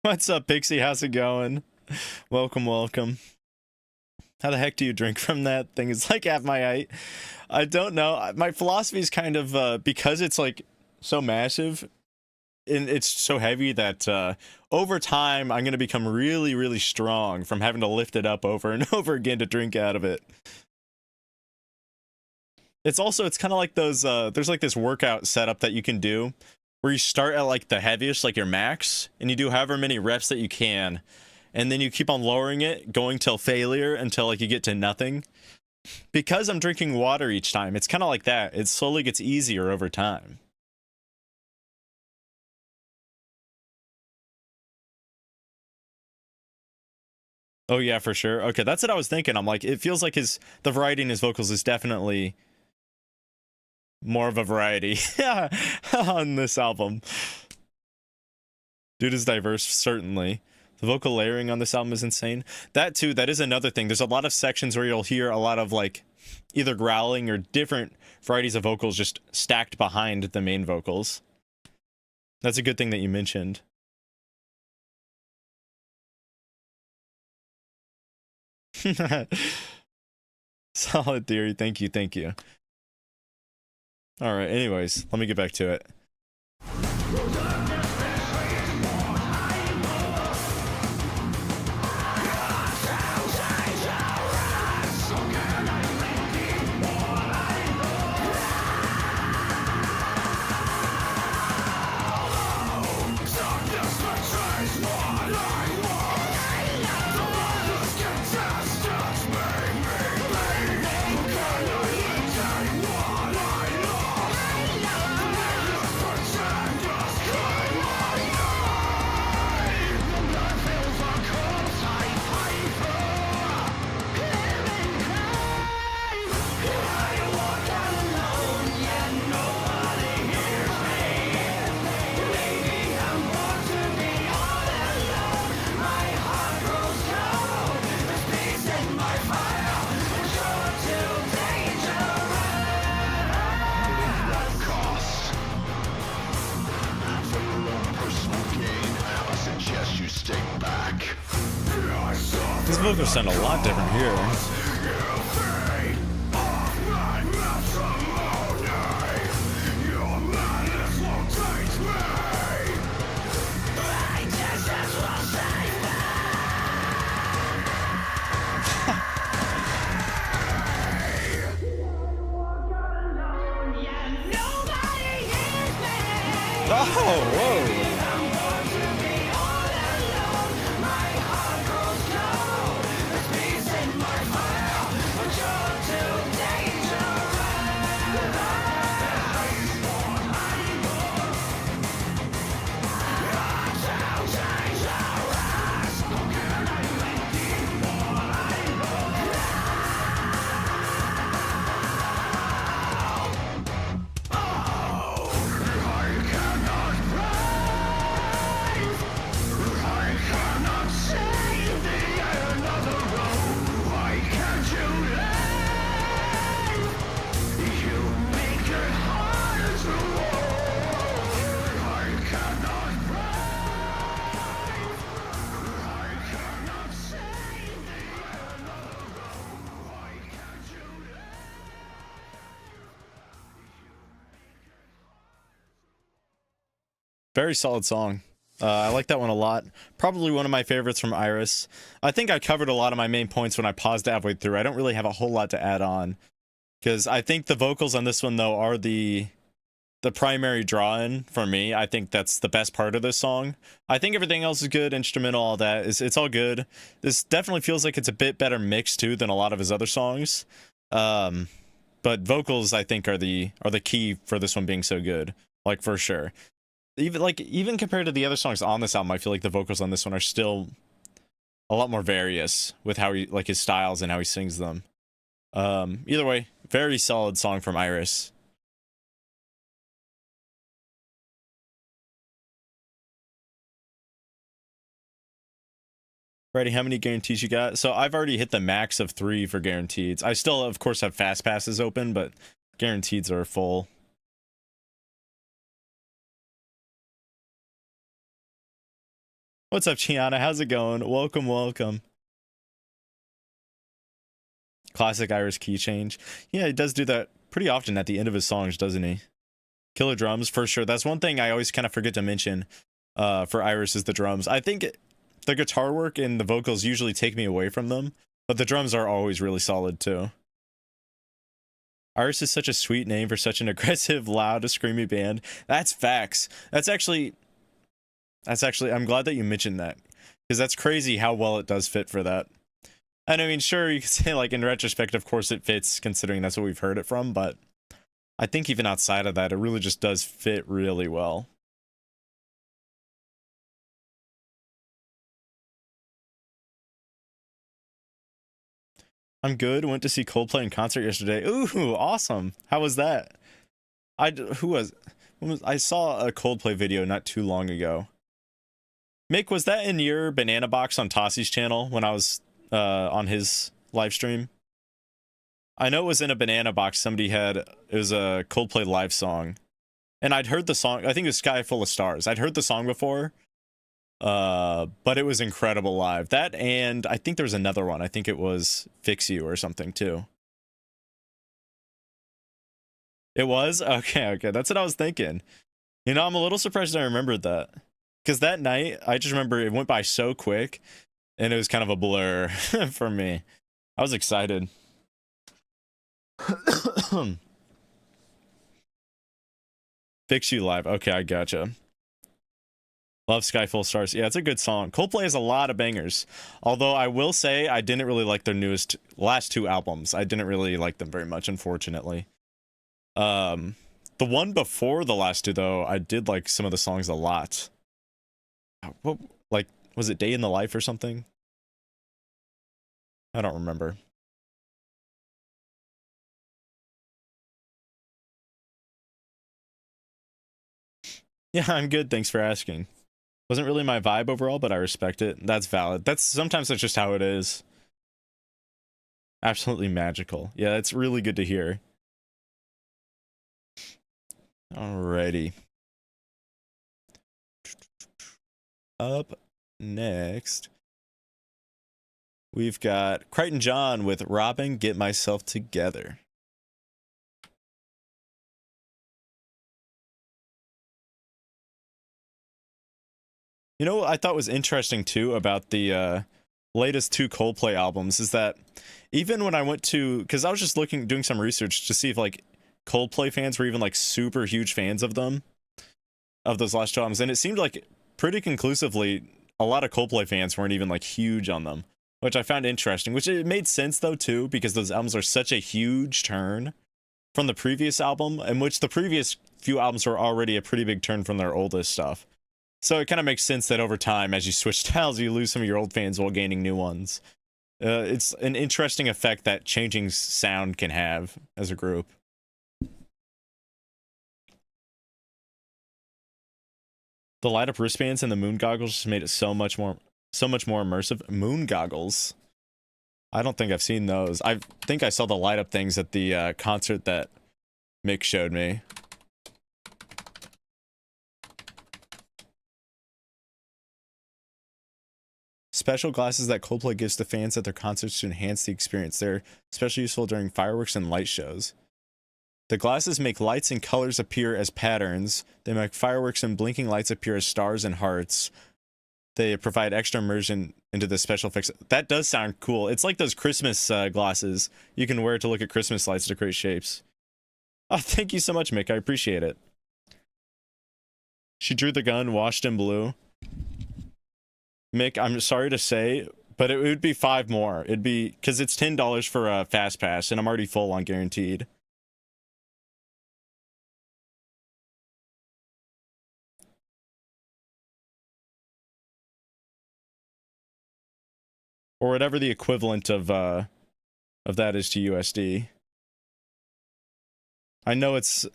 What's up, Pixie? How's it going? Welcome, welcome. How the heck do you drink from that thing? It's like half my height. I don't know. My philosophy is kind of, because it's like so massive and it's so heavy that over time I'm going to become really, really strong from having to lift it up over and over again to drink out of it. It's also, it's kind of like those, there's like this workout setup that you can do where you start at like the heaviest, like your max, and you do however many reps that you can. And then you keep on lowering it, going till failure until like you get to nothing. Because I'm drinking water each time, it's kind of like that. It slowly gets easier over time. Oh yeah, for sure. Okay, that's what I was thinking. I'm like, it feels like the variety in his vocals is definitely more of a variety on this album. Dude is diverse, certainly. The vocal layering on this album is insane. That too, that is another thing. There's a lot of sections where you'll hear a lot of like either growling or different varieties of vocals just stacked behind the main vocals. That's a good thing that you mentioned. Solid theory. Thank you. Thank you. All right. Anyways, let me get back to it. These vocals sound a lot different here. Oh, whoa. Very solid song. I like that one a lot. Probably one of my favorites from Iris. I think I covered a lot of my main points when I paused halfway through. I don't really have a whole lot to add on, because I think the vocals on this one, though, are the primary draw-in for me. I think that's the best part of this song. I think everything else is good, instrumental, all that. It's all good. This definitely feels like it's a bit better mixed, too, than a lot of his other songs. But vocals, I think, are the key for this one being so good. Like, for sure. Even compared to the other songs on this album, I feel like the vocals on this one are still a lot more various with how he, like, his styles and how he sings them. Either way, very solid song from Iris. Ready, how many guarantees you got? So I've already hit the max of 3 for guaranteed. I still, of course, have fast passes open, but guaranteeds are full. What's up, Chiana? How's it going? Welcome, welcome. Classic Iris key change. Yeah, he does do that pretty often at the end of his songs, doesn't he? Killer drums, for sure. That's one thing I always kind of forget to mention for Iris is the drums. I think the guitar work and the vocals usually take me away from them, but the drums are always really solid, too. Iris is such a sweet name for such an aggressive, loud, screamy band. That's facts. That's actually, I'm glad that you mentioned that, because that's crazy how well it does fit for that. And I mean, sure, you could say, like, in retrospect, of course it fits, considering that's what we've heard it from, but I think even outside of that, it really just does fit really well. I'm good. Went to see Coldplay in concert yesterday. Ooh, awesome. How was that? I saw a Coldplay video not too long ago. Mick, was that in your banana box on Tossi's channel when I was on his live stream? I know it was in a banana box. Somebody had, it was a Coldplay live song, and I'd heard the song. I think it was Sky Full of Stars. I'd heard the song before, but it was incredible live. That, and I think there was another one. I think it was Fix You or something too. It was? Okay. That's what I was thinking. You know, I'm a little surprised I remembered that, because that night, I just remember it went by so quick, and it was kind of a blur for me. I was excited. Fix You live. Okay, I gotcha. Love Sky Full of Stars. Yeah, it's a good song. Coldplay has a lot of bangers. Although I will say I didn't really like their last 2 albums. I didn't really like them very much, unfortunately. The one before the last 2, though, I did like some of the songs a lot. What, like, was it Day in the Life or something? I don't remember. Yeah, I'm good. Thanks for asking. Wasn't really my vibe overall, but I respect it. That's valid. Sometimes that's just how it is. Absolutely magical. Yeah, it's really good to hear. Alrighty. Up next, we've got Crichton John with Robin, Get Myself Together. You know what I thought was interesting too about the latest 2 Coldplay albums is that even when I went to, because I was just doing some research to see if like Coldplay fans were even like super huge fans of them, of those last 2 albums, and it seemed like pretty conclusively a lot of Coldplay fans weren't even like huge on them, which I found interesting, which it made sense though too, because those albums are such a huge turn from the previous album, in which the previous few albums were already a pretty big turn from their oldest stuff. So it kind of makes sense that over time, as you switch styles, you lose some of your old fans while gaining new ones. It's an interesting effect that changing sound can have as a group. The light up wristbands and the moon goggles just made it so much more immersive. Moon goggles? I don't think I've seen those. I think I saw the light up things at the concert that Mick showed me. Special glasses that Coldplay gives to fans at their concerts to enhance the experience. They're especially useful during fireworks and light shows. The glasses make lights and colors appear as patterns. They make fireworks and blinking lights appear as stars and hearts. They provide extra immersion into the special effects. That does sound cool. It's like those Christmas glasses you can wear to look at Christmas lights to create shapes. Oh, thank you so much, Mick. I appreciate it. She drew the gun, washed in blue. Mick, I'm sorry to say, but it would be 5 more. It'd be, because it's $10 for a fast pass, and I'm already full on guaranteed. Or whatever the equivalent of that is to USD. I know it's,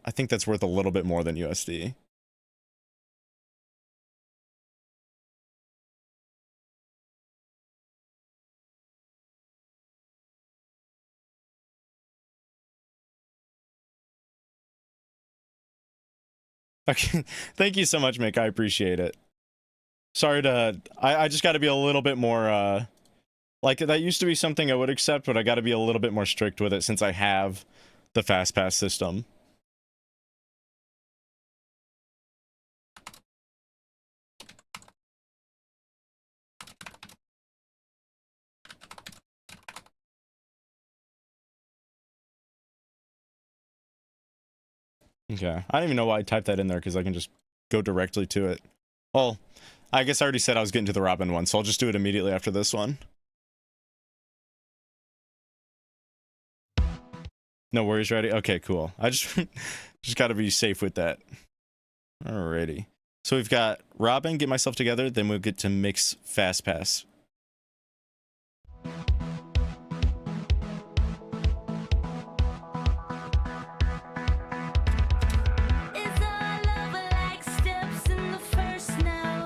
I think that's worth a little bit more than USD. Okay, thank you so much, Mick. I appreciate it. Sorry to, I just got to be a little bit more, like, that used to be something I would accept, but I got to be a little bit more strict with it since I have the fast pass system. Okay, I don't even know why I typed that in there because I can just go directly to it. Well, I guess I already said I was getting to the Robin one, so I'll just do it immediately after this one. No worries, ready? Okay, cool. I just just got to be safe with that. Alrighty. So we've got Robin, Get Myself Together, then we'll get to Mix Fast Pass. It's all over like steps in the first snow.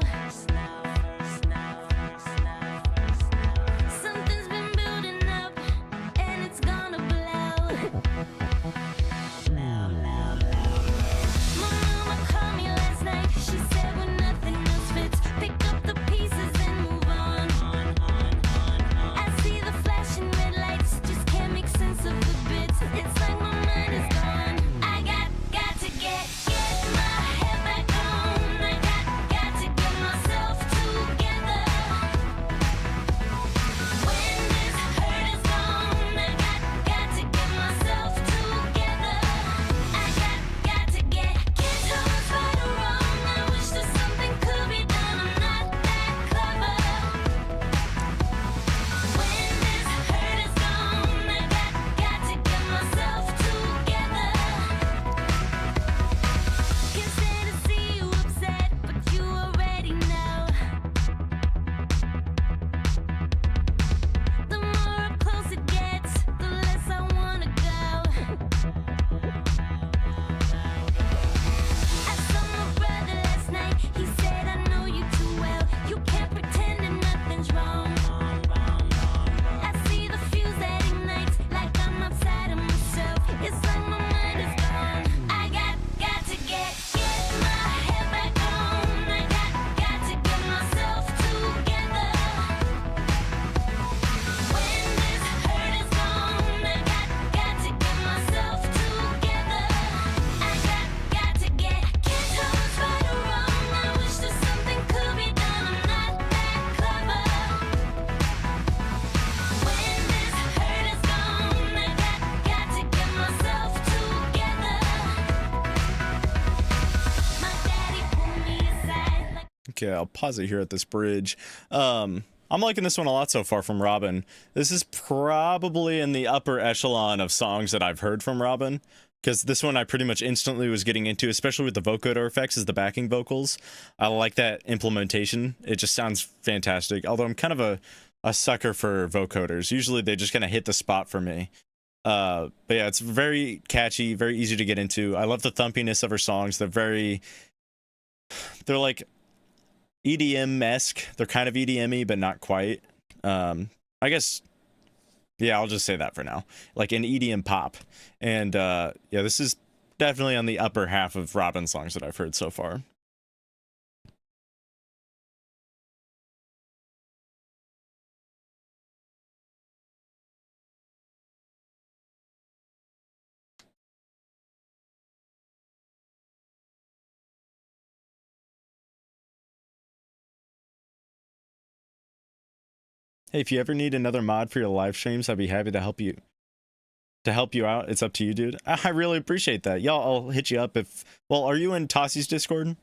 Something's been building up and it's gonna blow. My mama called me last night. She said when nothing else fits, pick up the pieces and move on. I see the flashing red lights, just can't make sense of the bits. It's like my mind is gone. I got to get my head back on. I got to get myself together. When this hurt is gone, I got to get myself together. I got to get can't tell what's right or wrong. I wish that something could be done. I'm not that clever. When this hurt is gone, I got to get myself together. Can't stand to see you upset, but you already know. The more up close it gets, the less I wanna go. I saw my brother last night. He said I know you too well. You can't pretend that nothing's wrong. I see the fuse that ignites like I'm outside of myself. It's like my mind is gone. I got to get my head back on. I got to get myself together. When this hurt is gone, I got to get myself together. I got to get can't tell what's right or wrong. I wish that something could be done. I'm not that clever. When this hurt is gone, I got to get myself together. My daddy pulled me aside like Okay, I'll pause it here at this bridge. I'm liking this one a lot so far from Robin. This is probably in the upper echelon of songs that I've heard from Robin, because this one I pretty much instantly was getting into, especially with the vocoder effects as the backing vocals. I like that implementation. It just sounds fantastic, although I'm kind of a sucker for vocoders. Usually they just kind of hit the spot for me. But yeah, it's very catchy, very easy to get into. I love the thumpiness of her songs. They're like EDM-esque. They're kind of EDM-y, but not quite. I guess, yeah, I'll just say that for now. Like an EDM pop. And yeah, this is definitely on the upper half of Robin songs that I've heard so far. Hey, if you ever need another mod for your live streams, I'd be happy to help you. Out. It's up to you, dude. I really appreciate that. Y'all, I'll hit you up if... Well, are you in Tossi's Discord?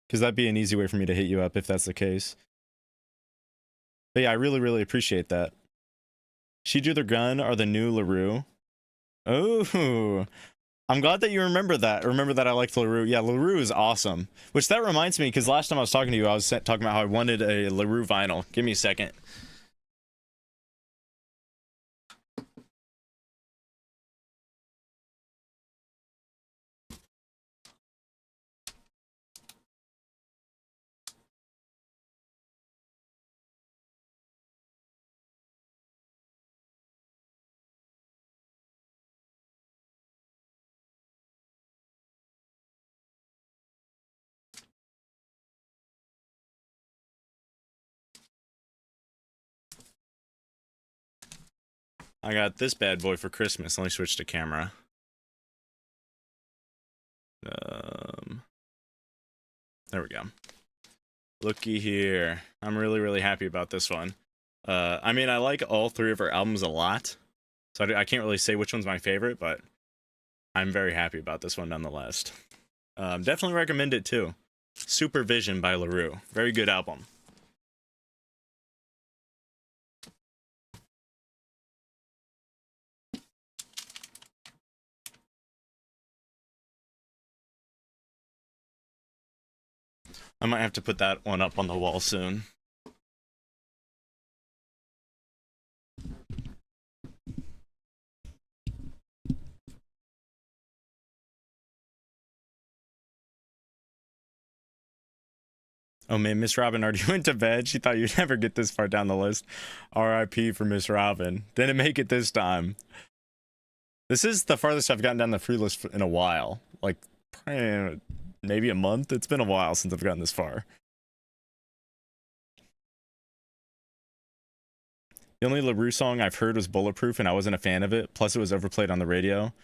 Because that'd be an easy way for me to hit you up if that's the case. But yeah, I really, really appreciate that. She Drew the Gun are the new LaRue. Oh, I'm glad that you remember that. Remember that I liked LaRue. Yeah, LaRue is awesome. Which that reminds me, because last time I was talking to you, I was talking about how I wanted a LaRue vinyl. Give me a second. I got this bad boy for Christmas. Let me switch to camera. There we go. Looky here. I'm really, really happy about this one. I mean, I like all three of her albums a lot, so I can't really say which one's my favorite, but I'm very happy about this one nonetheless. Definitely recommend it too. Supervision by LaRue. Very good album. I might have to put that one up on the wall soon. Oh man, Miss Robin already went to bed. She thought you'd never get this far down the list. RIP for Miss Robin. Didn't make it this time. This is the farthest I've gotten down the free list in a while. Like, maybe a month. It's been a while since I've gotten this far. The only LaRue song I've heard was Bulletproof, and I wasn't a fan of it. Plus, it was overplayed on the radio.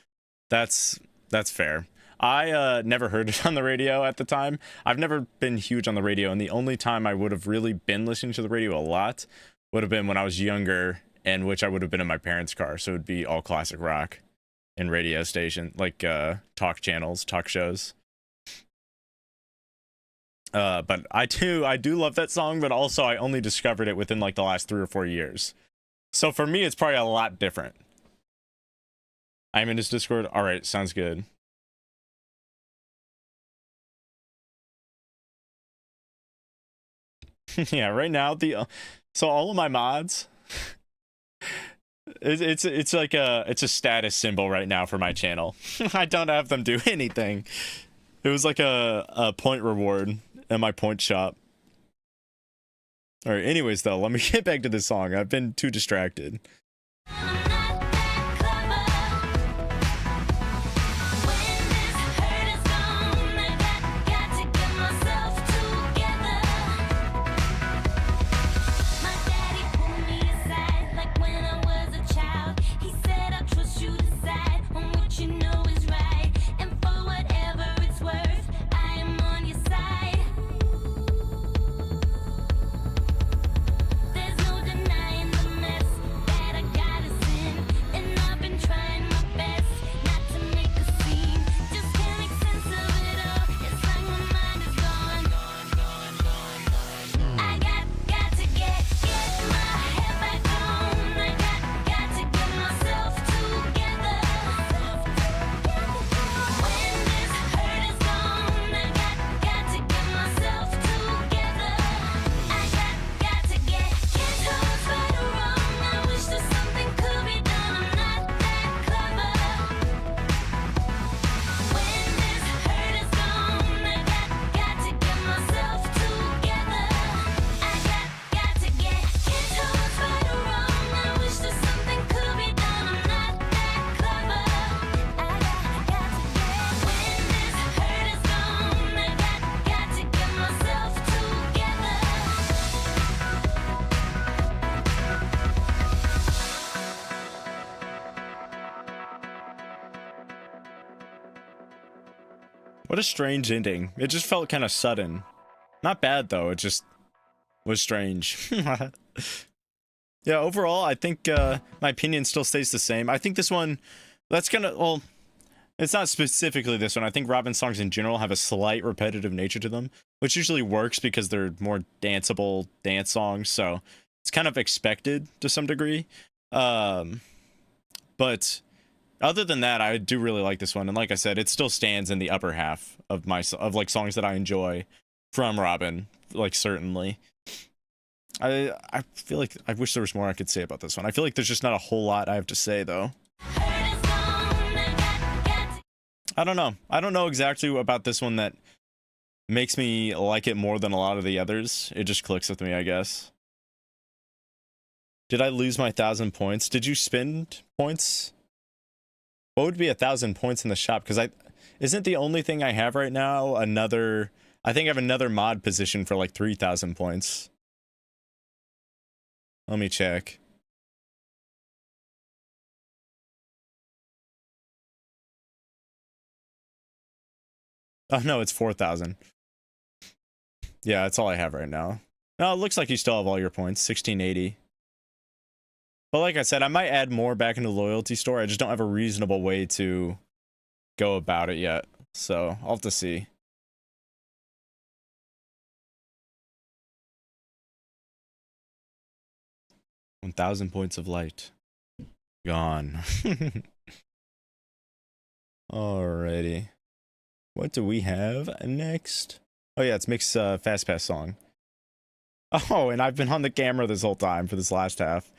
That's fair. I never heard it on the radio at the time. I've never been huge on the radio, and the only time I would have really been listening to the radio a lot would have been when I was younger, and which I would have been in my parents' car. So it would be all classic rock and radio station, like talk channels, talk shows. But I do love that song, but also I only discovered it within like the last 3 or 4 years. So for me, it's probably a lot different. I'm in his Discord. All right, sounds good. Yeah, right now so all of my mods, it's like it's a status symbol right now for my channel. I don't have them do anything. It was like a point reward in my point shop. All right, anyways though, let me get back to this song. I've been too distracted. What a strange ending. It just felt kind of sudden. Not bad though, it just was strange. Yeah, overall, I think my opinion still stays the same. I think this one, that's gonna, well, it's not specifically this one. I think Robin's songs in general have a slight repetitive nature to them, which usually works because they're more danceable dance songs, so it's kind of expected to some degree. But other than that, I do really like this one, and like I said, it still stands in the upper half of like songs that I enjoy from Robin, like certainly. I feel like I wish there was more I could say about this one. I feel like there's just not a whole lot I have to say though. I don't know. I don't know exactly about this one that makes me like it more than a lot of the others. It just clicks with me, I guess. Did I lose my 1,000 points? Did you spend points? What would be 1,000 points in the shop? Because isn't the only thing I have right now another... I think I have another mod position for like 3,000 points. Let me check. Oh no, it's 4,000. Yeah, that's all I have right now. No, it looks like you still have all your points, 1680. But like I said, I might add more back into the loyalty store. I just don't have a reasonable way to go about it yet. So I'll have to see. $1,000 points of light. Gone. Alrighty. What do we have next? Oh yeah, it's Mick's Fast Pass song. Oh, and I've been on the camera this whole time for this last half.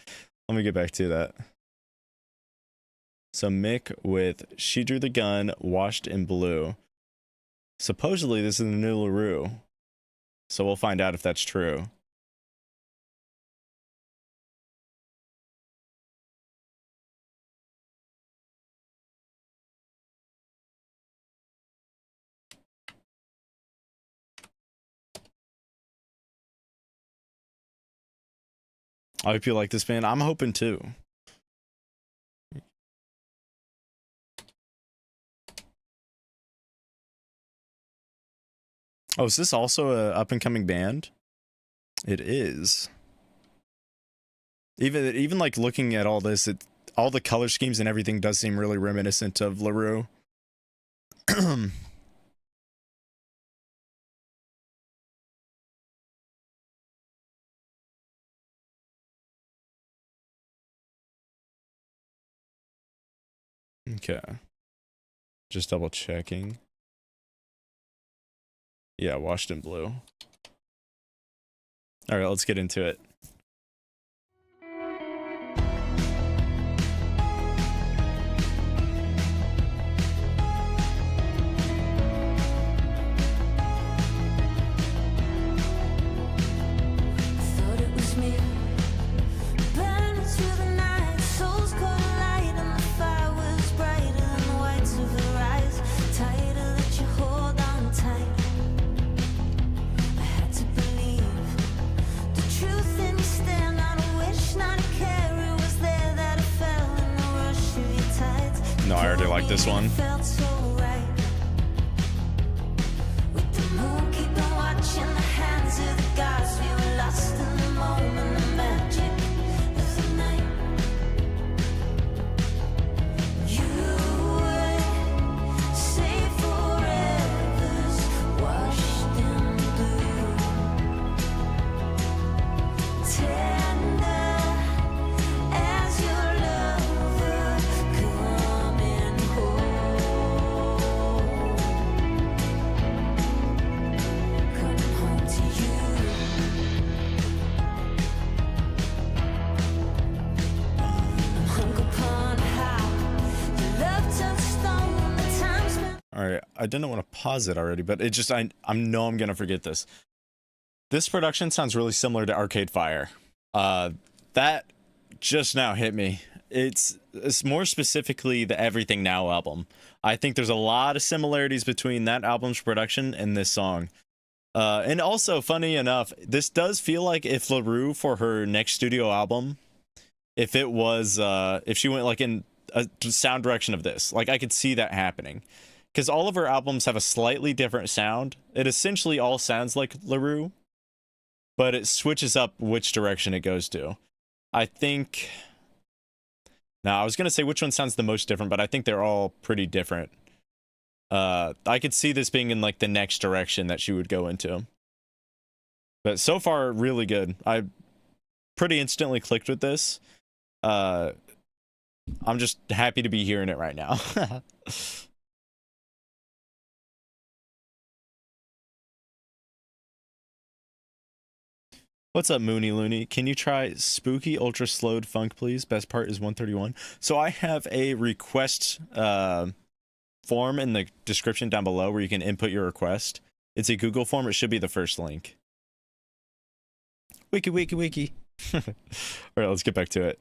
Let me get back to that. So Mick with She Drew the Gun, Washed in Blue. Supposedly this is the new LaRue. So we'll find out if that's true. I hope you like this band. I'm hoping to. Oh, is this also a up-and-coming band? It is. Even like looking at all this, all the color schemes and everything does seem really reminiscent of LaRue. Okay. Just double checking. Yeah, Washed in Blue. All right, let's get into it. Thought it was me, burning through the night, souls caught alight, and the fire was brighter than the whites of her eyes. Tighter that you hold on tight. I had to believe the truth in your stare, not a wish, not a care. It was there that I fell in the rush of your tides. No, I already like this one. Felt so right. With the moon keeping watch in the hands of the gods, we were lost in the moment, the magic of the night. You would say forever's washed in blue, tender as your lover coming home, coming home to you. I'm hung upon how your love turned stone, the times when All right, I didn't want to pause it already, but it just I know I'm gonna forget this. This production sounds really similar to Arcade Fire. That just now hit me. It's more specifically the Everything Now album. I think there's a lot of similarities between that album's production and this song. And also, funny enough, this does feel like if LaRue for her next studio album, if it was, if she went like in a sound direction of this, like I could see that happening. Because all of her albums have a slightly different sound. It essentially all sounds like LaRue. but it switches up which direction it goes to. I think... Now, I was going to say which one sounds the most different, but I think they're all pretty different. I could see this being in, like, the next direction that she would go into. But so far, really good. I pretty instantly clicked with this. I'm just happy to be hearing it right now. What's up, Mooney Looney? Can you try Spooky Ultra Slowed Funk, please? Best part is 131. So I have a request form in the description down below where you can input your request. It's a Google form. It should be the first link. Wiki, wiki, wiki. All right, let's get back to it.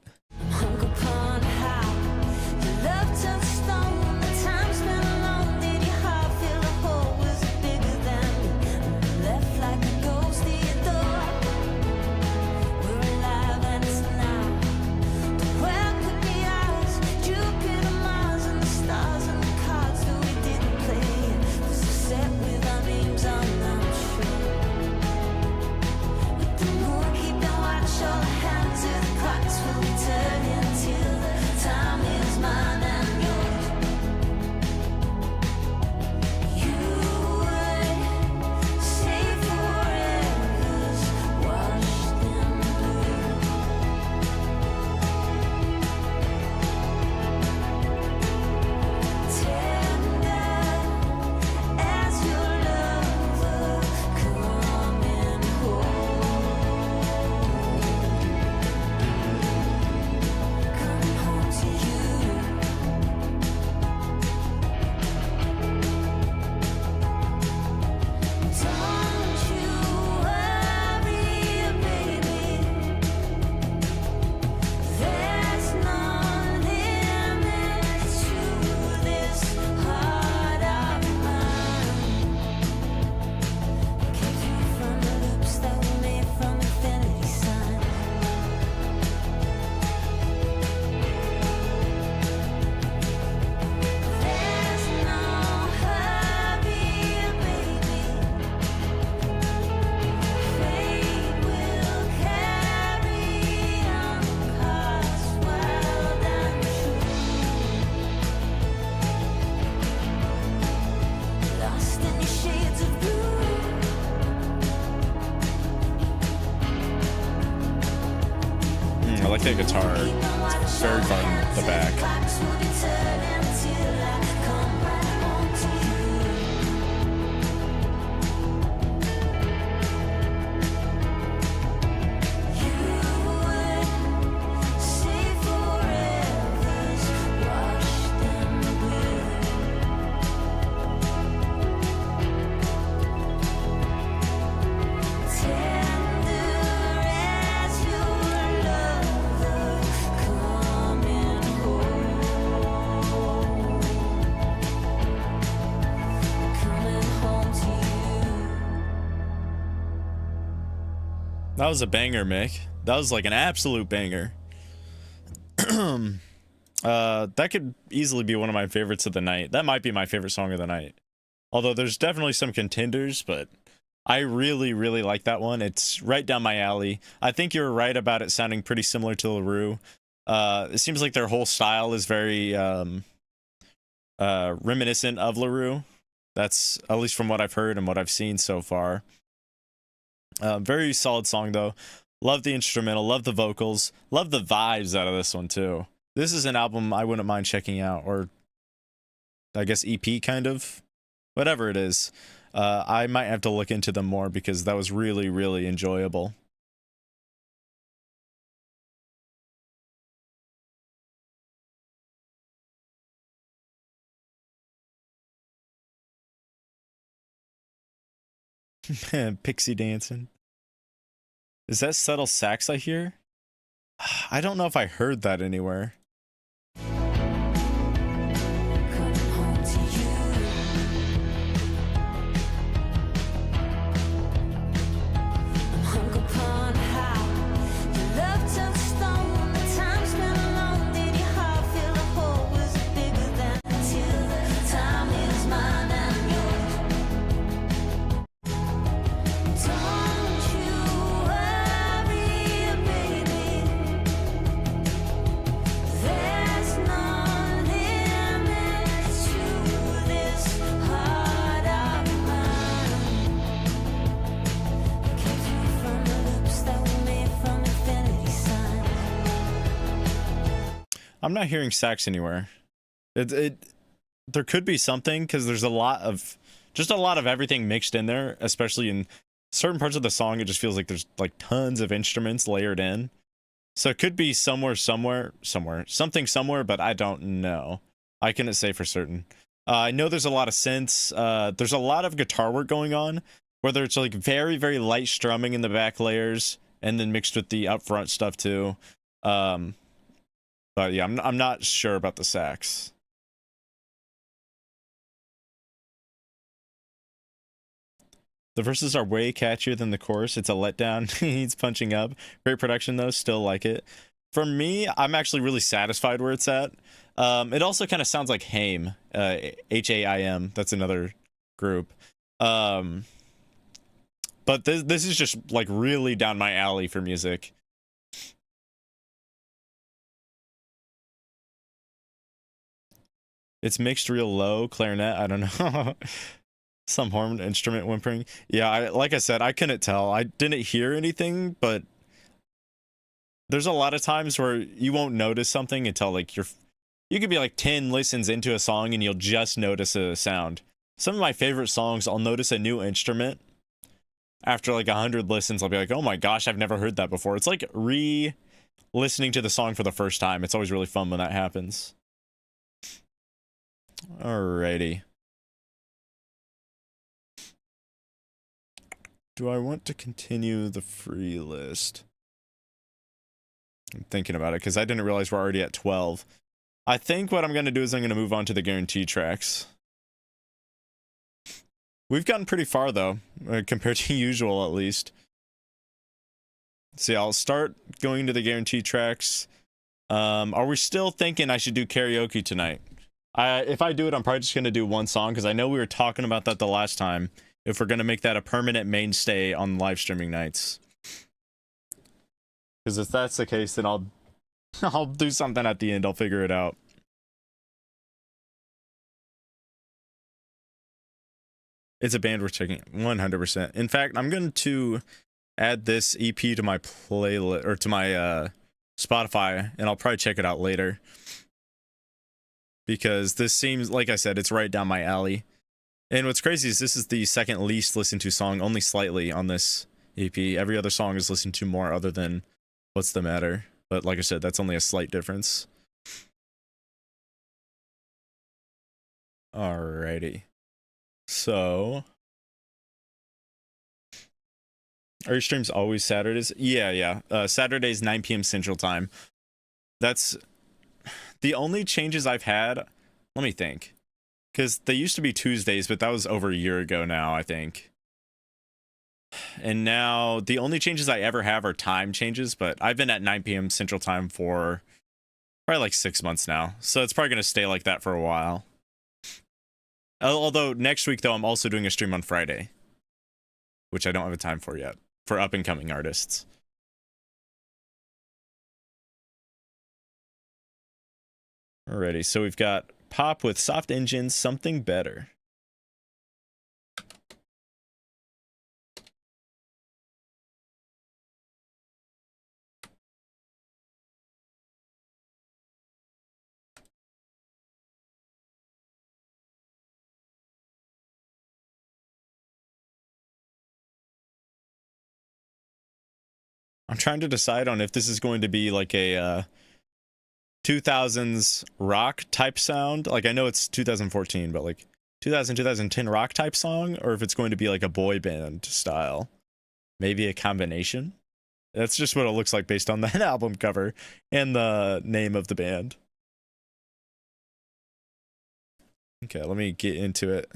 I like that guitar. It's very fun in the back. That was a banger, Mick. That was like an absolute banger. That could easily be one of my favorites of the night. That might be my favorite song of the night. Although there's definitely some contenders, but I really, really like that one. It's right down my alley. I think you're right about it sounding pretty similar to LaRue. It seems like their whole style is very reminiscent of LaRue. That's at least from what I've heard and what I've seen so far. Very solid song though. Love the instrumental, love the vocals, love the vibes out of this one too. This is an album I wouldn't mind checking out, or I guess EP kind of, whatever it is. I might have to look into them more because that was really, really enjoyable. Pixie dancing. Is that subtle sax I hear? I don't know if I heard that anywhere. Don't you I'm not hearing sax anywhere. There could be something, because there's a lot of everything mixed in there, especially in certain parts of the song. It just feels like there's like tons of instruments layered in. So it could be something somewhere, but I don't know. I couldn't say for certain. I know there's a lot of synths. There's a lot of guitar work going on, whether it's like very, very light strumming in the back layers and then mixed with the upfront stuff too. But yeah, I'm not sure about the sax. The verses are way catchier than the chorus. It's a letdown. He's punching up. Great production though. Still like it. For me, I'm actually really satisfied where it's at. It also kind of sounds like Haim, H-A-I-M. That's another group. But this is just like really down my alley for music. It's mixed real low, clarinet, I don't know. Some horn instrument whimpering. Yeah, like I said, I couldn't tell. I didn't hear anything, but there's a lot of times where you won't notice something until like you could be like 10 listens into a song and you'll just notice a sound. Some of my favorite songs, I'll notice a new instrument. After like 100 listens, I'll be like, oh my gosh, I've never heard that before. It's like re-listening to the song for the first time. It's always really fun when that happens. Alrighty. Do I want to continue the free list? I'm thinking about it because I didn't realize we're already at 12. I think what I'm going to do is I'm going to move on to the guarantee tracks. We've gotten pretty far though, compared to usual at least. See, I'll start going to the guarantee tracks. Are we still thinking I should do karaoke tonight? If I do it, I'm probably just going to do one song because I know we were talking about that the last time. If we're going to make that a permanent mainstay on live streaming nights. Because if that's the case, then I'll do something at the end. I'll figure it out. It's a band we're checking 100%. In fact, I'm going to add this EP to my playlist or to my Spotify, and I'll probably check it out later. Because this seems, like I said, it's right down my alley. And what's crazy is this is the second least listened to song, only slightly on this EP. Every other song is listened to more other than What's the Matter. But like I said, that's only a slight difference. Alrighty. So, are your streams always Saturdays? Yeah. Saturdays, 9 p.m. Central Time. That's the only changes I've had. Let me think. Because they used to be Tuesdays, but that was over a year ago now, I think. And now the only changes I ever have are time changes, but I've been at 9 p.m. Central Time for probably like 6 months now. So it's probably going to stay like that for a while. Although next week, though, I'm also doing a stream on Friday, which I don't have a time for yet, for up-and-coming artists. Alrighty, so we've got Pop with Soft Engine, Something Better. I'm trying to decide on if this is going to be like a 2000s rock type sound. Like I know it's 2014, but like 2010 rock type song, or if it's going to be like a boy band style. Maybe a combination. That's just what it looks like based on that album cover and the name of the band. Okay, let me get into it.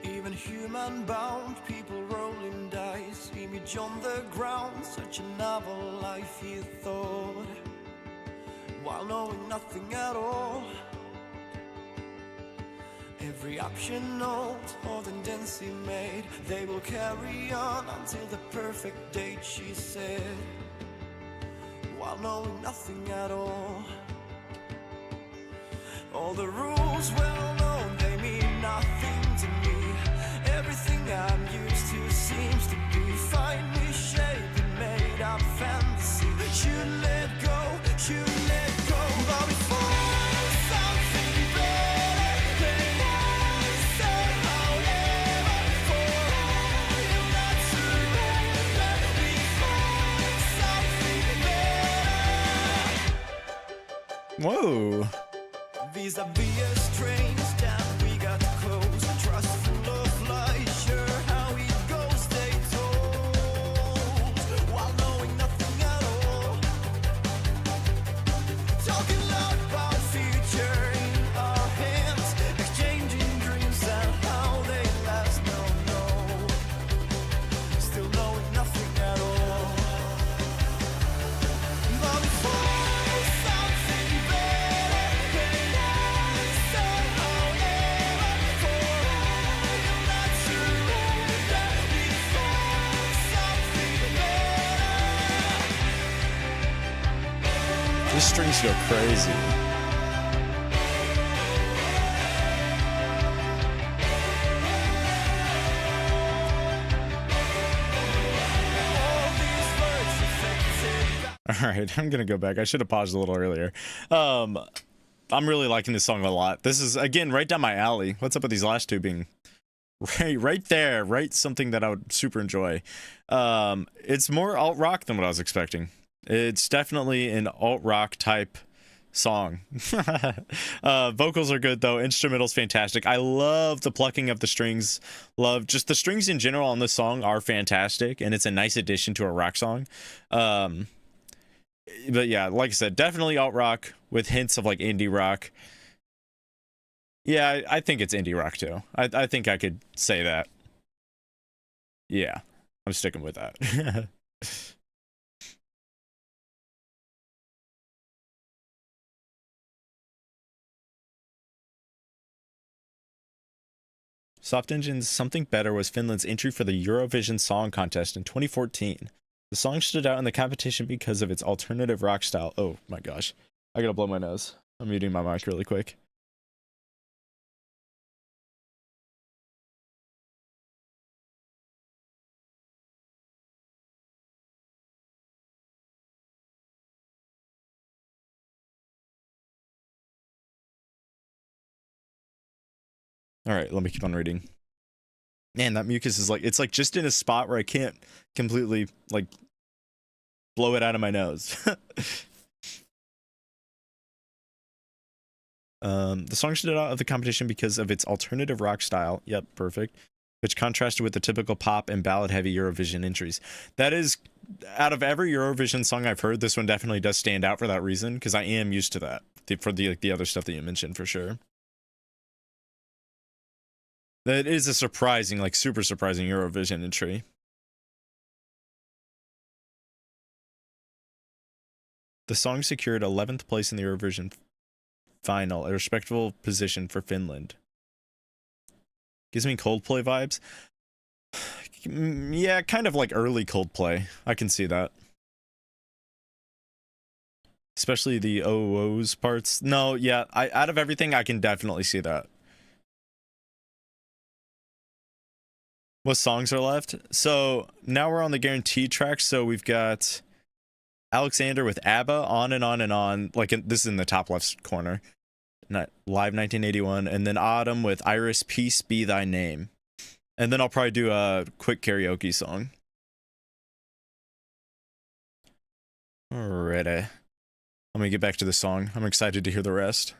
Even human bound people rolling dice, image on the ground, such a novel life he thought, while knowing nothing at all. Every option note or the dance he made, they will carry on until the perfect date, she said, while knowing nothing at all. All the rules well known, they mean nothing to me. Everything I'm used to seems to be finely shaped and made up. Whoa. Vis-a-vis a strange that we got close. Trust full of lies, sure how it goes, they told. While knowing nothing at all. Talking loud about future in our hands. Exchanging dreams and how they last, no. Still knowing nothing at all. But before something better than I said, however, for I am not surrender. Before something better. These strings go crazy. All right, I'm gonna go back. I should have paused a little earlier. I'm really liking this song a lot. This is, again, right down my alley. What's up with these last two being right there, right? Something that I would super enjoy. It's more alt rock than what I was expecting. It's definitely an alt rock type song. Vocals are good though. Instrumental's fantastic. I love the plucking of the strings. Love just the strings in general on this song are fantastic, and it's a nice addition to a rock song. But yeah, like I said, definitely alt rock with hints of like indie rock. Yeah, I think it's indie rock too. I think I could say that. Yeah, I'm sticking with that. Soft Engine's Something Better was Finland's entry for the Eurovision Song Contest in 2014. The song stood out in the competition because of its alternative rock style. Oh my gosh. I gotta blow my nose. I'm muting my mic really quick. All right, let me keep on reading. Man, that mucus is like, it's like just in a spot where I can't completely like blow it out of my nose. The song stood out of the competition because of its alternative rock style. Yep, perfect. Which contrasted with the typical pop and ballad heavy Eurovision entries. That is, out of every Eurovision song I've heard, this one definitely does stand out for that reason, because I am used to that for the other stuff that you mentioned for sure. That is a surprising, like super surprising Eurovision entry. The song secured 11th place in the Eurovision final, a respectable position for Finland. Gives me Coldplay vibes. Yeah, kind of like early Coldplay. I can see that. Especially the OO's parts. No, yeah, out of everything, I can definitely see that. What songs are left? So now we're on the guaranteed track. So we've got Alexander with ABBA, On and On and On. Like this is in the top left corner. Live 1981. And then Autumn with Iris, Peace Be Thy Name. And then I'll probably do a quick karaoke song. Alrighty. Let me get back to the song. I'm excited to hear the rest.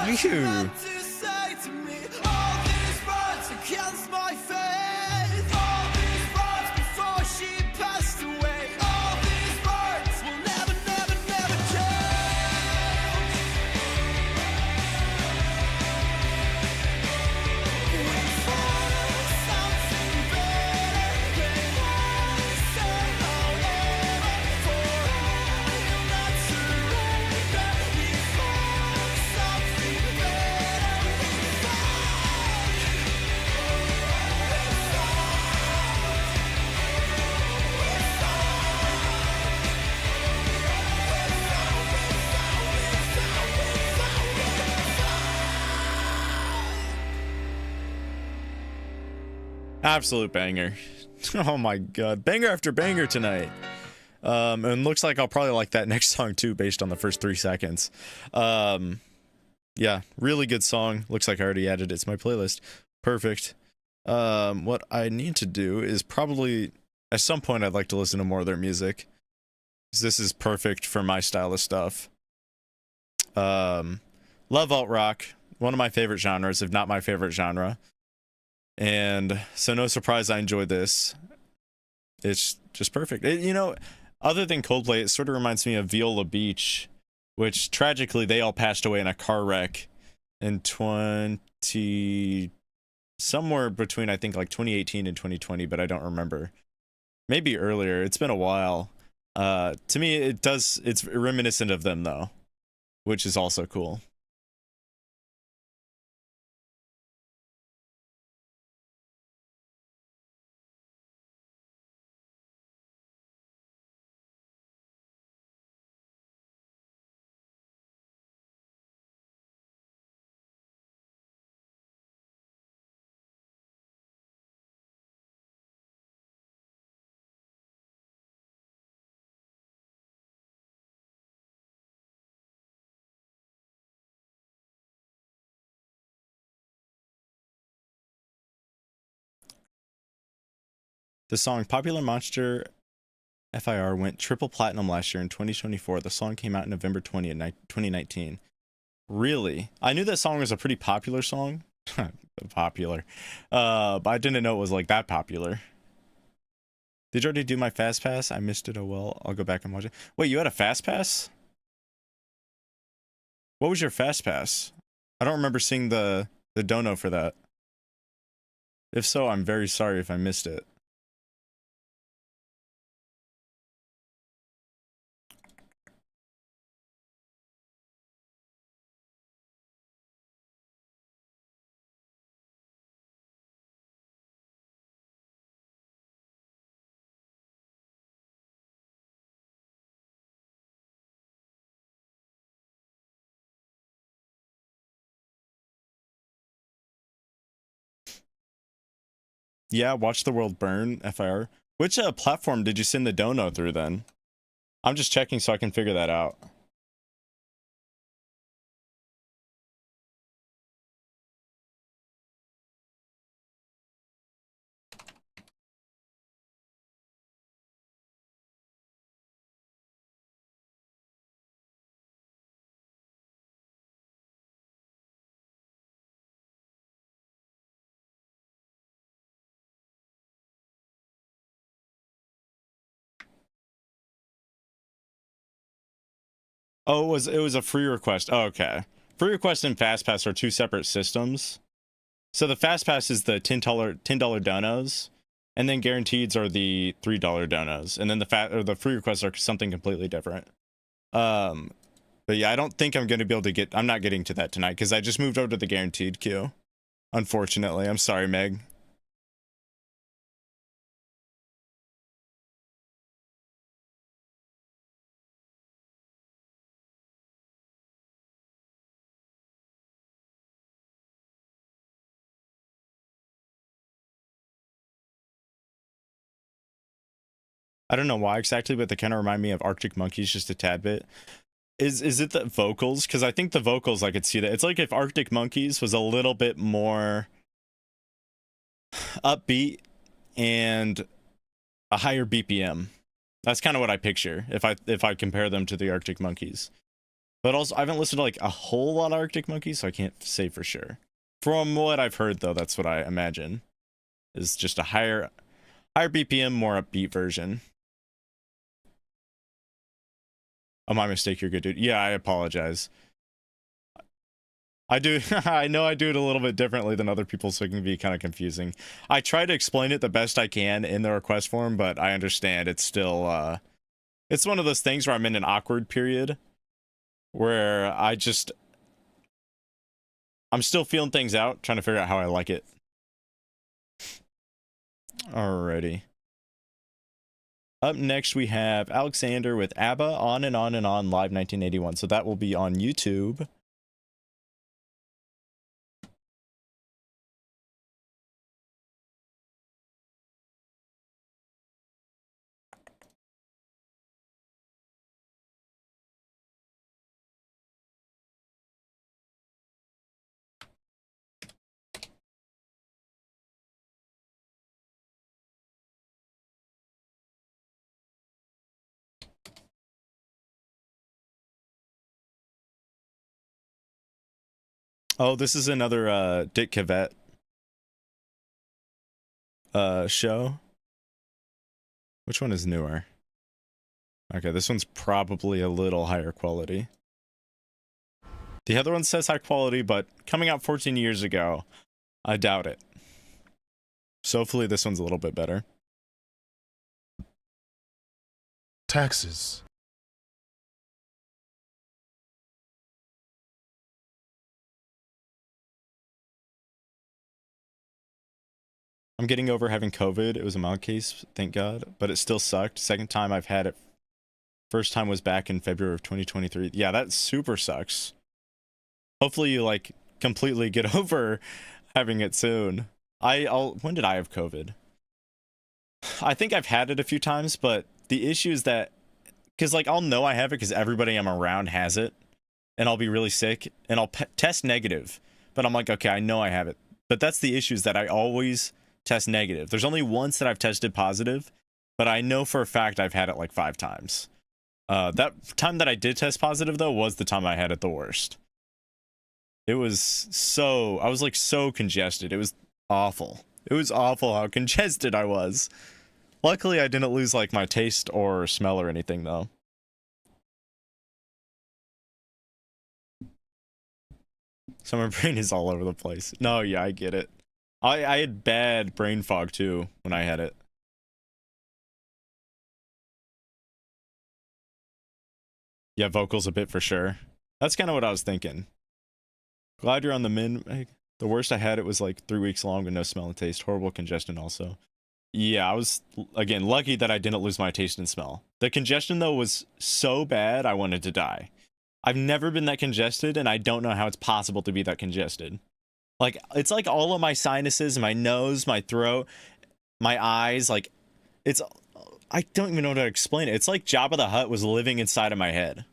Yoo-hoo. Absolute banger. Oh my god, banger after banger tonight. And looks like I'll probably like that next song too, based on the first 3 seconds. Yeah, really good song. Looks like I already added it to my playlist. Perfect. What I need to do is probably, at some point, I'd like to listen to more of their music. This is perfect for my style of stuff. Love alt rock, one of my favorite genres, if not my favorite genre. And so no surprise I enjoy this. It's just perfect. You know, other than Coldplay, it sort of reminds me of Viola Beach, which tragically they all passed away in a car wreck in somewhere between, I think, like 2018 and 2020, but I don't remember. Maybe earlier. It's been a while. To me, it's reminiscent of them though, which is also cool. The song Popular Monster FIR went triple platinum last year in 2024. The song came out November 20th, 2019. Really? I knew that song was a pretty popular song. Popular. But I didn't know it was like that popular. Did you already do my fast pass? I missed it. Oh well. I'll go back and watch it. Wait, you had a fast pass? What was your fast pass? I don't remember seeing the dono for that. If so, I'm very sorry if I missed it. Yeah, Watch the World Burn, FIR. Which platform did you send the dono through then? I'm just checking so I can figure that out. Oh, it was a free request. Oh, okay. Free request and FastPass are two separate systems. So the FastPass is the $10 donos, and then guaranteeds are the $3 donos, and then the free requests are something completely different. But yeah, I don't think I'm gonna be able to get. I'm not getting to that tonight because I just moved over to the guaranteed queue. Unfortunately, I'm sorry, Meg. I don't know why exactly, but they kind of remind me of Arctic Monkeys just a tad bit. Is it the vocals? Because I think the vocals, I could see that. It's like if Arctic Monkeys was a little bit more upbeat and a higher BPM. That's kind of what I picture if I compare them to the Arctic Monkeys. But also, I haven't listened to like a whole lot of Arctic Monkeys, so I can't say for sure. From what I've heard, though, that's what I imagine is just a higher BPM, more upbeat version. Oh, my mistake. You're good, dude. Yeah, I apologize. I do. I know I do it a little bit differently than other people, so it can be kind of confusing. I try to explain it the best I can in the request form, but I understand it's still, it's one of those things where I'm in an awkward period where I'm still feeling things out, trying to figure out how I like it. Alrighty. Up next, we have Alexander with ABBA, On and On and On, Live 1981. So that will be on YouTube. Oh, this is another Dick Cavett show. Which one is newer? Okay, this one's probably a little higher quality. The other one says high quality, but coming out 14 years ago, I doubt it. So hopefully this one's a little bit better. Taxes. I'm getting over having COVID. It was a mild case, thank God, but it still sucked. Second time I've had it. First time was back in February of 2023. Yeah, that super sucks. Hopefully you like completely get over having it soon. When did I have COVID? I think I've had it a few times, but the issue is that because like I'll know I have it because everybody I'm around has it, and I'll be really sick and I'll test negative, but I'm like, okay, I know I have it. But that's the issue, is that I always test negative. There's only once that I've tested positive, but I know for a fact I've had it like 5 times. That time that I did test positive though was the time I had it the worst. It was I was like so congested. It was awful. It was awful how congested I was. Luckily I didn't lose like my taste or smell or anything though. So my brain is all over the place. No, yeah, I get it. I had bad brain fog too when I had it. Yeah, vocals a bit for sure. That's kind of what I was thinking. Glad you're on the min. The worst I had, it was like 3 weeks long with no smell and taste. Horrible congestion also. Yeah, I was, again, lucky that I didn't lose my taste and smell. The congestion though was so bad I wanted to die. I've never been that congested, and I don't know how it's possible to be that congested. Like, it's like all of my sinuses, my nose, my throat, my eyes, like, I don't even know how to explain it. It's like Jabba the Hutt was living inside of my head.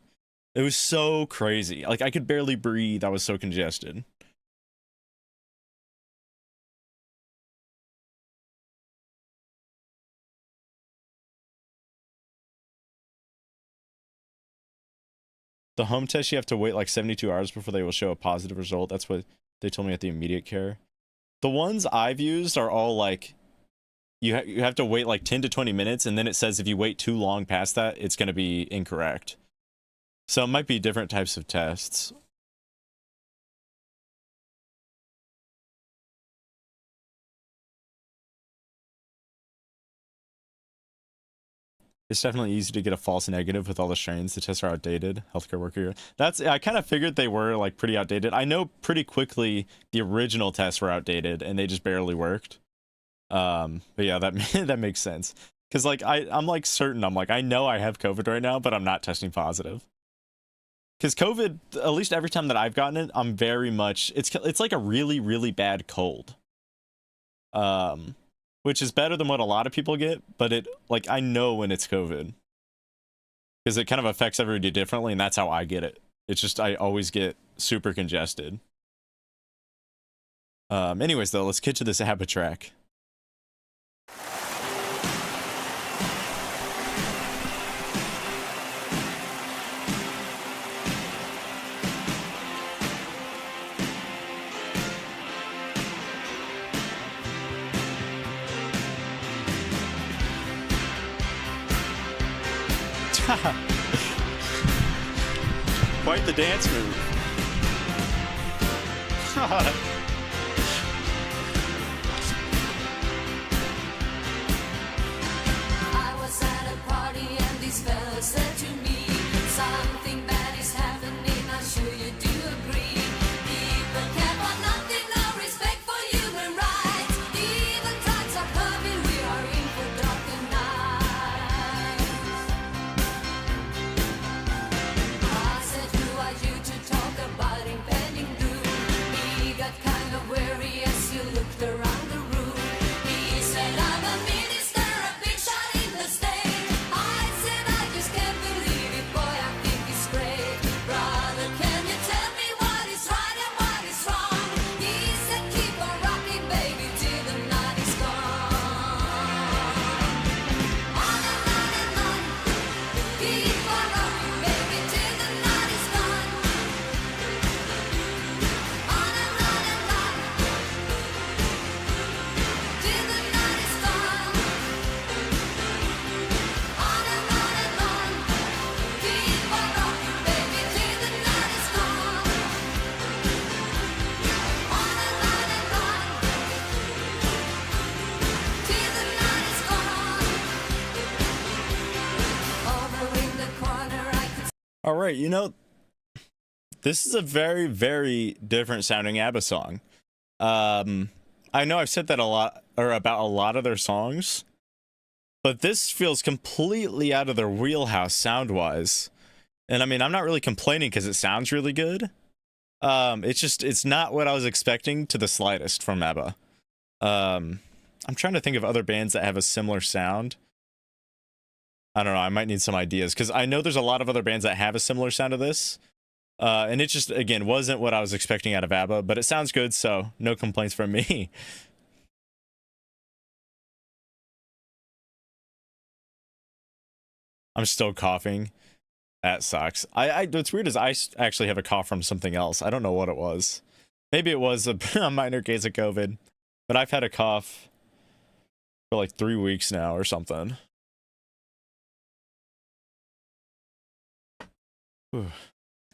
It was so crazy. Like, I could barely breathe. I was so congested. The home test, you have to wait like 72 hours before they will show a positive result. That's what they told me at the immediate care. The ones I've used are all like, you have to wait like 10 to 20 minutes, and then it says if you wait too long past that, it's going to be incorrect. So it might be different types of tests. It's definitely easy to get a false negative with all the strains. The tests are outdated. Healthcare worker. I kind of figured they were like pretty outdated. I know pretty quickly the original tests were outdated and they just barely worked. But yeah, that makes sense. Cause like I'm like certain, I'm like, I know I have COVID right now, but I'm not testing positive. Cause COVID, at least every time that I've gotten it, I'm very much, it's like a really, really bad cold. Which is better than what a lot of people get, but like I know when it's COVID, because it kind of affects everybody differently, and that's how I get it. It's just I always get super congested. Anyways, though, let's get to this ABBA track. Quite the dance move. I was at a party and these fellas said to me, something bad is happening, I'm sure you do agree. People care for nothing, no respect for human rights. Even drugs are coming, we are in for darker nights. I said, who are you to talk about impending doom? We got kind All right, you know, this is a very, very different sounding ABBA song. I know I've said that a lot, or about a lot of their songs, but this feels completely out of their wheelhouse sound-wise. And I mean, I'm not really complaining because it sounds really good. It's not what I was expecting to the slightest from ABBA. I'm trying to think of other bands that have a similar sound. I don't know, I might need some ideas, because I know there's a lot of other bands that have a similar sound to this. And it just, again, wasn't what I was expecting out of ABBA, but it sounds good, so no complaints from me. I'm still coughing. That sucks. What's weird is I actually have a cough from something else. I don't know what it was. Maybe it was a minor case of COVID, but I've had a cough for like 3 weeks now or something. Whew.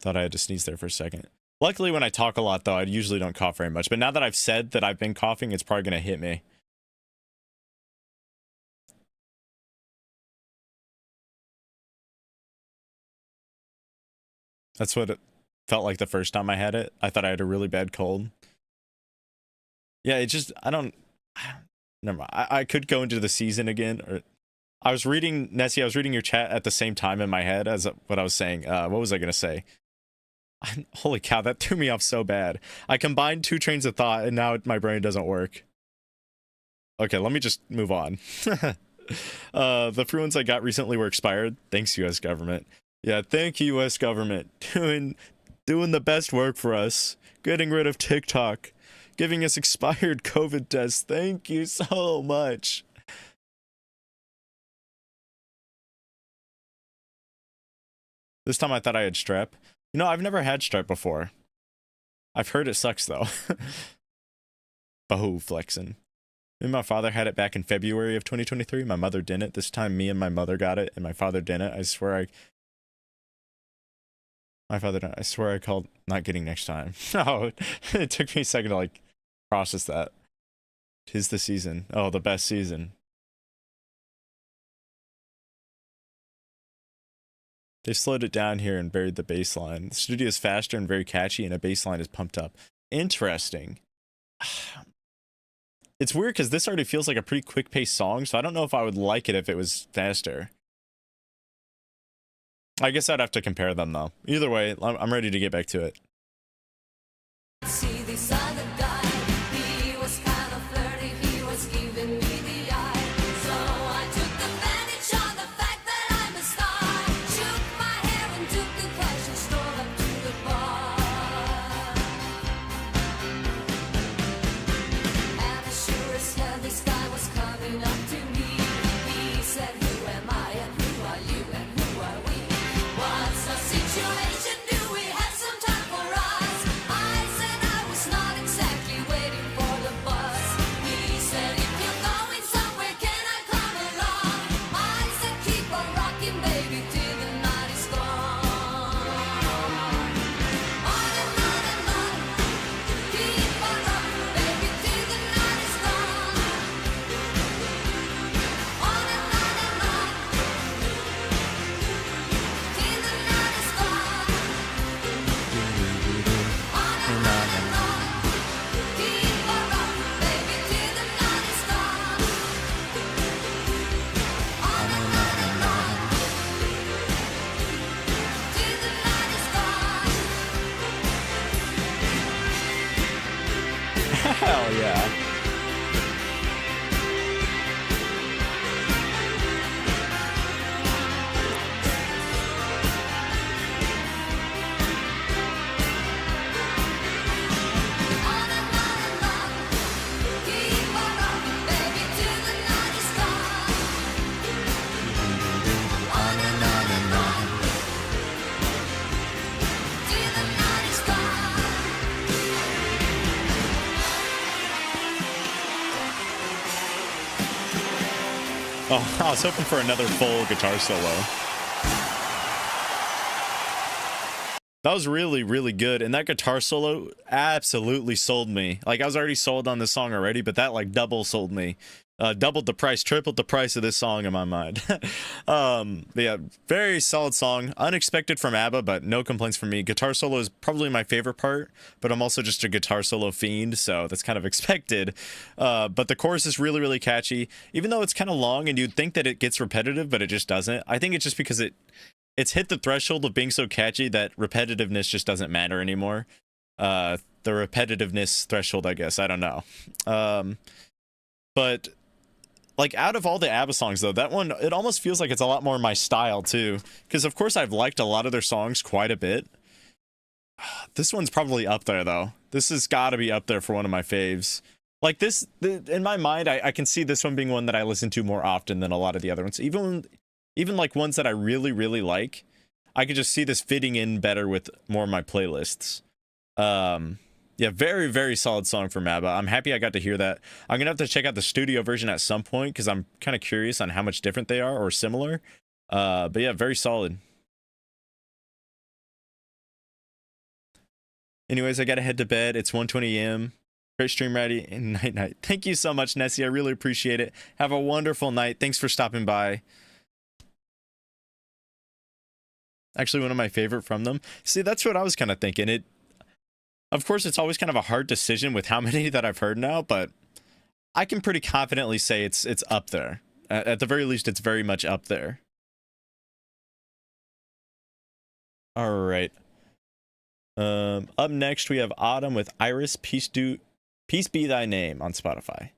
Thought I had to sneeze there for a second. Luckily, when I talk a lot, though, I usually don't cough very much. But now that I've said that I've been coughing, it's probably going to hit me. That's what it felt like the first time I had it. I thought I had a really bad cold. Yeah, it just, never mind. I could go into the season again. Or I was reading, Nessie, I was reading your chat at the same time in my head as what I was saying. What was I going to say? Holy cow, that threw me off so bad. I combined two trains of thought and now my brain doesn't work. Okay, let me just move on. The free ones I got recently were expired. Thanks, US government. Yeah, thank you, US government. Doing the best work for us. Getting rid of TikTok. Giving us expired COVID tests. Thank you so much. This time I thought I had strep. You know, I've never had strep before. I've heard it sucks, though. Bahoo flexing. Me and my father had it back in February of 2023. My mother didn't. This time me and my mother got it, and my father didn't. I swear My father didn't. I swear I called not getting next time. No, it took me a second to, like, process that. 'Tis the season. Oh, the best season. They slowed it down here and buried the bass line. The studio is faster and very catchy, and a bass line is pumped up. Interesting. It's weird because this already feels like a pretty quick-paced song, so I don't know if I would like it if it was faster. I guess I'd have to compare them, though. Either way, I'm ready to get back to it. See this other guy, he was kind of flirty, he was giving me the eye. So I took advantage of the fact that I'm a star. Shook my hair and took the cash and strolled up to the bar. And as sure as hell this guy was coming up to me. He said, who am I and who are you and who are we? What's the situation? Do we have some time for us? I said I was not exactly waiting for the bus. He said, if you're going somewhere, can I come along? I said, keep on rocking, baby, till the night is gone. On and on and on. Keep on rocking, baby, till the night is gone. On and on and on. Till the night is gone. On and on and on. Keep on rocking, baby, till the night is gone. On and on and on. Till the night is gone. Hell yeah. On and on and on. Keep on rocking, baby, till the night is gone. On and on and on. Till the night is gone. Oh, I was hoping for another full guitar solo. That was really, really good. And that guitar solo absolutely sold me. Like, I was already sold on this song already, but that, like, double sold me. doubled the price, tripled the price of this song in my mind. Yeah, very solid song. Unexpected from ABBA, but no complaints from me. Guitar solo is probably my favorite part, but I'm also just a guitar solo fiend, so that's kind of expected. But the chorus is really, really catchy, even though it's kind of long and you'd think that it gets repetitive, but it just doesn't. I think it's just because it's hit the threshold of being so catchy that repetitiveness just doesn't matter anymore. The repetitiveness threshold, I guess. I don't know. But like, out of all the ABBA songs, though, that one, it almost feels like it's a lot more my style, too. Because, of course, I've liked a lot of their songs quite a bit. This one's probably up there, though. This has got to be up there for one of my faves. Like, in my mind, I can see this one being one that I listen to more often than a lot of the other ones. Even like, ones that I really, really like, I could just see this fitting in better with more of my playlists. Yeah, very, very solid song from ABBA. I'm happy I got to hear that. I'm gonna have to check out the studio version at some point because I'm kind of curious on how much different they are or similar. But yeah, very solid. Anyways, I gotta head to bed. It's 1:20 a.m. Great stream, ready, and night. Thank you so much, Nessie. I really appreciate it. Have a wonderful night. Thanks for stopping by. Actually, one of my favorite from them. See, that's what I was kind of thinking. Of course, it's always kind of a hard decision with how many that I've heard now, but I can pretty confidently say it's up there. At the very least, it's very much up there. All right. Up next, we have Autumn with Iris, Peace Be Thy Name on Spotify.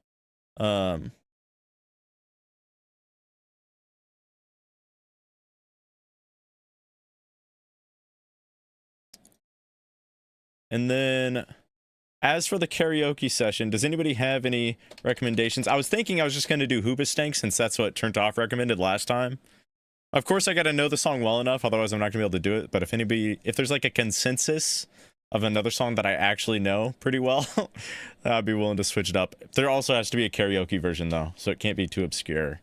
And then, as for the karaoke session, does anybody have any recommendations? I was thinking I was just going to do Hoobastank since that's what Turned Off recommended last time. Of course, I got to know the song well enough, otherwise I'm not going to be able to do it. But if there's like a consensus of another song that I actually know pretty well, I'd be willing to switch it up. There also has to be a karaoke version though, so it can't be too obscure.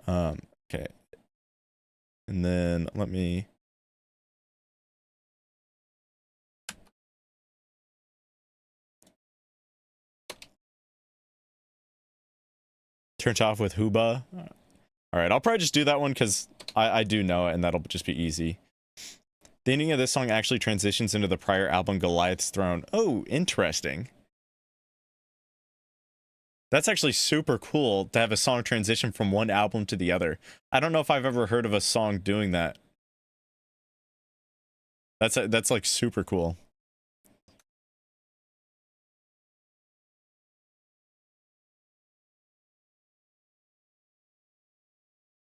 Okay. And then let me... Turned Off with Huba. All right, I'll probably just do that one because I do know it, and that'll just be easy. The ending of this song actually transitions into the prior album, Goliath's Throne. Oh, interesting. That's actually super cool to have a song transition from one album to the other. I don't know if I've ever heard of a song doing that. That's like super cool.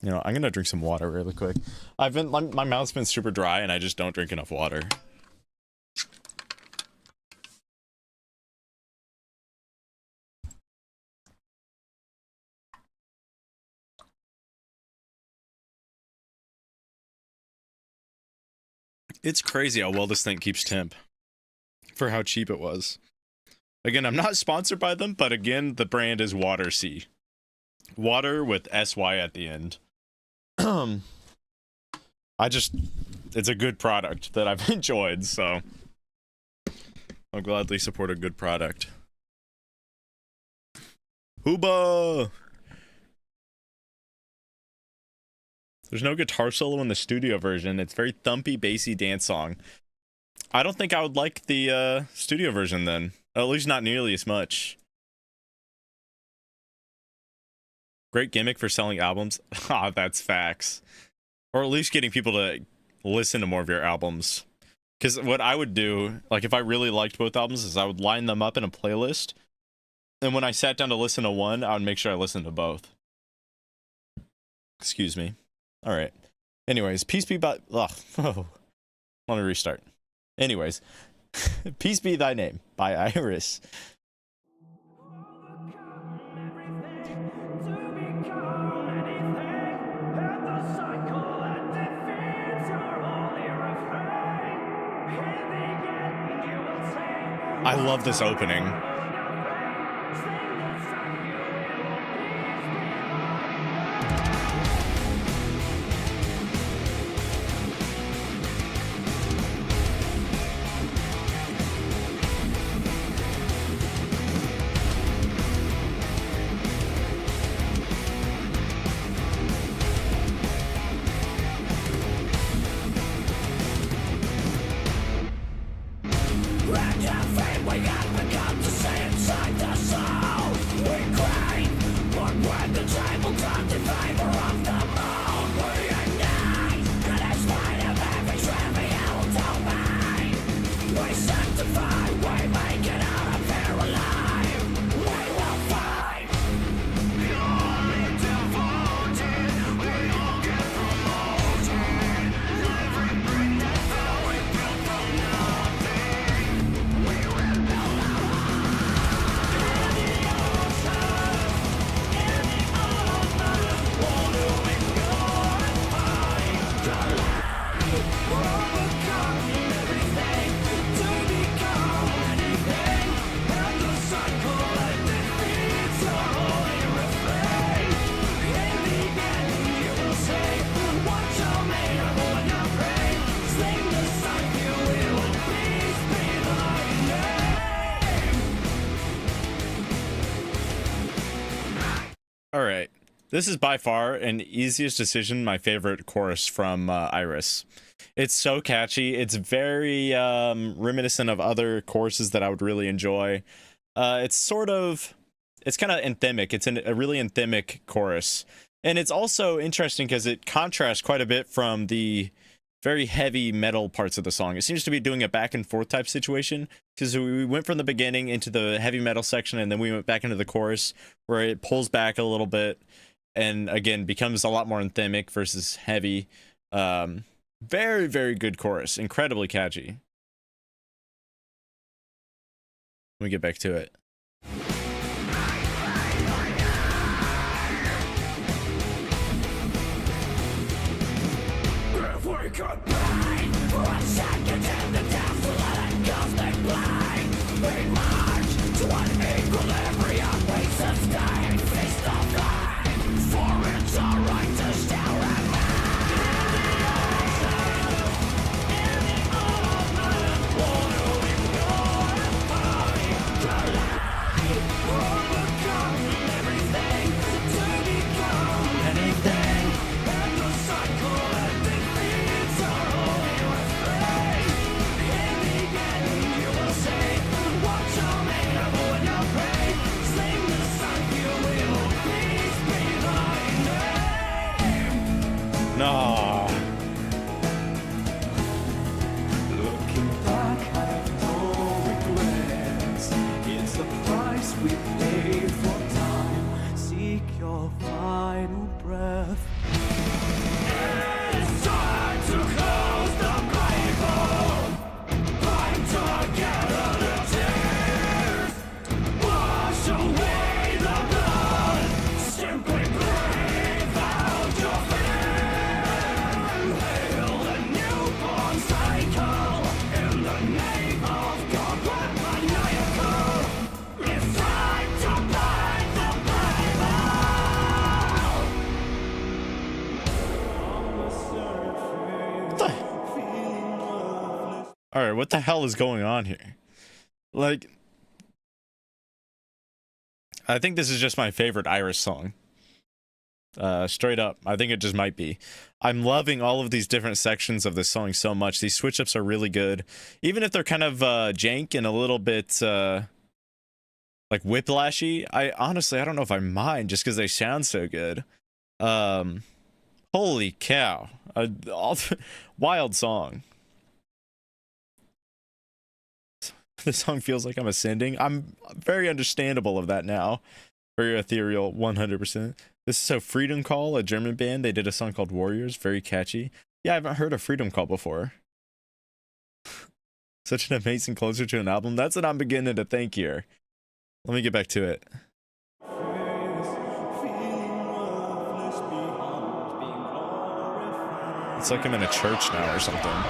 You know, I'm gonna drink some water really quick. My mouth's been super dry and I just don't drink enough water. It's crazy how well this thing keeps temp for how cheap it was. Again, I'm not sponsored by them, but again, the brand is Water Sea. Water with SY at the end. It's a good product that I've enjoyed, so I'll gladly support a good product. Huba! There's no guitar solo in the studio version. It's very thumpy, bassy dance song. I don't think I would like the studio version then. At least not nearly as much. Great gimmick for selling albums. Ah, that's facts. Or at least getting people to listen to more of your albums. Because what I would do, like if I really liked both albums, is I would line them up in a playlist. And when I sat down to listen to one, I would make sure I listened to both. Excuse me. All right. Anyways, Peace Be By... Ugh. Oh. Let me restart. Anyways. Peace Be Thy Name by Iris. I love this opening. All right. This is by far an easiest decision, my favorite chorus from Iris. It's so catchy. It's very reminiscent of other choruses that I would really enjoy. It's kind of anthemic. It's a really anthemic chorus. And it's also interesting because it contrasts quite a bit from the very heavy metal parts of the song. It seems to be doing a back and forth type situation, because we went from the beginning into the heavy metal section, and then we went back into the chorus where it pulls back a little bit and again becomes a lot more anthemic versus heavy. Very, very good chorus. Incredibly catchy. Let me get back to it. No. Looking back, I have no regrets. It's the price we pay for time. Seek your final breath. It's time to close the Bible. Bind together the tears. Wash away the blood. Simply breathe out your fear. Hail the newborn cycle. In the name of God, we're maniacal. It's time to bind the All right, what the hell is going on here? Like, I think this is just my favorite Iris song. Straight up, I think it just might be. I'm loving all of these different sections of this song so much. These switch ups are really good, even if they're kind of jank and a little bit like whiplashy. I don't know if I mind, just because they sound so good. Holy cow! Wild song. The song feels like I'm ascending. I'm very understandable of that now. Very ethereal, 100%. This is so Freedom Call, a German band. They did a song called Warriors, very catchy. Yeah, I haven't heard of Freedom Call before. Such an amazing closer to an album. That's what I'm beginning to think here. Let me get back to it. It's like I'm in a church now or something.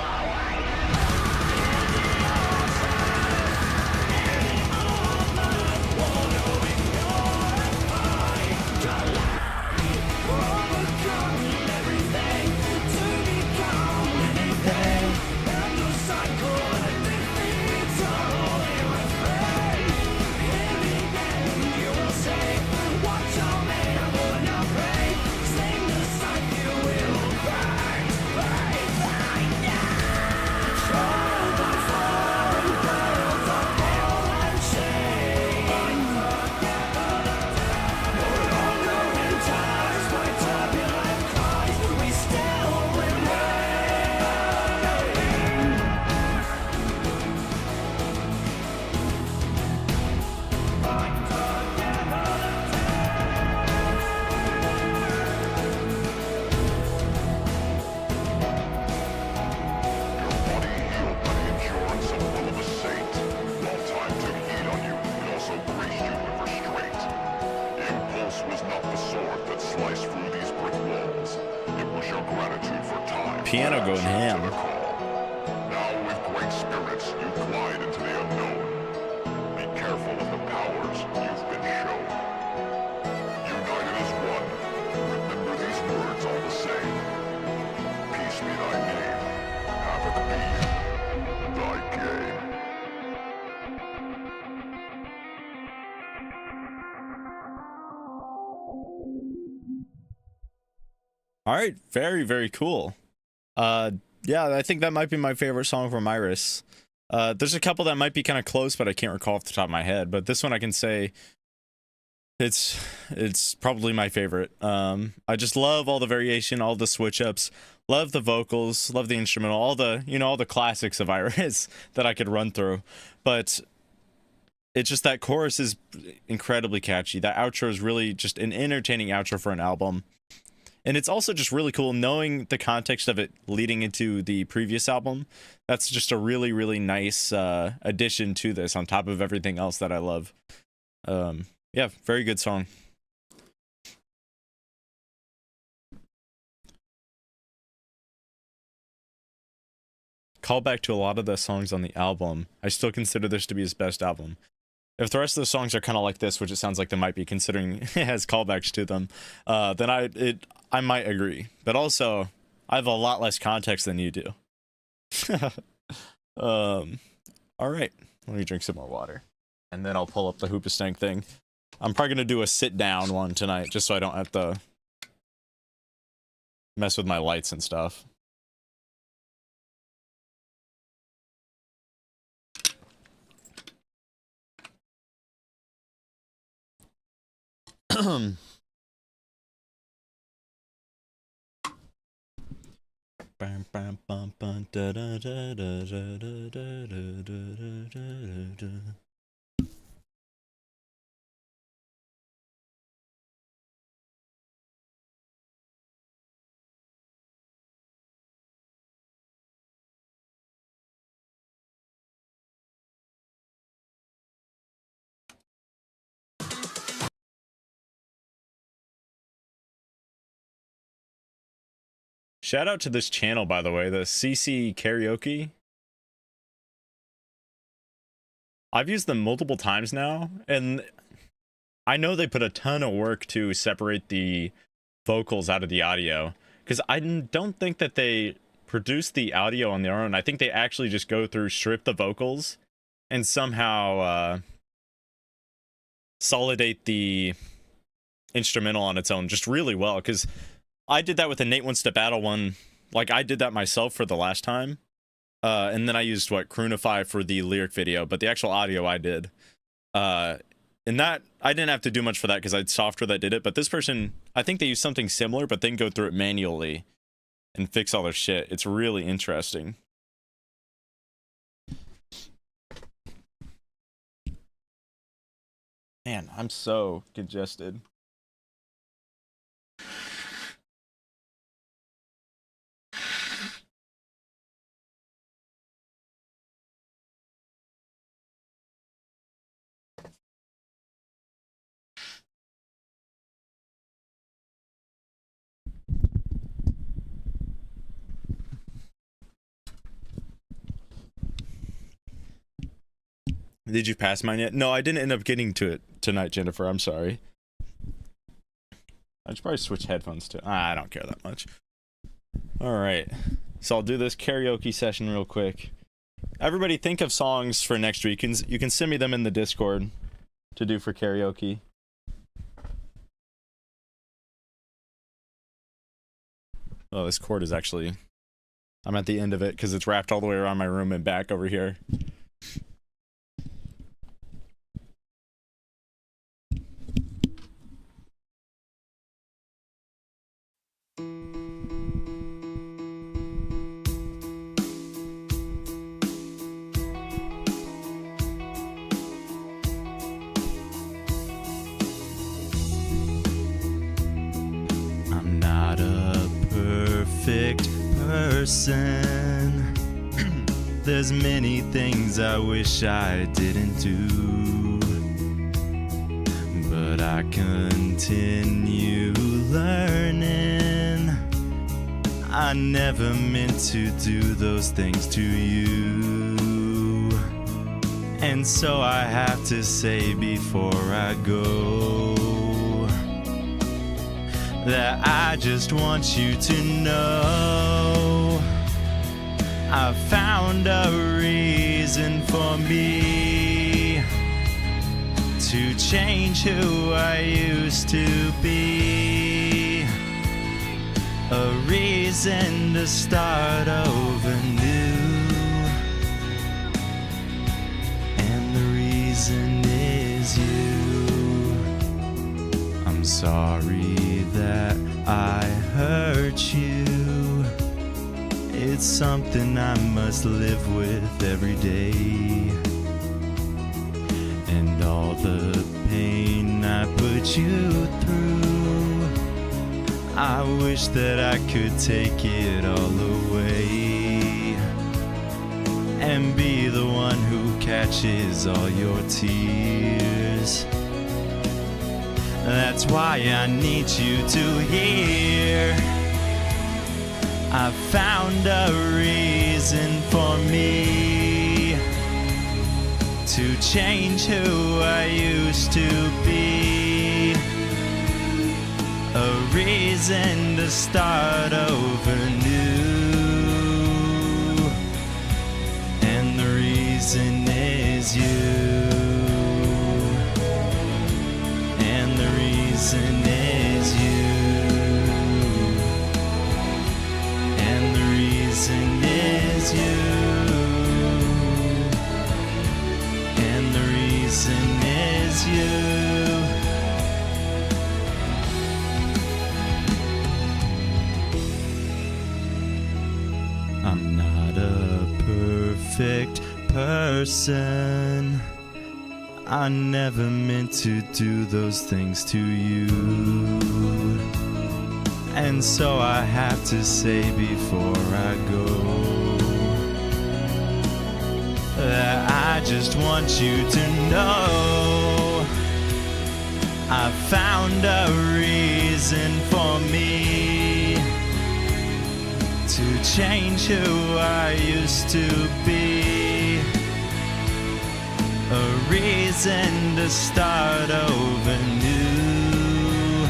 Piano going ham. Now with great spirits you glide into the unknown. Be careful of the powers you've been shown. United as one, remember these words all the same. Peace be thy name, havoc be thy game. All right, very, very cool. Yeah, I think that might be my favorite song from Iris. There's a couple that might be kind of close, but I can't recall off the top of my head. But this one I can say it's probably my favorite. I just love all the variation, all the switch ups, love the vocals, love the instrumental, all the classics of Iris that I could run through. But it's just that chorus is incredibly catchy. That outro is really just an entertaining outro for an album. And it's also just really cool knowing the context of it leading into the previous album. That's just a really, really nice addition to this on top of everything else that I love. Yeah, very good song. Callback to a lot of the songs on the album. I still consider this to be his best album. If the rest of the songs are kind of like this, which it sounds like they might be considering has callbacks to them, then I might agree. But also, I have a lot less context than you do. All right, let me drink some more water, and then I'll pull up the Hoopastank thing. I'm probably gonna do a sit down one tonight, just so I don't have to mess with my lights and stuff. Shout out to this channel, by the way, the CC Karaoke. I've used them multiple times now, and I know they put a ton of work to separate the vocals out of the audio, because I don't think that they produce the audio on their own. I think they actually just go through, strip the vocals, and somehow solidate the instrumental on its own just really well, because I did that with the Nate Wants to Battle one. Like, I did that myself for the last time. And then I used, Croonify for the lyric video, but the actual audio I did. And that, I didn't have to do much for that because I had software that did it. But this person, I think they used something similar, but then go through it manually and fix all their shit. It's really interesting. Man, I'm so congested. Did you pass mine yet? No, I didn't end up getting to it tonight, Jennifer. I'm sorry. I should probably switch headphones to. I don't care that much. All right. So I'll do this karaoke session real quick. Everybody think of songs for next week. You can send me them in the Discord to do for karaoke. Oh, this cord is actually... I'm at the end of it because it's wrapped all the way around my room and back over here. I'm not a perfect person. There's many things I wish I didn't do, but I continue learning. I never meant to do those things to you, and so I have to say before I go that I just want you to know I found a reason for me to change who I used to be. A reason to start over new. And the reason is you. I'm sorry that I hurt you. It's something I must live with every day. And all the pain I put you through, I wish that I could take it all away and be the one who catches all your tears. That's why I need you to hear. I found a reason for me to change who I used to be. A reason to start over new. And the reason is you. And the reason is you. And the reason is you. And the reason is you. I'm not a perfect person. I never meant to do those things to you. And so I have to say before I go that I just want you to know I found a reason for me to change who I used to be. A reason to start over new.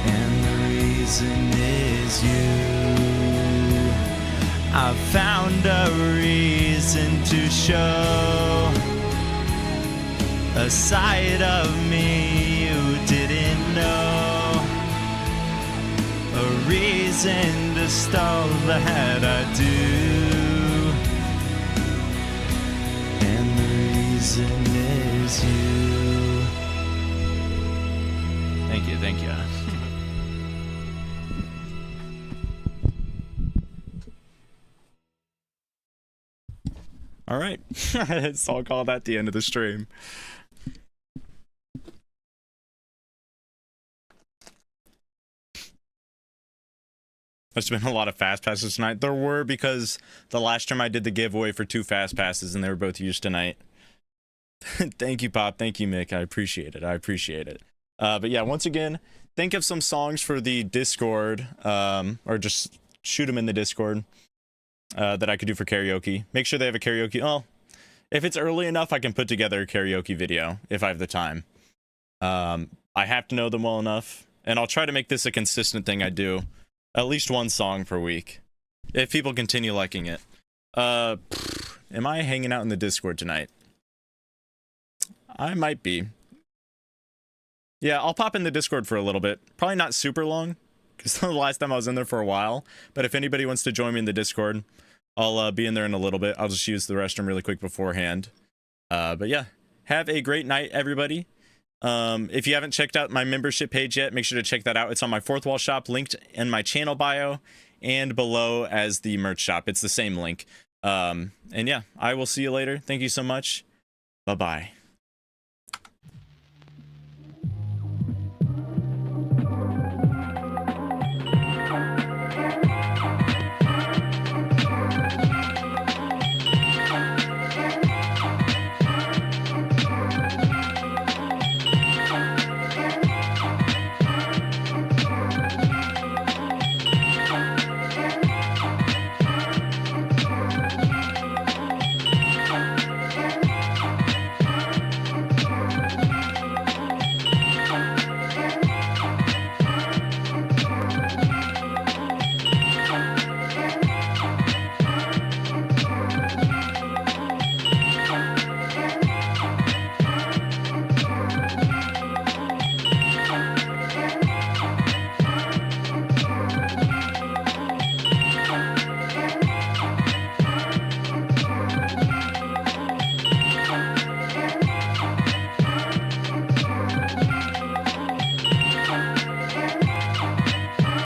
And the reason is you. I found a reason to show a side of me you didn't know. A reason to stall that I do. And the reason is you. Thank you, thank you. All right, so I'll call that the end of the stream. There's been a lot of fast passes tonight. There were, because the last stream I did the giveaway for 2 fast passes and they were both used tonight. Thank you, Pop. Thank you, Mick. I appreciate it. I appreciate it. But yeah, once again, think of some songs for the Discord, or just shoot them in the Discord. That I could do for karaoke. Make sure they have a karaoke. Well, if it's early enough, I can put together a karaoke video if I have the time. I have to know them well enough, and I'll try to make this a consistent thing I do. At least one song per week, if people continue liking it. Am I hanging out in the Discord tonight? I might be. Yeah, I'll pop in the Discord for a little bit. Probably not super long, because the last time I was in there for a while. But if anybody wants to join me in the Discord, I'll be in there in a little bit. I'll just use the restroom really quick beforehand. But yeah, have a great night, everybody. If you haven't checked out my membership page yet, make sure to check that out. It's on my Fourth Wall shop, linked in my channel bio, and below as the merch shop. It's the same link. And yeah, I will see you later. Thank you so much. Bye-bye.